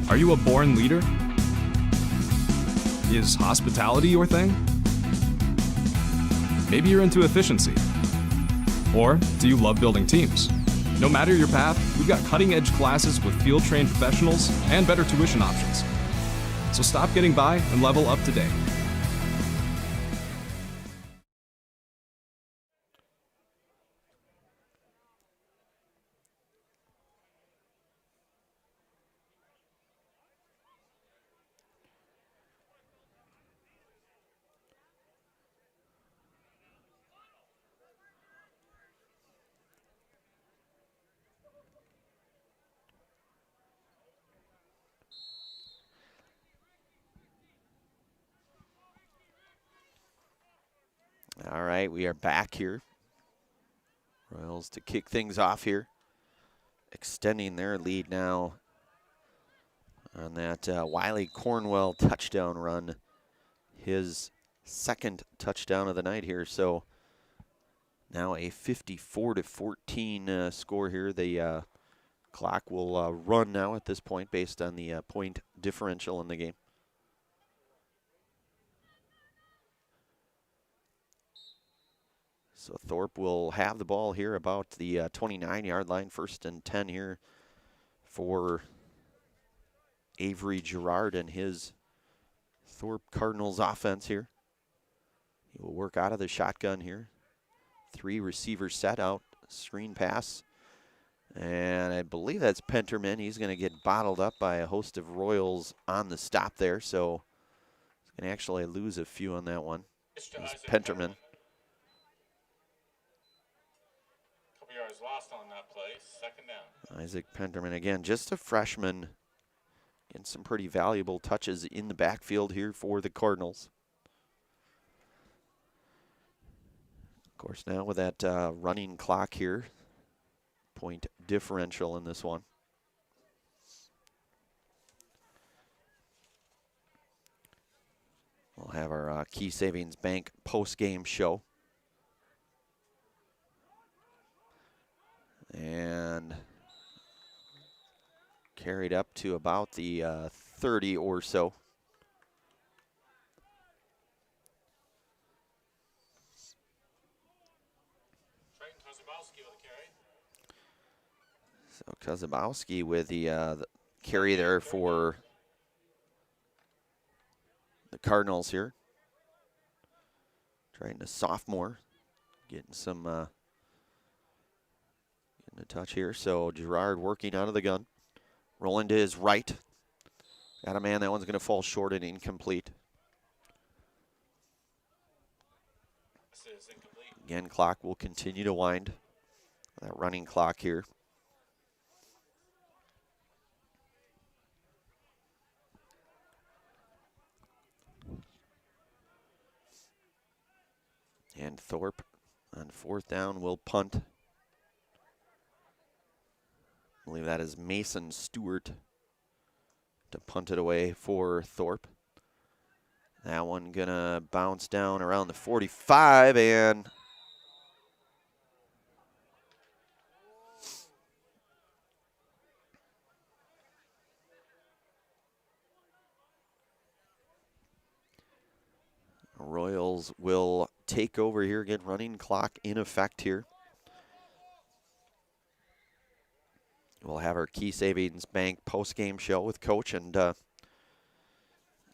Are you a born leader? Is hospitality your thing? Maybe you're into efficiency. Or do you love building teams? No matter your path, we've got cutting-edge classes with field-trained professionals and better tuition options. So stop getting by and level up today. All right, we are back here. Royals to kick things off here, extending their lead now on that Wiley Cornwell touchdown run, his second touchdown of the night here. So now a 54-14 score here. The clock will run now at this point based on the point differential in the game. So Thorp will have the ball here about the 29-yard line, 1st and 10 here for Avery Girard and his Thorp Cardinals offense here. He will work out of the shotgun here. 3 receivers set out, screen pass. And I believe that's Penterman. He's going to get bottled up by a host of Royals on the stop there. So he's going to actually lose a few on that one. It's Penterman. Yards lost on that play, 2nd down. Isaac Penterman again, just a freshman, getting some pretty valuable touches in the backfield here for the Cardinals. Of course, now with that running clock here, point differential in this one. We'll have our Key Savings Bank post-game show. And carried up to about the 30 or so. So Kozabowski with the carry there for the Cardinals here. Trying a sophomore, getting some a touch here. So Girard working out of the gun. Rolling to his right. Got a man. That one's going to fall short and incomplete. Again, clock will continue to wind. That running clock here. And Thorp on 4th down will punt. I believe that is Mason Stewart to punt it away for Thorp. That one gonna bounce down around the 45 and Royals will take over here, get running clock in effect here. We'll have our Key Savings Bank post-game show with Coach, and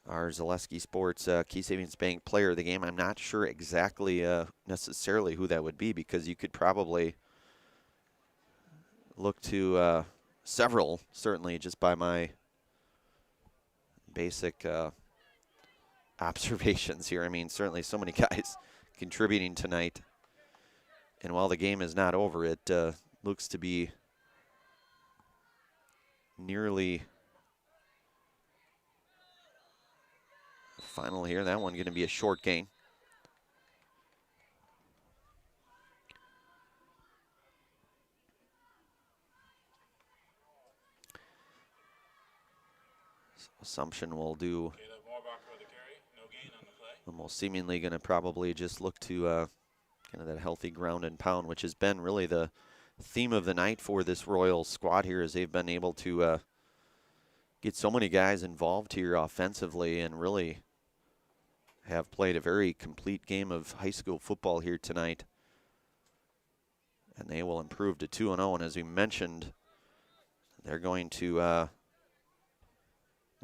our Zaleski Sports Key Savings Bank player of the game. I'm not sure exactly necessarily who that would be, because you could probably look to several, certainly just by my basic observations here. I mean, certainly so many guys contributing tonight. And while the game is not over, it looks to be nearly final here. That one going to be a short gain. Assumption will do. Almost seemingly going to probably just look to kind of that healthy ground and pound, which has been really the theme of the night for this Royals squad here, as they've been able to get so many guys involved here offensively and really have played a very complete game of high school football here tonight. And they will improve to 2-0. And as we mentioned, they're going to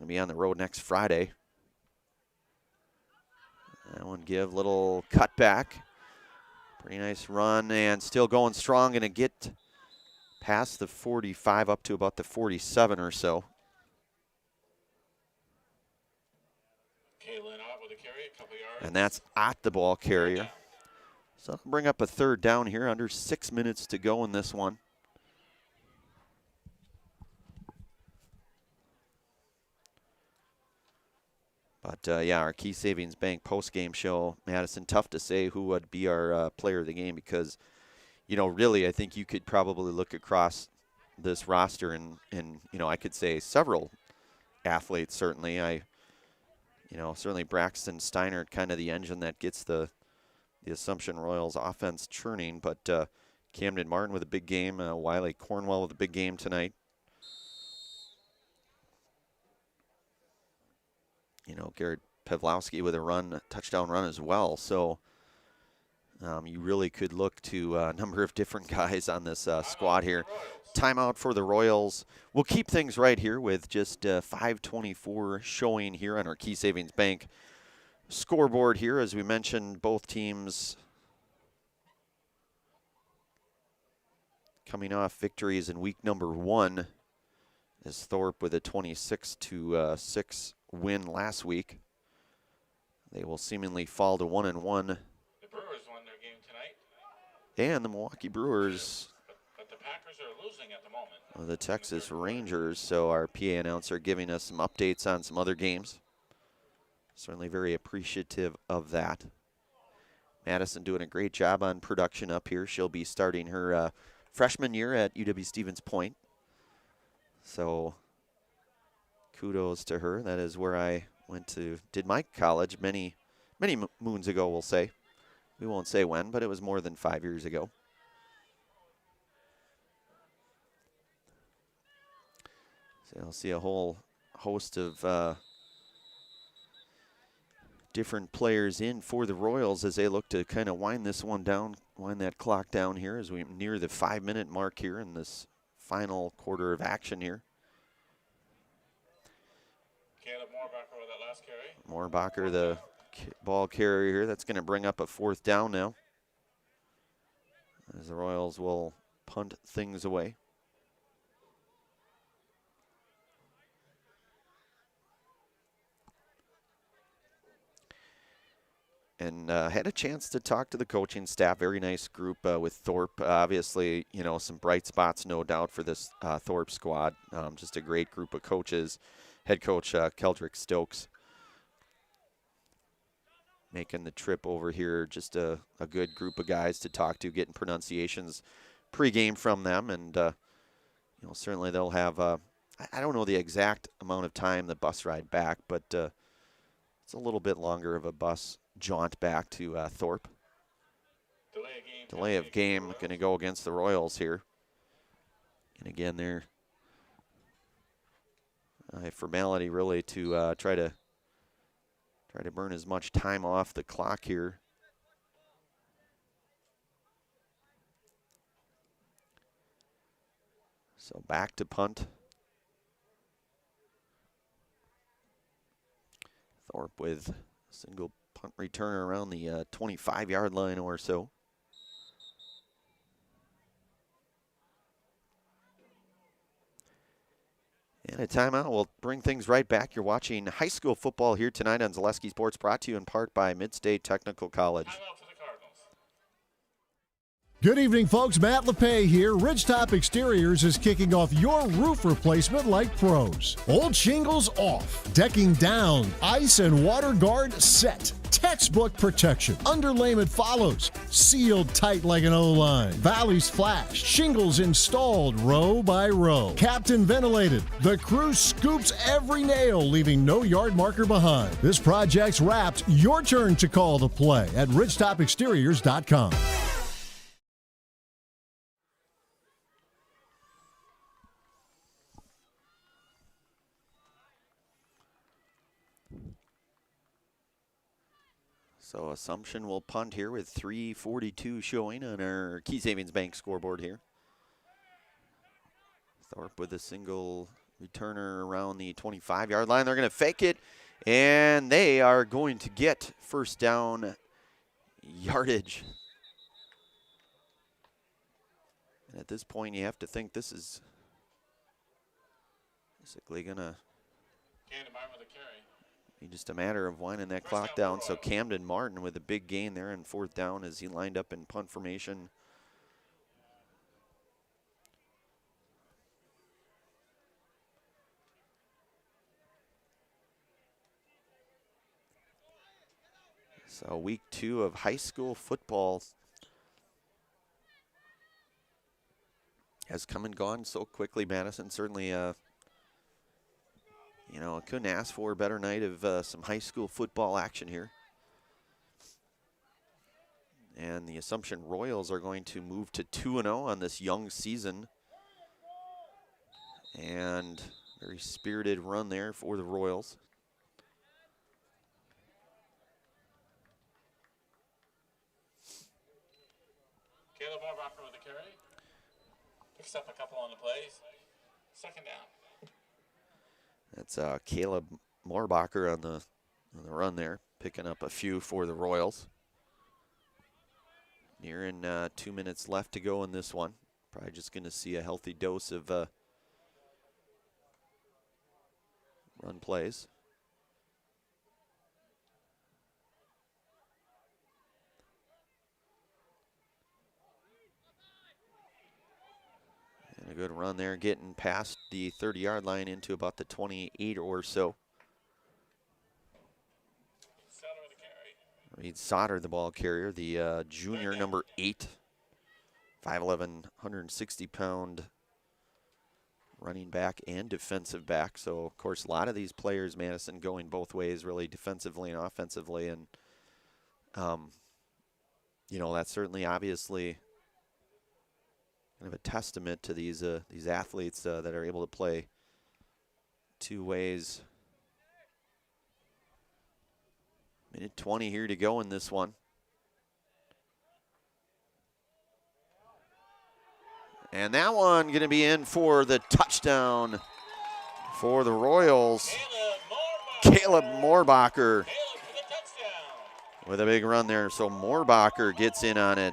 be on the road next Friday. That one give, little cutback. Pretty nice run, and still going strong. Going to get past the 45 up to about the 47 or so. And that's at the ball carrier. So that'll bring up a third down here, under 6 minutes to go in this one. But, yeah, our Key Savings Bank postgame show, Madison, tough to say who would be our player of the game, because, you know, really I think you could probably look across this roster and you know, I could say several athletes, certainly. Certainly Braxton Steiner, kind of the engine that gets the Assumption Royals offense churning, but Camden Martin with a big game, Wiley Cornwell with a big game tonight. You know, Garrett Pavlowski with a touchdown run as well. So you really could look to a number of different guys on this squad here. Timeout for the Royals. We'll keep things right here with just 5:24 showing here on our Key Savings Bank scoreboard here. As we mentioned, both teams coming off victories in week number 1, as Thorp with a 26-6 win last week. They will seemingly fall to 1-1. The Brewers won their game tonight. And the Milwaukee Brewers, But the Packers are losing at the moment. the Texas Rangers. So our PA announcer giving us some updates on some other games. Certainly very appreciative of that. Madison doing a great job on production up here. She'll be starting her freshman year at UW-Stevens Point. So kudos to her. That is where I did my college many moons ago, we'll say. We won't say when, but it was more than 5 years ago. So you'll see a whole host of different players in for the Royals as they look to kind of wind this one down, wind that clock down here as we near the 5-minute mark here in this final quarter of action here. Caleb Moorbacher with that last carry. Moorbacher, the ball carrier here. That's going to bring up a 4th down now, as the Royals will punt things away. And had a chance to talk to the coaching staff. Very nice group with Thorp. Obviously, you know, some bright spots, no doubt, for this Thorp squad. Just a great group of coaches. Head coach Keldrick Stokes making the trip over here. Just a good group of guys to talk to, getting pronunciations pregame from them. And, you know, certainly they'll have, I don't know the exact amount of time the bus ride back, but it's a little bit longer of a bus jaunt back to Thorp. Delay of game going to go against the Royals here. And again, they're a formality really to try to burn as much time off the clock here. So back to punt. Thorp with a single punt returner around the 25-yard line or so. And a timeout will bring things right back. You're watching high school football here tonight on Zaleski Sports, brought to you in part by Midstate Technical College. Good evening, folks. Matt LePay here. Ridgetop Exteriors is kicking off your roof replacement like pros. Old shingles off, decking down, ice and water guard set. Textbook protection. Underlayment follows. Sealed tight like an O-line. Valleys flashed. Shingles installed row by row. Captain ventilated. The crew scoops every nail, leaving no yard marker behind. This project's wrapped. Your turn to call the play at ridgetopexteriors.com. So Assumption will punt here with 3:42 showing on our Key Savings Bank scoreboard here. Thorp with a single returner around the 25-yard line. They're going to fake it, and they are going to get first down yardage. And at this point, you have to think this is basically going to be just a matter of winding that clock down. So Camden Martin with a big gain there in fourth down as he lined up in punt formation. So week 2 of high school football has come and gone so quickly, Madison. Certainly, you know, I couldn't ask for a better night of some high school football action here. And the Assumption Royals are going to move to 2-0 on this young season. And very spirited run there for the Royals. Caleb Moorbacher with the carry. Picks up a couple on the plays. Second down. That's Caleb Moorbacher on the run there, picking up a few for the Royals. Nearing 2 minutes left to go in this one. Probably just going to see a healthy dose of run plays. And a good run there, getting past the 30-yard line into about the 28 or so. Reed Sauter, the ball carrier, the junior, number 8, 5'11", 160-pound running back and defensive back. So, of course, a lot of these players, Madison, going both ways, really defensively and offensively. And, you know, that's certainly obviously kind of a testament to these athletes that are able to play two ways. Minute 20 here to go in this one. And that one going to be in for the touchdown for the Royals. Caleb Moorbacher with a big run there. So Moorbacher gets in on it.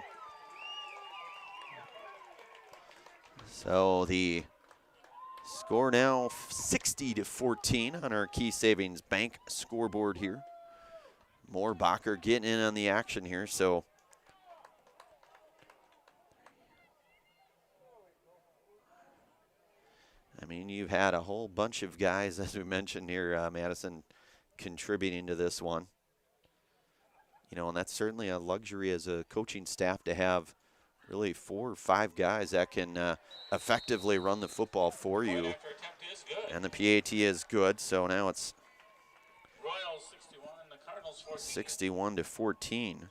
So the score now 60-14 on our Key Savings Bank scoreboard here. Moorbacher getting in on the action here, so I mean, you've had a whole bunch of guys, as we mentioned here, Madison, contributing to this one. You know, and that's certainly a luxury as a coaching staff to have really 4 or 5 guys that can effectively run the football for you. And the PAT is good, so now it's 61-14.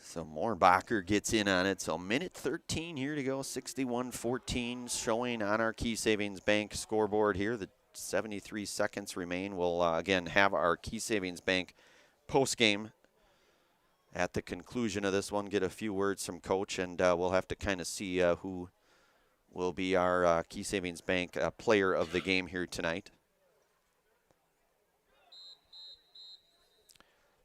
So Moorbacher gets in on it. So minute 13 here to go, 61-14, showing on our Key Savings Bank scoreboard here. The 73 seconds remain. We'll again have our Key Savings Bank post game at the conclusion of this one, get a few words from Coach, and we'll have to kind of see who will be our Key Savings Bank player of the game here tonight.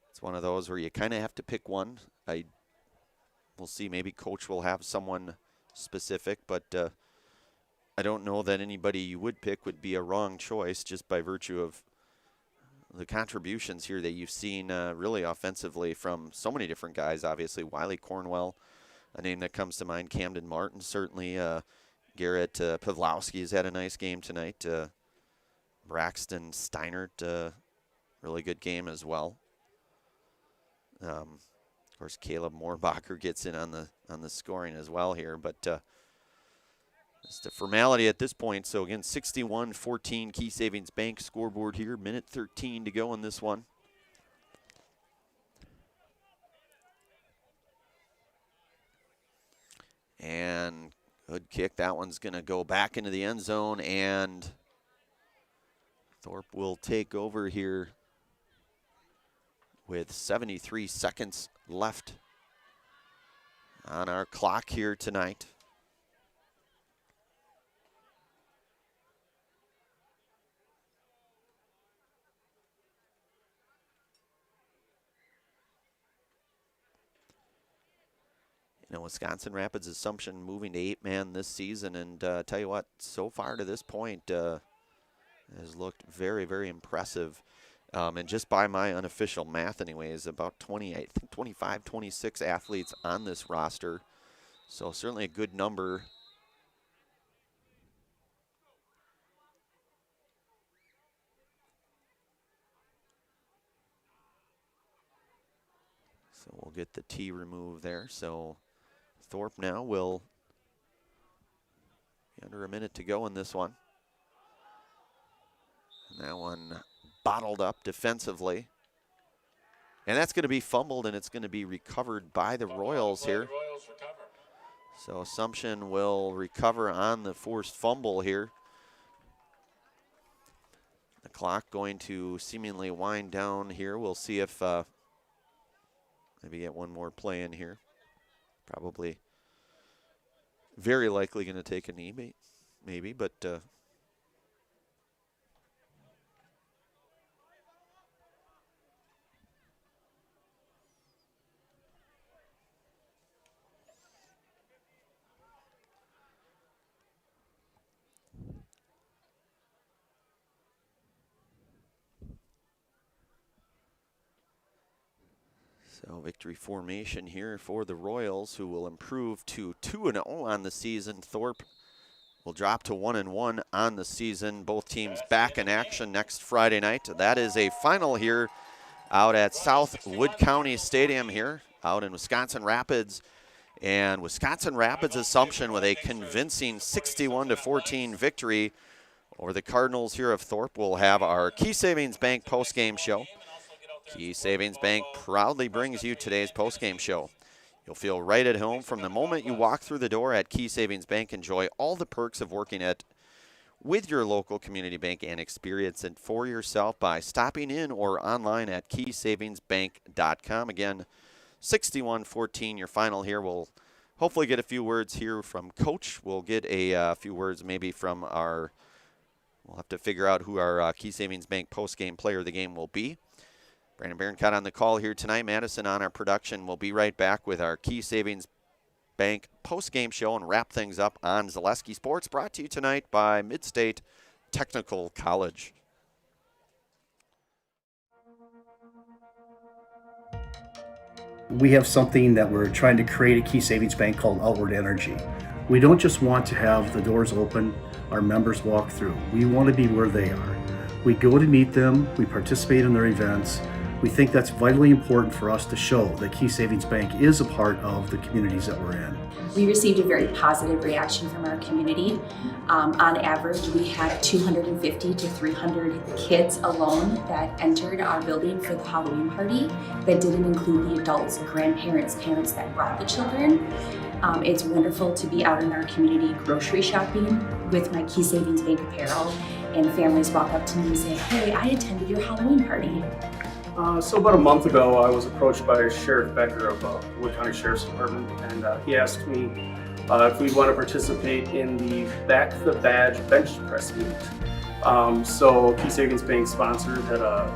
It's one of those where you kind of have to pick one. We'll see, maybe Coach will have someone specific, but I don't know that anybody you would pick would be a wrong choice just by virtue of the contributions here that you've seen really offensively from so many different guys. Obviously, Wiley Cornwell, a name that comes to mind. Camden Martin, certainly. Garrett Pavlowski has had a nice game tonight. Braxton Steinert, really good game as well. Of course, Caleb Moorbacher gets in on the scoring as well here, but just a formality at this point. So again, 61-14 Key Savings Bank scoreboard here. Minute 13 to go in this one. And good kick. That one's going to go back into the end zone, and Thorp will take over here with 73 seconds left on our clock here tonight. You know, Wisconsin Rapids Assumption moving to 8-man this season, and tell you what, so far to this point has looked very, very impressive. And just by my unofficial math anyways, about 25, 26 athletes on this roster. So certainly a good number. So we'll get the T removed there. So Thorp now will be under a minute to go in this one. And that one bottled up defensively. And that's going to be fumbled, and it's going to be recovered by the Royals here. So Assumption will recover on the forced fumble here. The clock going to seemingly wind down here. We'll see if maybe get one more play in here. Probably very likely going to take a knee, maybe, but so victory formation here for the Royals, who will improve to 2-0 on the season. Thorp will drop to 1-1 on the season. Both teams back in action next Friday night. That is a final here out at South Wood County Stadium here out in Wisconsin Rapids. And Wisconsin Rapids Assumption with a convincing 61-14 victory over the Cardinals here of Thorp. We'll have our Key Savings Bank postgame show. Key Savings Bank proudly brings you today's postgame show. You'll feel right at home from the moment you walk through the door at Key Savings Bank. Enjoy all the perks of working with your local community bank and experience it for yourself by stopping in or online at keysavingsbank.com. Again, 61-14 your final here. We'll hopefully get a few words here from Coach. We'll get a few words maybe from we'll have to figure out who our Key Savings Bank postgame player of the game will be. Brandon Barroncott on the call here tonight. Madison on our production. We'll be right back with our Key Savings Bank post-game show and wrap things up on Zaleski Sports, brought to you tonight by Midstate Technical College. We have something that we're trying to create at Key Savings Bank called Outward Energy. We don't just want to have the doors open, our members walk through. We want to be where they are. We go to meet them, we participate in their events. We think that's vitally important for us to show that Key Savings Bank is a part of the communities that we're in. We received a very positive reaction from our community. On average, we had 250 to 300 kids alone that entered our building for the Halloween party. That didn't include the adults, grandparents, parents that brought the children. It's wonderful to be out in our community grocery shopping with my Key Savings Bank apparel, and families walk up to me and say, "Hey, I attended your Halloween party." So about a month ago, I was approached by Sheriff Becker of Wood County Sheriff's Department, and he asked me if we'd want to participate in the Back the Badge bench press meet. So Key Savings Bank sponsored, had a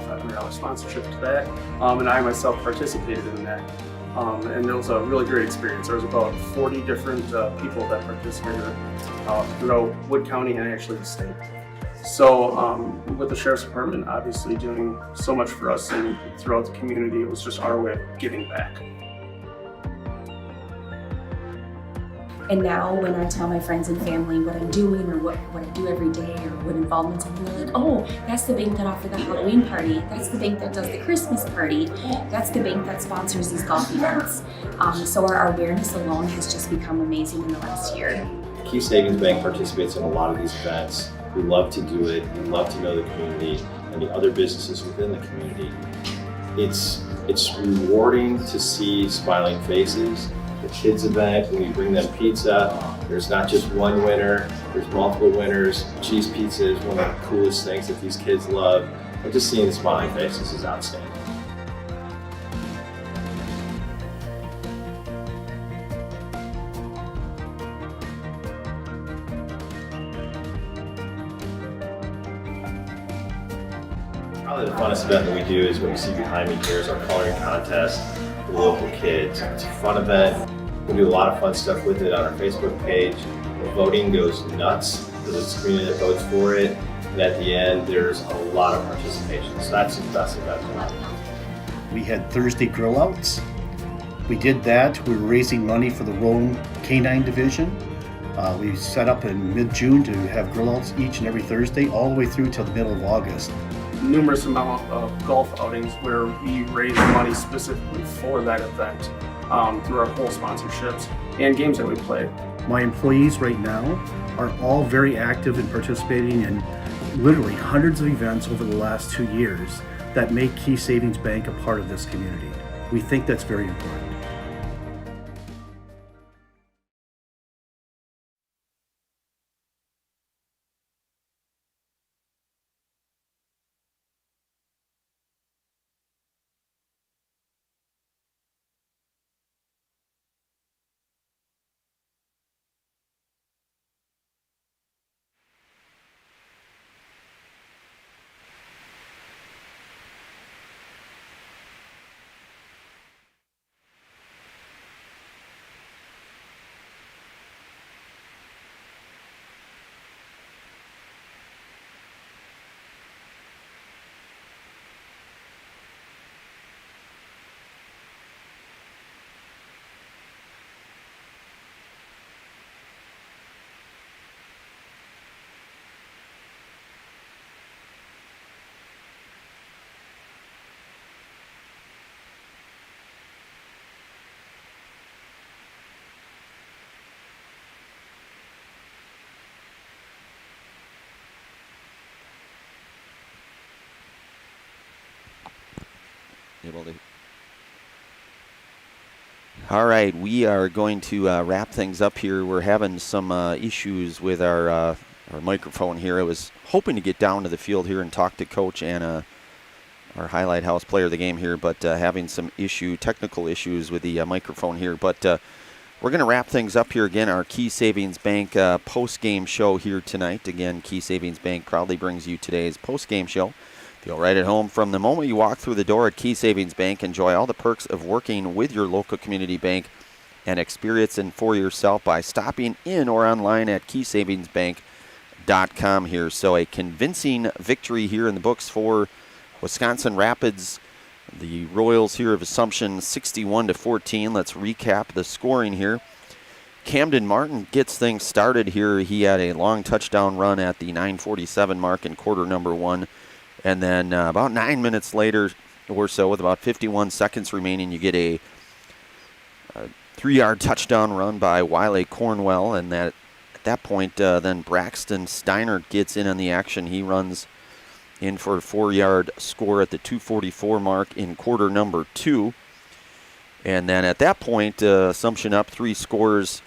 $500 sponsorship to that, and I myself participated in that. And it was a really great experience. There was about 40 different people that participated throughout Wood County and actually the state. So with the Sheriff's Department obviously doing so much for us and throughout the community, it was just our way of giving back. And now when I tell my friends and family what I'm doing or what I do every day or what involvements I'm in, they're like, oh, that's the bank that offered the Halloween party. That's the bank that does the Christmas party. That's the bank that sponsors these golf events. So our awareness alone has just become amazing in the last year. Key Savings Bank participates in a lot of these events. We love to do it. We love to know the community and the other businesses within the community. It's rewarding to see smiling faces. The kids event, when we bring them pizza, there's not just one winner, there's multiple winners. Cheese pizza is one of the coolest things that these kids love. And just seeing the smiling faces is outstanding. Probably the funnest event that we do is what you see behind me here is our coloring contest for the local kids. It's a fun event. We do a lot of fun stuff with it on our Facebook page. The voting goes nuts because it's the community that votes for it. And at the end, there's a lot of participation. So that's the best event. We had Thursday grill outs. We did that. We were raising money for the Rome Canine Division. We set up in mid-June to have grill outs each and every Thursday all the way through till the middle of August. Numerous amount of golf outings where we raise money specifically for that event through our whole sponsorships and games that we play. My employees right now are all very active in participating in literally hundreds of events over the last 2 years that make Key Savings Bank a part of this community. We think that's very important. All right, we are going to wrap things up here. We're having some issues with our microphone here. I was hoping to get down to the field here and talk to Coach Anna, our Highlight House player of the game here, but having some technical issues with the microphone here. But we're going to wrap things up here again. Our Key Savings Bank post-game show here tonight. Again, Key Savings Bank proudly brings you today's post-game show. Feel right at home from the moment you walk through the door at Key Savings Bank. Enjoy all the perks of working with your local community bank and experience it for yourself by stopping in or online at keysavingsbank.com here. So a convincing victory here in the books for Wisconsin Rapids. The Royals here of Assumption 61-14. Let's recap the scoring here. Camden Martin gets things started here. He had a long touchdown run at the 9:47 mark in quarter number 1. And then about 9 minutes later or so, with about 51 seconds remaining, you get a 3-yard touchdown run by WIAA Cornwell. And at that point, then Braxton Steiner gets in on the action. He runs in for a 4-yard score at the 2:44 mark in quarter number 2. And then at that point, Assumption up 3 scores.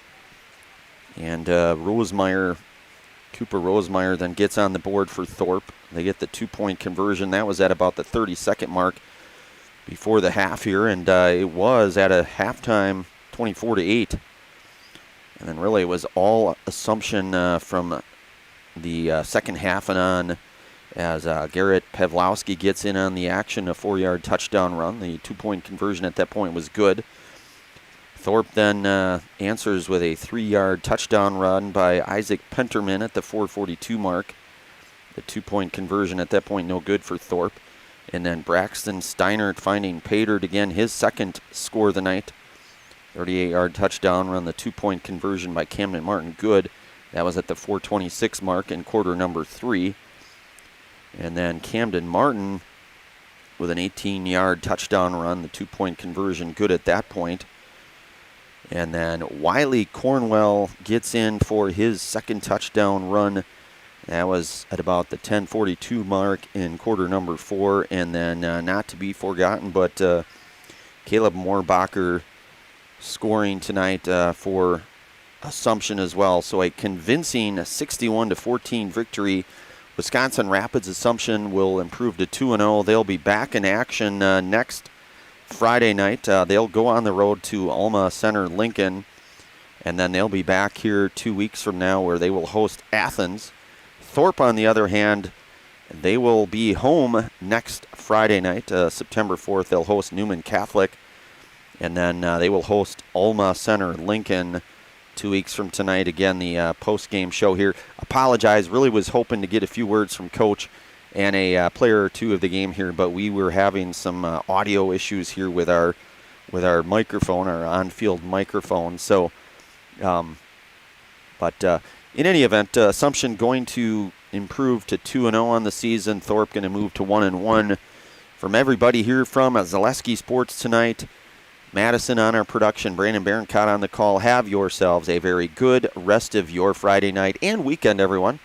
And Rosemeyer Cooper Rosemeyer then gets on the board for Thorp. They get the 2-point conversion. That was at about the 32nd mark before the half here, and it was at a halftime 24-8. And then really it was all Assumption from the second half and on as Garrett Pavlowski gets in on the action, a 4-yard touchdown run. The 2-point conversion at that point was good. Thorp then answers with a 3-yard touchdown run by Isaac Penterman at the 4:42 mark. The 2-point conversion at that point no good for Thorp. And then Braxton Steinert finding Patert again, his second score of the night. 38-yard touchdown run, the 2-point conversion by Camden Martin, good. That was at the 4:26 mark in quarter number 3. And then Camden Martin with an 18-yard touchdown run, the 2-point conversion, good at that point. And then Wiley Cornwell gets in for his second touchdown run. That was at about the 10:42 mark in quarter number 4. And then not to be forgotten, but Caleb Moorbacher scoring tonight for Assumption as well. So a convincing 61-14 victory. Wisconsin Rapids Assumption will improve to 2-0. They'll be back in action next Friday night. They'll go on the road to Alma Center Lincoln, and then they'll be back here 2 weeks from now where they will host Athens. Thorp, on the other hand, they will be home next Friday night, September 4th. They'll host Newman Catholic, and then they will host Alma Center Lincoln 2 weeks from tonight. Again, the post-game show here. Apologize, really was hoping to get a few words from Coach and a player or two of the game here, but we were having some audio issues here with our microphone, our on-field microphone. So, but in any event, Assumption going to improve to 2-0 on the season. Thorp going to move to 1-1. From everybody here from Zaleski Sports tonight, Madison on our production, Brandon Barincott on the call. Have yourselves a very good rest of your Friday night and weekend, everyone.